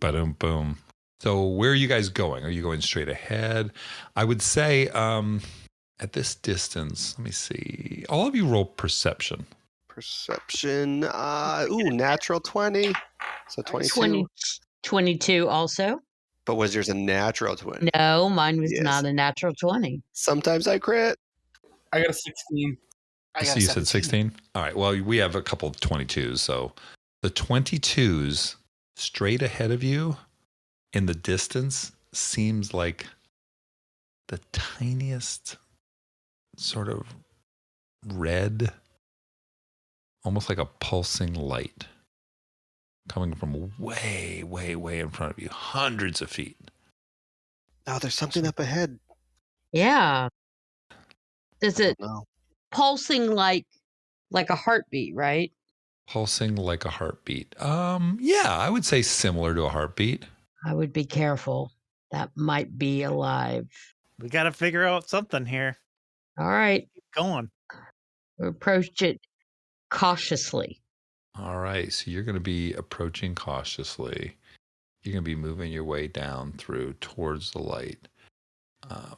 Boom, boom. So where are you guys going? Are you going straight ahead? I would say at this distance, let me see. All of you roll perception. Perception. Natural 20. So 22. 22 also? But was yours a natural 20? No, mine was Yes. not a natural 20. Sometimes I crit. I got a 16. I got So you said 16? All right. Well, we have a couple of 22s. So the 22s straight ahead of you in the distance seems like the tiniest sort of red, almost like a pulsing light coming from way, way, way in front of you, hundreds of feet. Oh, there's something up ahead. Yeah. Does it No. pulsing like a heartbeat, right? Pulsing like a heartbeat. Yeah, I would say similar to a heartbeat. I would be careful. That might be alive. We got to figure out something here. All right. Keep going. We approach it cautiously. All right, so you're going to be approaching cautiously. You're going to be moving your way down through towards the light.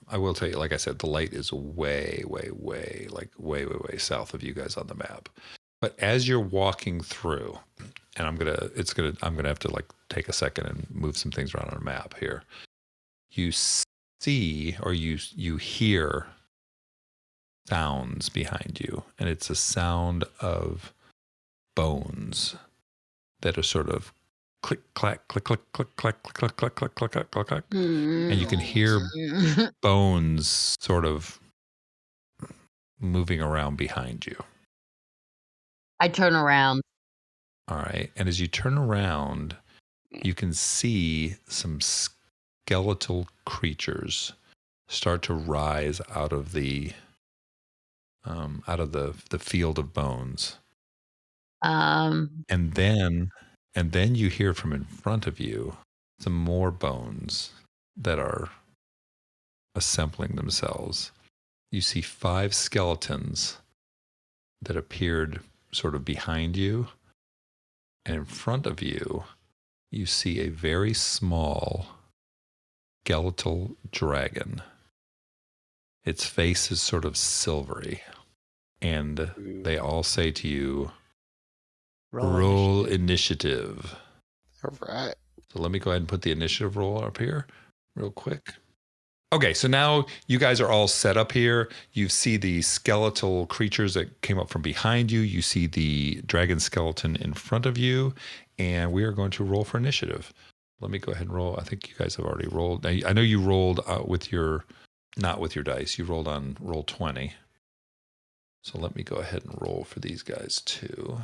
I will tell you, like I said, the light is way, way, way, like way, way, way south of you guys on the map. But as you're walking through, and I'm gonna have to like take a second and move some things around on a map here. You see, or you hear sounds behind you, and it's a sound of bones that are sort of click clack click click click clack click click click click click click click, and you can hear bones sort of moving around behind you. I turn around. All right, and as you turn around, you can see some skeletal creatures start to rise out of the field of bones. And then you hear from in front of you some more bones that are assembling themselves. You see 5 skeletons that appeared sort of behind you, and in front of you, you see a very small skeletal dragon. Its face is sort of silvery. And they all say to you, roll initiative. All right. So let me go ahead and put the initiative roll up here real quick. Okay, so now you guys are all set up here. You see the skeletal creatures that came up from behind you. You see the dragon skeleton in front of you. And we are going to roll for initiative. Let me go ahead and roll. I think you guys have already rolled. I know you rolled with your, not with your dice. You rolled on roll 20. So let me go ahead and roll for these guys too.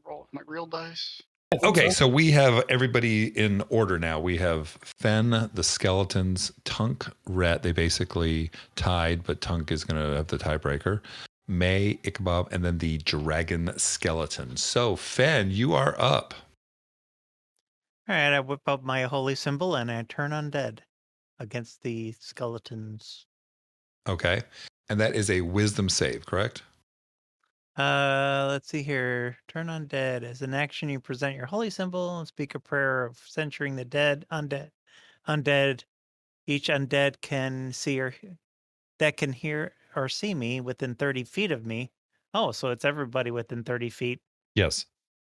Roll with my real dice. Okay, so we have everybody in order now. We have Fen, the skeletons, Tunk, Rhett. They basically tied, but Tunk is going to have the tiebreaker. May, Ichabod, and then the dragon skeleton. So, Fen, you are up. All right, I whip out my holy symbol and I turn undead against the skeletons. Okay, and that is a wisdom save, correct? Let's see here. Turn undead. As an action, you present your holy symbol and speak a prayer of censuring the dead, undead. Each undead can can hear or see me within 30 feet of me. Oh, so it's everybody within 30 feet. Yes.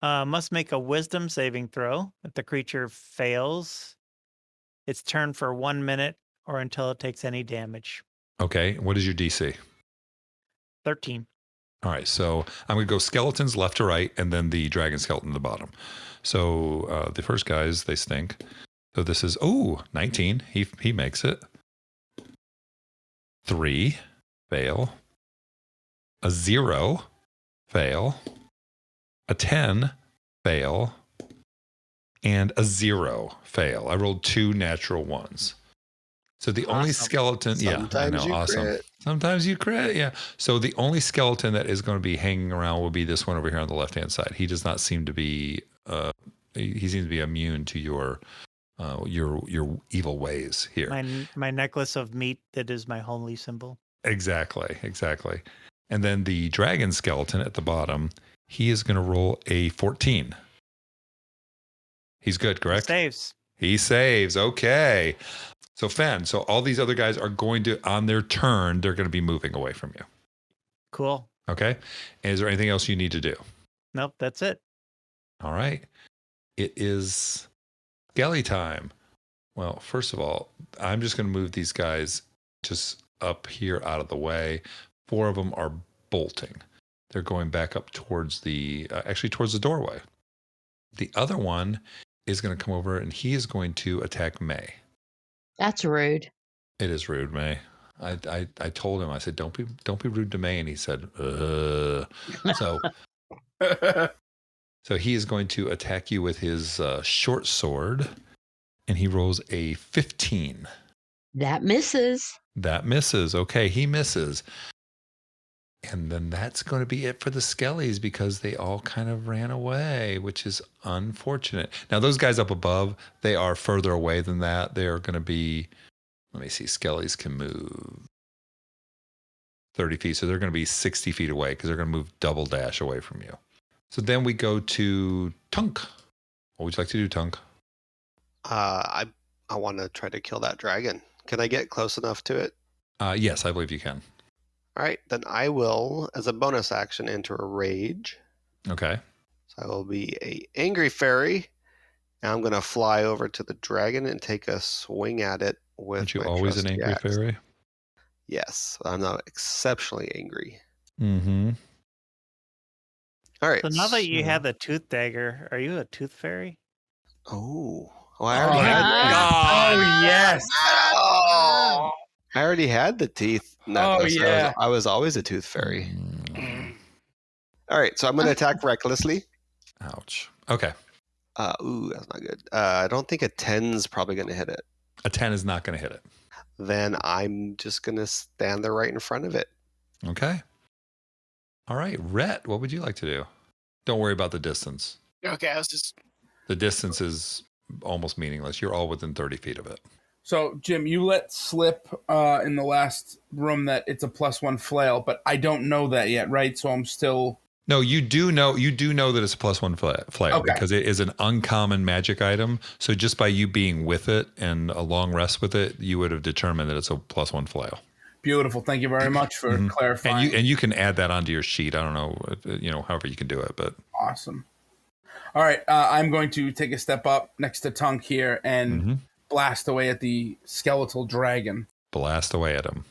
Must make a wisdom saving throw. If the creature fails, it's turn for 1 minute or until it takes any damage. Okay, what is your DC? 13. All right, so I'm going to go skeletons left to right, and then the dragon skeleton at the bottom. So the first guys, they stink. So this is, 19. He makes it. 3, fail. A 0, fail. A 10, fail. And a 0, fail. I rolled 2 natural ones. So the only skeleton, Sometimes you awesome. crit. Sometimes you crit, yeah. So the only skeleton that is going to be hanging around will be this one over here on the left-hand side. He does not seem to be, he seems to be immune to your evil ways here. My necklace of meat that is my holy symbol. Exactly. And then the dragon skeleton at the bottom, he is going to roll a 14. He's good, correct? He saves. Okay. So Fen, so all these other guys are going to, on their turn, they're going to be moving away from you. Cool. Okay. And is there anything else you need to do? Nope, that's it. All right. It is Skelly time. Well, first of all, I'm just going to move these guys just up here out of the way. 4 of them are bolting. They're going back up towards towards the doorway. The other one is going to come over and he is going to attack May. That's rude. It is rude, May. I told him, I said, don't be rude to May. And he said, So he is going to attack you with his short sword. And he rolls a 15. That misses. That misses. Okay, he misses. And then that's going to be it for the Skellies because they all kind of ran away, which is unfortunate. Now, those guys up above, they are further away than that. They are going to be, let me see, Skellies can move 30 feet. So they're going to be 60 feet away because they're going to move double dash away from you. So then we go to Tunk. What would you like to do, Tunk? I want to try to kill that dragon. Can I get close enough to it? Yes, I believe you can. All right, then I will, as a bonus action, enter a rage. Okay. So I will be a angry fairy. And I'm going to fly over to the dragon and take a swing at it with. Aren't you my always an trusty angry axe. fairy? Yes, I'm not exceptionally angry. Mm-hmm. All right. So now that you have the tooth dagger, are you a tooth fairy? Oh, I already had. Oh yes. Oh, I already had the teeth necklace. yeah. I was always a tooth fairy. All right, so I'm going to attack recklessly. Ouch. Okay. That's not good. I don't think a 10's probably going to hit it. A 10 is not going to hit it. Then I'm just going to stand there right in front of it. Okay. All right. Rhett, what would you like to do? Don't worry about the distance. Okay, I was just. The distance is almost meaningless. You're all within 30 feet of it. So, Jim, you let slip in the last room that it's a +1 flail, but I don't know that yet, right? So I'm still No, you do know that it's a +1 flail Okay. because it is an uncommon magic item. So just by you being with it and a long rest with it, you would have determined that it's a +1 flail. Beautiful. Thank you very much for clarifying. And you can add that onto your sheet. I don't know, however you can do it, but Awesome. All right, I'm going to take a step up next to Tunk here and blast away at the skeletal dragon. blast away at him.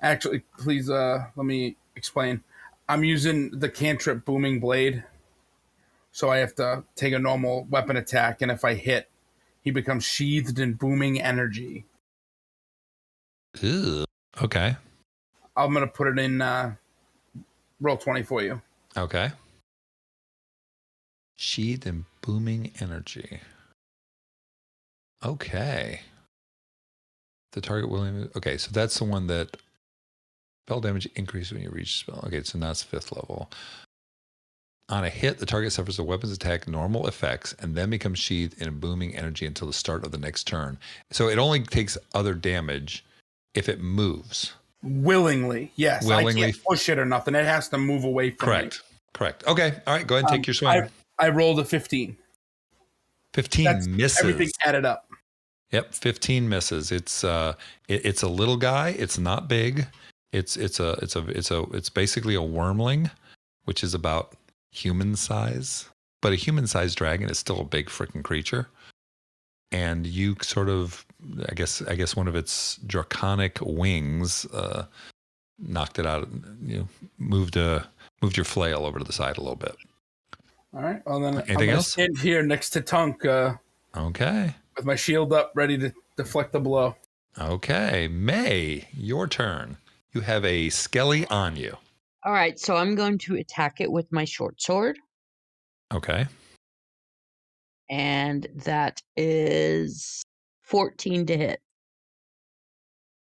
Actually, please let me explain. I'm using the cantrip booming blade, so I have to take a normal weapon attack, and if I hit, he becomes sheathed in booming energy. Ew. Okay. I'm going to put it in roll 20 for you. Okay. Sheathed in booming energy. Okay. The target will. Okay, so that's the one that spell damage increases when you reach spell. Okay, so now it's 5th level. On a hit, the target suffers a weapon's attack normal effects and then becomes sheathed in a booming energy until the start of the next turn. So it only takes other damage if it moves. Willingly, yes. Willingly. I can't push it or nothing. It has to move away from me. Correct. Okay. All right. Go ahead and take your swing. I rolled a 15. 15 That's misses. Everything added up. Yep, 15 misses. It's it's a little guy. It's not big. It's basically a wormling, which is about human size. But a human sized dragon is still a big freaking creature. And you sort of, I guess one of its draconic wings knocked it out. Moved your flail over to the side a little bit. All right. Well, then Anything else? Stand here next to Tunk. Okay. With my shield up, ready to deflect the blow. Okay, May, your turn. You have a skelly on you. All right, so I'm going to attack it with my short sword. Okay. And that is 14 to hit.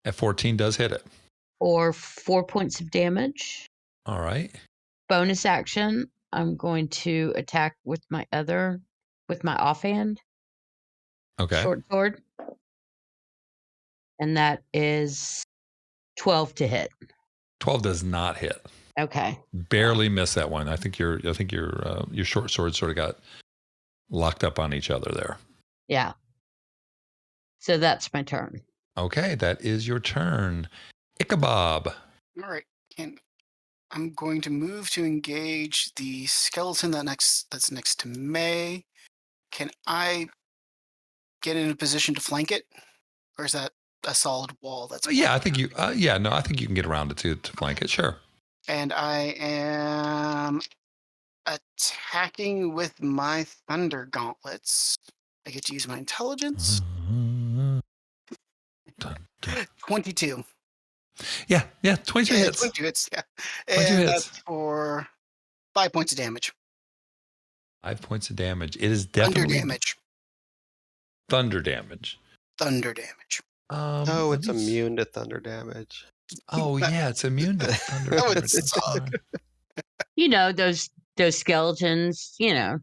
At 14 does hit it. Or 4 points of damage. All right. Bonus action, I'm going to attack with my offhand. Okay. Short sword. And that is 12 to hit. 12 does not hit. Okay. Barely miss that one. I think your short sword sort of got locked up on each other there. Yeah. So that's my turn. Okay, that is your turn. Ichabod. All right. I'm going to move to engage the skeleton that's next to May. Can I get in a position to flank it? Or is that a solid wall? I think you I think you can get around it to flank it, sure. And I am attacking with my thunder gauntlets. I get to use my intelligence. 22. Yeah, 22 hits. 22 hits, yeah. 22 And hits. that's for 5 points of damage. 5 points of damage. It is definitely Thunder damage. thunder damage. Thunder damage. Oh, it's immune to thunder damage. Oh yeah, it's immune to thunder That would damage. suck. You know, those skeletons,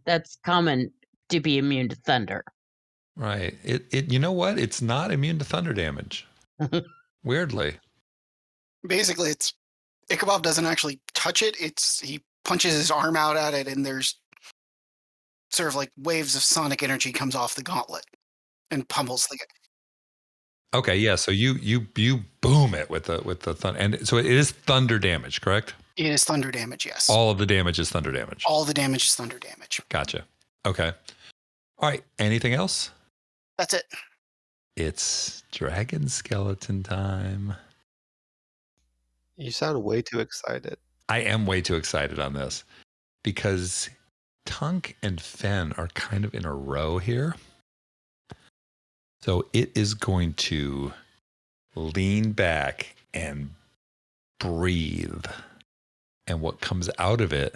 that's common to be immune to thunder. Right. It you know what? It's not immune to thunder damage. Weirdly. Basically, Ichabod doesn't actually touch it. He punches his arm out at it, and there's sort of like waves of sonic energy comes off the gauntlet and pummels the guy. Okay, yeah. So you boom it with the thunder, and so it is thunder damage, correct? It is thunder damage, yes. All of the damage is thunder damage. All the damage is thunder damage. Gotcha. Okay. All right. Anything else? That's it. It's dragon skeleton time. You sound way too excited. I am way too excited on this because Tunk and Fen are kind of in a row here. So it is going to lean back and breathe. And what comes out of it,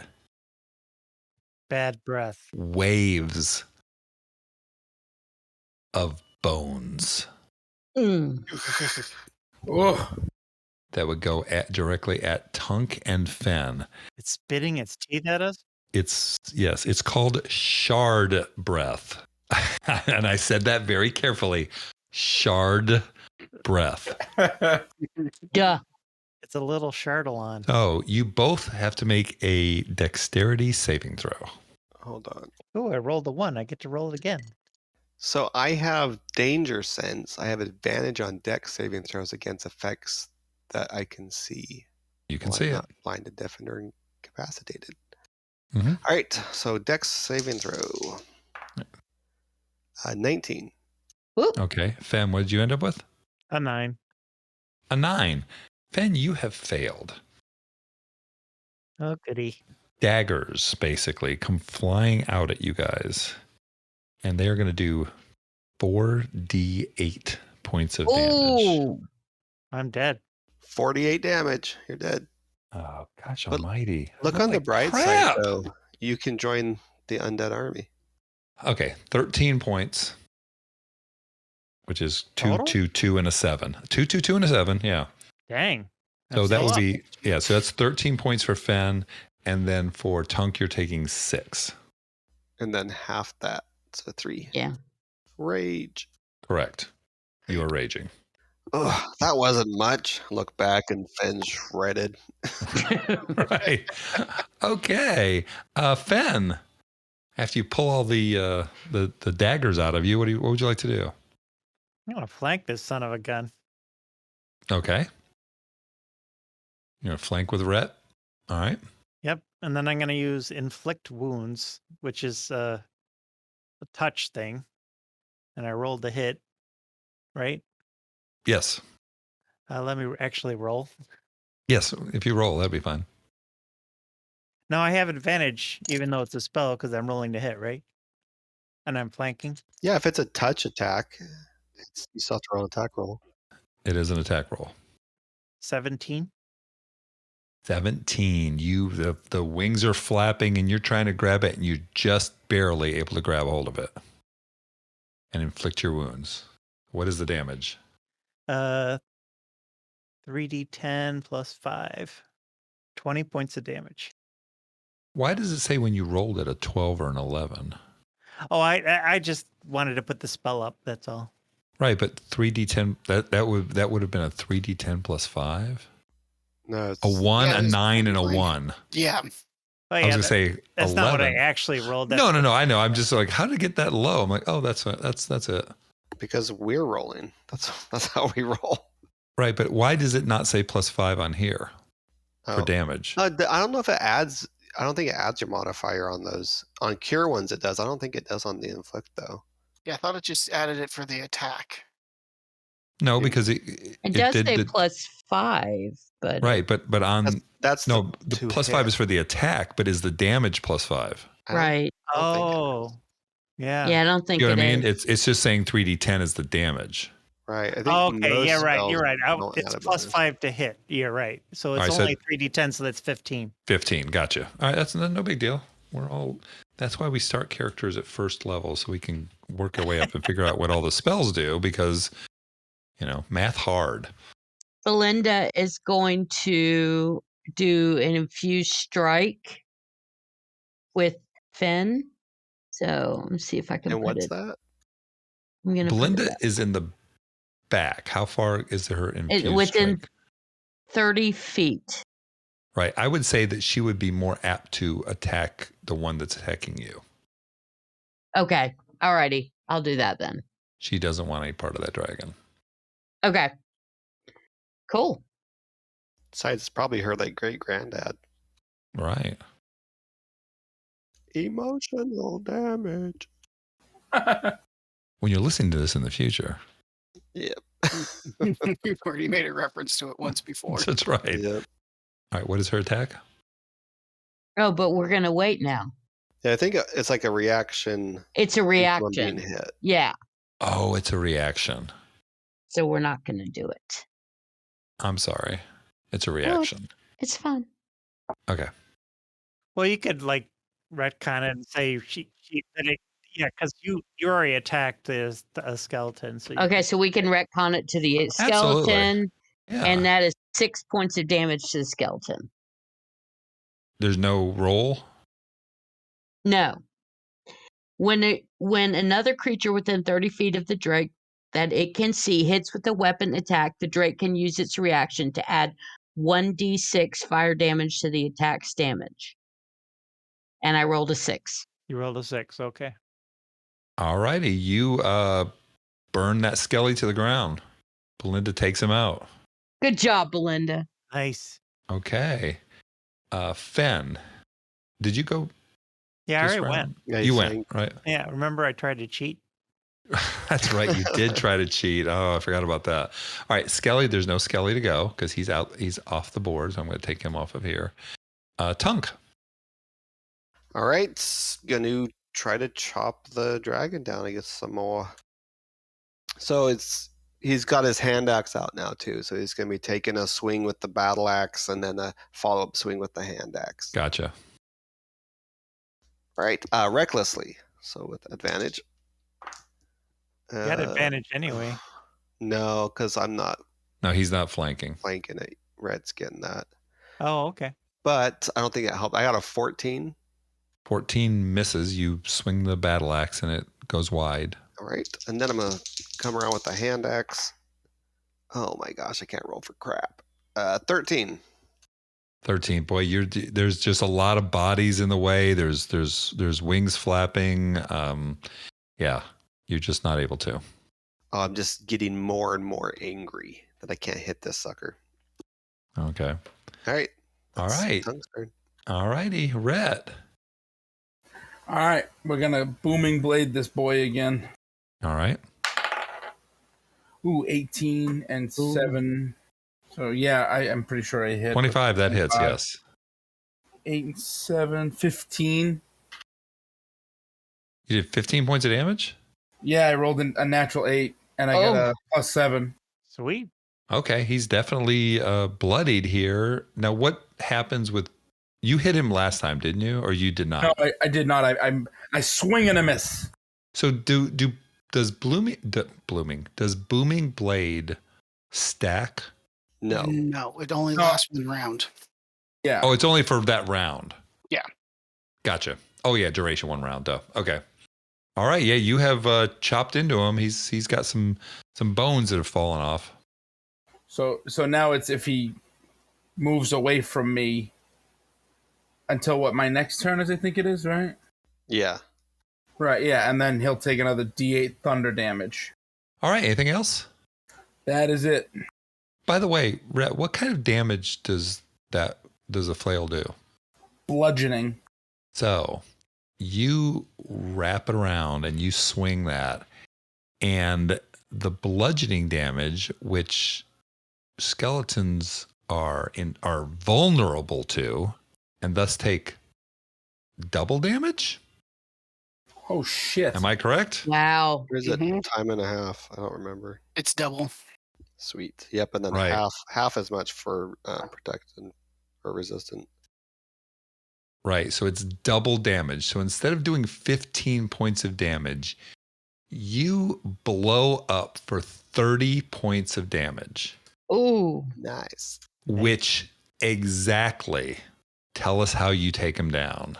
Bad breath. waves of bones Oh, that would go directly at Tunk and Fen. It's spitting its teeth at us. It's called shard breath. And I said that very carefully. Shard breath. Duh. It's a little Chardalon. So you both have to make a dexterity saving throw. Hold on. Oh, I rolled a 1. I get to roll it again. So I have danger sense. I have advantage on dex saving throws against effects that I can see. You can Well, see I'm it. not blinded, deafened, or incapacitated. Mhm. All right. So dex saving throw. 19. Okay. Fen, what did you end up with? A 9. A 9. Fen, you have failed. Oh, goody. Daggers, basically, come flying out at you guys. And they're going to do 4d8 points of damage. Oh, I'm dead. 48 damage. You're dead. Oh, gosh But almighty. Look on Holy the bright crap. side, though. You can join the undead army. Okay, 13 points, which is 2, Total? 2, 2, and a 7. 2, 2, 2, and a 7, yeah. Dang. So That's that a would lot. be, yeah, so that's 13 points for Fen. And then for Tunk, you're taking 6. And then half that. So 3. yeah. Rage. Correct. You are raging. Ugh, that wasn't much. Look back and Fenn's shredded. Right. Okay. Fen, after you pull all the daggers out of you, what would you like to do? I'm going to flank this son of a gun. Okay. You're going to flank with Rhett. All right. Yep. And then I'm going to use Inflict Wounds, which is a touch thing. And I rolled the hit, right? Yes. Let me actually roll. Yes. If you roll, that'd be fine. No, I have advantage, even though it's a spell, because I'm rolling to hit, right? And I'm flanking. Yeah, if it's a touch attack, you still have to roll an attack roll. It is an attack roll. 17. 17. The wings are flapping and you're trying to grab it and you're just barely able to grab a hold of it and inflict your wounds. What is the damage? 3d10 plus 5. 20 points of damage. Why does it say when you rolled it a 12 or an 11? Oh, I just wanted to put the spell up. That's all. Right, but 3d10 that would have been a 3d10 plus 5. No, it's A 1, Yeah, a it's 9, and a probably- 1. Yeah. Oh, I yeah, was gonna say that's 11. not what I actually rolled. No, I know. I'm just like, how did it get that low? I'm like, oh, that's it. because we're rolling. That's how we roll. Right, but why does it not say plus 5 on here for Oh. damage? I don't know if it adds. I don't think it adds your modifier on those. On cure ones, it does. I don't think it does on the inflict though. Yeah, I thought it just added it for the attack. No, because It does say plus 5, but right, but on That's no, the to plus hit. 5 is for the attack, but is the damage plus 5? I don't- right. I don't think it Oh, is. yeah. Yeah, I don't think You know what I it mean? is. It's just saying 3d10 is the damage. Right. I think Oh, okay. most Yeah, right. You're spells right. don't It's add a plus bonus. 5 to hit. You're right. So it's All right, so- only 3d10, so that's 15. 15, gotcha. All right, that's no big deal. That's why we start characters at first level so we can work our way up and figure out what all the spells do because, math hard. Belinda is going to do an infused strike with Finn. So let me see if I can And put what's it. that? I'm gonna put Belinda it up. is in the back. How far is her infused within strike? 30 feet. Right. I would say that she would be more apt to attack the one that's attacking you. Okay. Alrighty. I'll do that then. She doesn't want any part of that dragon. Okay. Cool. Besides, it's probably her like great granddad. Right. Emotional damage. When you're listening to this in the future. Yep. We've already made a reference to it once before. That's right. Yep. All right. What is her attack? Oh, but we're gonna wait now. Yeah, I think it's like a reaction. It's a to someone being reaction. hit. Yeah. Oh, it's a reaction. So we're not gonna do it. I'm sorry. It's a reaction. It's fun. Okay. Well, you could like retcon it and say she did it. Yeah, because you already attacked a skeleton. So Okay, so we can retcon it to the skeleton, Yeah. and that is 6 points of damage to the skeleton. There's no roll. No. When another creature within 30 feet of the drake that it can see hits with a weapon attack, the drake can use its reaction to add 1d6 fire damage to the attack's damage. And I rolled a 6. You rolled a 6. Okay. All righty. You burn that skelly to the ground. Belinda takes him out. Good job, Belinda. Nice. Okay. Fen, did you go? Yeah, I this already round? went. Yeah, You he's went, saying- right? Yeah, remember I tried to cheat? That's right. You did try to cheat. Oh, I forgot about that. All right, Skelly, there's no Skelly to go because he's out. He's off the board. So I'm going to take him off of here. Tunk. All right, gonna try to chop the dragon down. I guess some more. So he's got his hand axe out now too. So he's gonna be taking a swing with the battle axe and then a follow up swing with the hand axe. Gotcha. All right, recklessly. So with advantage. You had advantage anyway. No, because I'm not No, he's not flanking. flanking it. Red's getting that. Oh, okay. But I don't think it helped. I got a 14. 14 misses. You swing the battle axe and it goes wide. All right. And then I'm going to come around with the hand axe. Oh my gosh, I can't roll for crap. 13. 13. Boy, there's just a lot of bodies in the way. There's wings flapping. Yeah, you're just not able to. Oh, I'm just getting more and more angry that I can't hit this sucker. Okay. All right. All right. Tunk's turn. All righty. Rhett. All right, we're gonna booming blade this boy again. All right. Ooh, 18 and 7. So yeah, I am pretty sure I hit. 25. That hits. 25. Yes. 8 and 7, 15. You did 15 points of damage? Yeah, I rolled a natural 8, and I got a +7. Sweet. Okay. He's definitely bloodied here. Now, what happens with you hit him last time, didn't you? Or you did not? No, I did not. I swing and a miss. So does booming blade stack? No. No, it only lasts 1 round. Yeah. Oh, it's only for that round. Yeah. Gotcha. Oh yeah, duration 1 round. Duh. Okay. All right. Yeah, you have chopped into him. He's got some bones that have fallen off. So now it's if he moves away from me until what my next turn is, I think it is, right? Yeah. Right, yeah, and then he'll take another D8 thunder damage. All right. Anything else? That is it. By the way, Rhett, what kind of damage does a flail do? Bludgeoning. So you wrap it around and you swing that, and the bludgeoning damage, which skeletons are vulnerable to, and thus take double damage. Oh shit! Am I correct? Wow. Or is it Mhm. time and a half? I don't remember. It's double. Sweet. Yep. And then Right. half as much for protected or resistant. Right. So it's double damage. So instead of doing 15 points of damage, you blow up for 30 points of damage, Ooh. Nice. which exactly tell us how you take him down.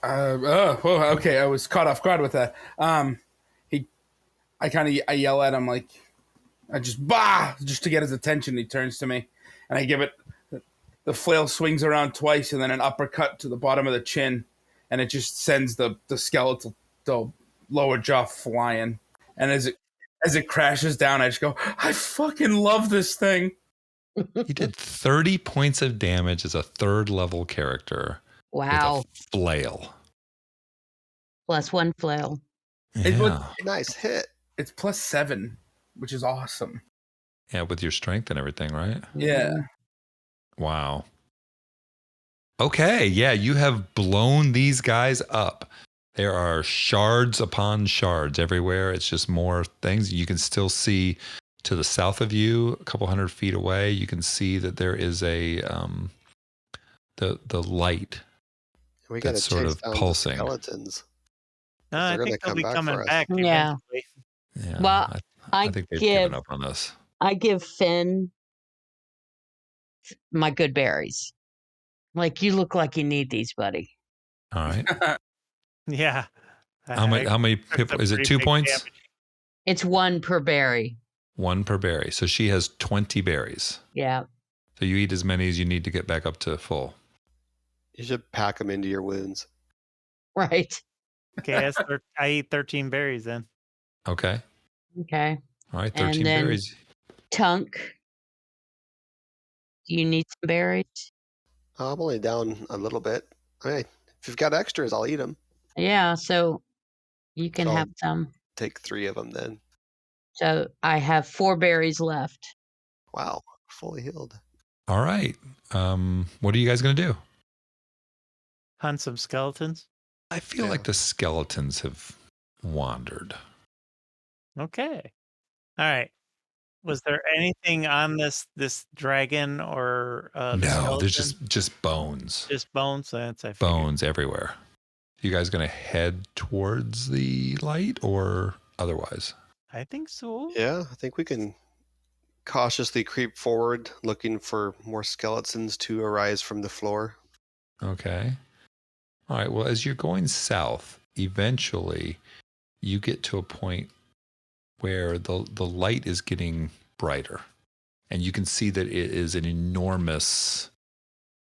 Okay. I was caught off guard with that. I yell at him like, I just to get his attention. He turns to me, and I give it. The flail swings around twice, and then an uppercut to the bottom of the chin, and it just sends the skeletal, the lower jaw flying. And as it crashes down, I just go, I fucking love this thing. He did 30 points of damage as a 3rd level character Wow. with a flail. Plus 1 flail. It was- Yeah. Nice hit. It's +7, which is awesome. Yeah, with your strength and everything, right? Yeah. Wow. Okay, yeah, you have blown these guys up. There are shards upon shards everywhere. It's just more things. You can still see to the south of you, a couple hundred feet away. You can see that there is a the light. We got to That's sort chase of down the pulsing. skeletons. No, I They're think gonna they'll be come back coming for us. back. Yeah. Eventually. Yeah, Well, I think they've given up on this. I give Finn my good berries. Like, you look like you need these, buddy. All right. Yeah. How many That's people? a Is it pretty 2 big points? damage. It's 1 per berry. 1 per berry. So she has 20 berries. Yeah. So you eat as many as you need to get back up to full. You should pack them into your wounds. Right. Okay, I eat 13 berries then. Okay. Okay. All right. And 13 then- berries. Tunk. Do you need some berries? I'm only down a little bit. Hey, if you've got extras, I'll eat them. Yeah, so you can So I'll- have some. Take 3 of them then. So I have 4 berries left. Wow, fully healed. All right. What are you guys going to do? Hunt some skeletons. I feel Yeah. like the skeletons have wandered. Okay. All right. Was there anything on this dragon or the No, there's skeleton? just bones. Just bones. That's I figured. Bones everywhere. You guys going to head towards the light or otherwise? I think so. Yeah, I think we can cautiously creep forward, looking for more skeletons to arise from the floor. Okay. All right. Well, as you're going south, eventually you get to a point where the light is getting brighter. And you can see that it is an enormous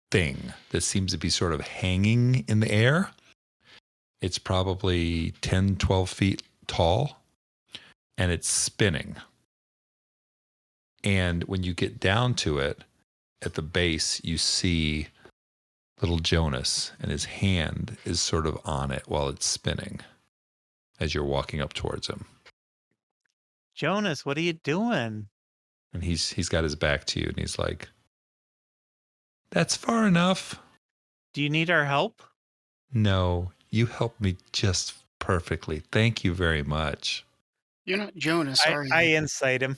thing that seems to be sort of hanging in the air. It's probably 10, 12 feet tall, and it's spinning. And when you get down to it, at the base, you see little Jonas, and his hand is sort of on it while it's spinning as you're walking up towards him. Jonas, what are you doing? And he's got his back to you, and he's like, "That's far enough." Do you need our help? No, you helped me just perfectly. Thank you very much. You're not Jonas, are you? I insight him.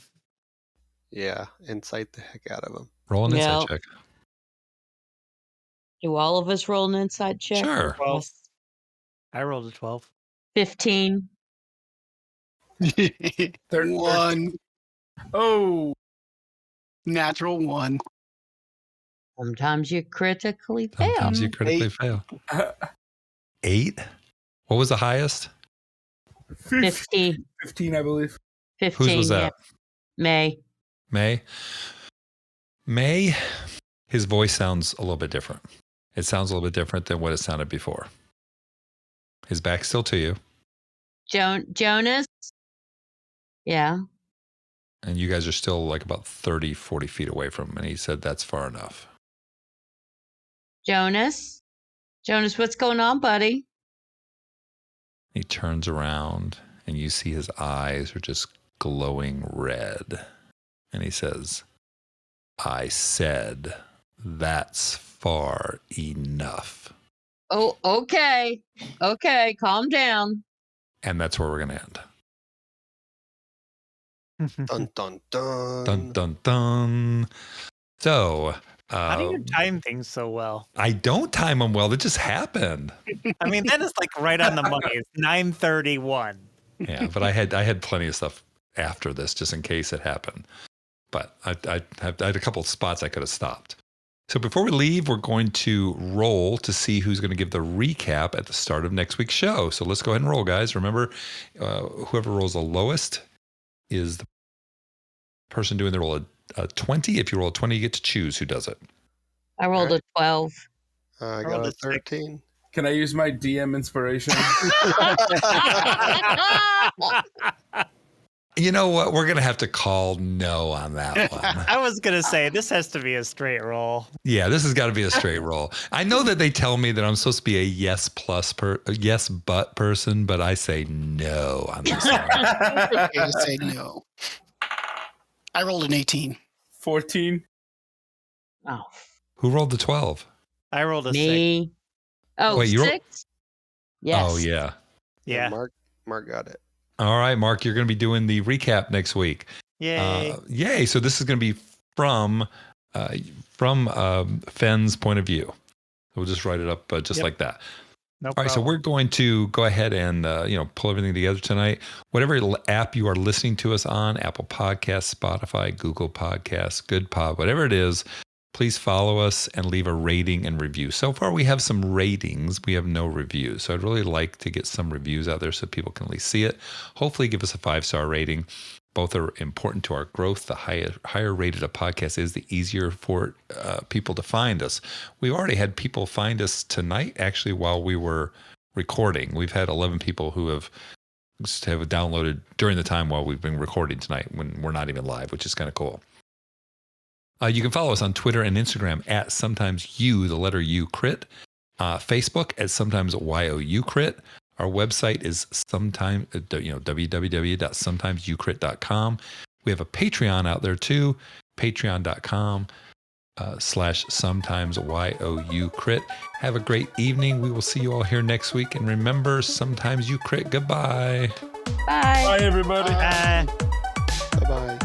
Yeah, incite the heck out of them. Roll an insight Yep. check. Do all of us roll an inside check? Sure. 12. I rolled a 12. 15. 1. Oh, Natural 1. Sometimes you critically fail. Sometimes you critically fail. 8? What was the highest? 50. 15, I believe. 15. Whose was yeah. that? May. May, his voice sounds a little bit different. It sounds a little bit different than what it sounded before. His back's still to you, Jonas? Yeah. and you guys are still like about 30, 40 feet away from him, and he said that's far enough. Jonas? Jonas, what's going on, buddy? He turns around, and you see his eyes are just glowing red. And he says, "I said that's far enough." Oh, okay. Okay, calm down. And that's where we're going to end. Dun dun dun. Dun, dun, dun. So, How do you time things so well? I don't time them well. It just happened. I mean, that is like right on the money. It's 9:31. Yeah, but I had plenty of stuff after this just in case it happened. But I had a couple of spots I could have stopped. So before we leave, we're going to roll to see who's going to give the recap at the start of next week's show. So let's go ahead and roll, guys. Remember, whoever rolls the lowest is the person doing the roll a 20. If you roll a 20, you get to choose who does it. I rolled a 12. I Roll got a a 13. Can I use my DM inspiration? You know what? We're going to have to call no on that one. I was going to say, this has to be a straight roll. Yeah, this has got to be a straight roll. I know that they tell me that I'm supposed to be a yes but person, but I say no on this one. Okay to say no. I rolled an 18. 14. Oh, Who rolled the 12? I rolled a 6. me. Oh, Wait, you 6? Yes. Oh, yeah. Yeah. Mark got it. All right, Mark, you're going to be doing the recap next week. Yay. Yay. So this is going to be from Fenn's point of view. We'll just write it up just Yep. like that. No All right, so problem. we're going to go ahead and pull everything together tonight. Whatever app you are listening to us on, Apple Podcasts, Spotify, Google Podcasts, Good Pod, whatever it is, please follow us and leave a rating and review. So far, we have some ratings. We have no reviews. So I'd really like to get some reviews out there so people can at least see it. Hopefully, give us a 5-star rating. Both are important to our growth. The higher rated a podcast is, the easier for people to find us. We've already had people find us tonight, actually, while we were recording. We've had 11 people who have downloaded during the time while we've been recording tonight, when we're not even live, which is kind of cool. You can follow us on Twitter and Instagram at sometimes you, the letter U, crit. Facebook at sometimes YOU crit. Our website is www.sometimesyoukrit.com. We have a Patreon out there too, patreon.com/sometimesYOU crit. Have a great evening. We will see you all here next week. And remember, sometimes you crit. Goodbye. Bye. Bye, everybody. Bye. Bye-bye.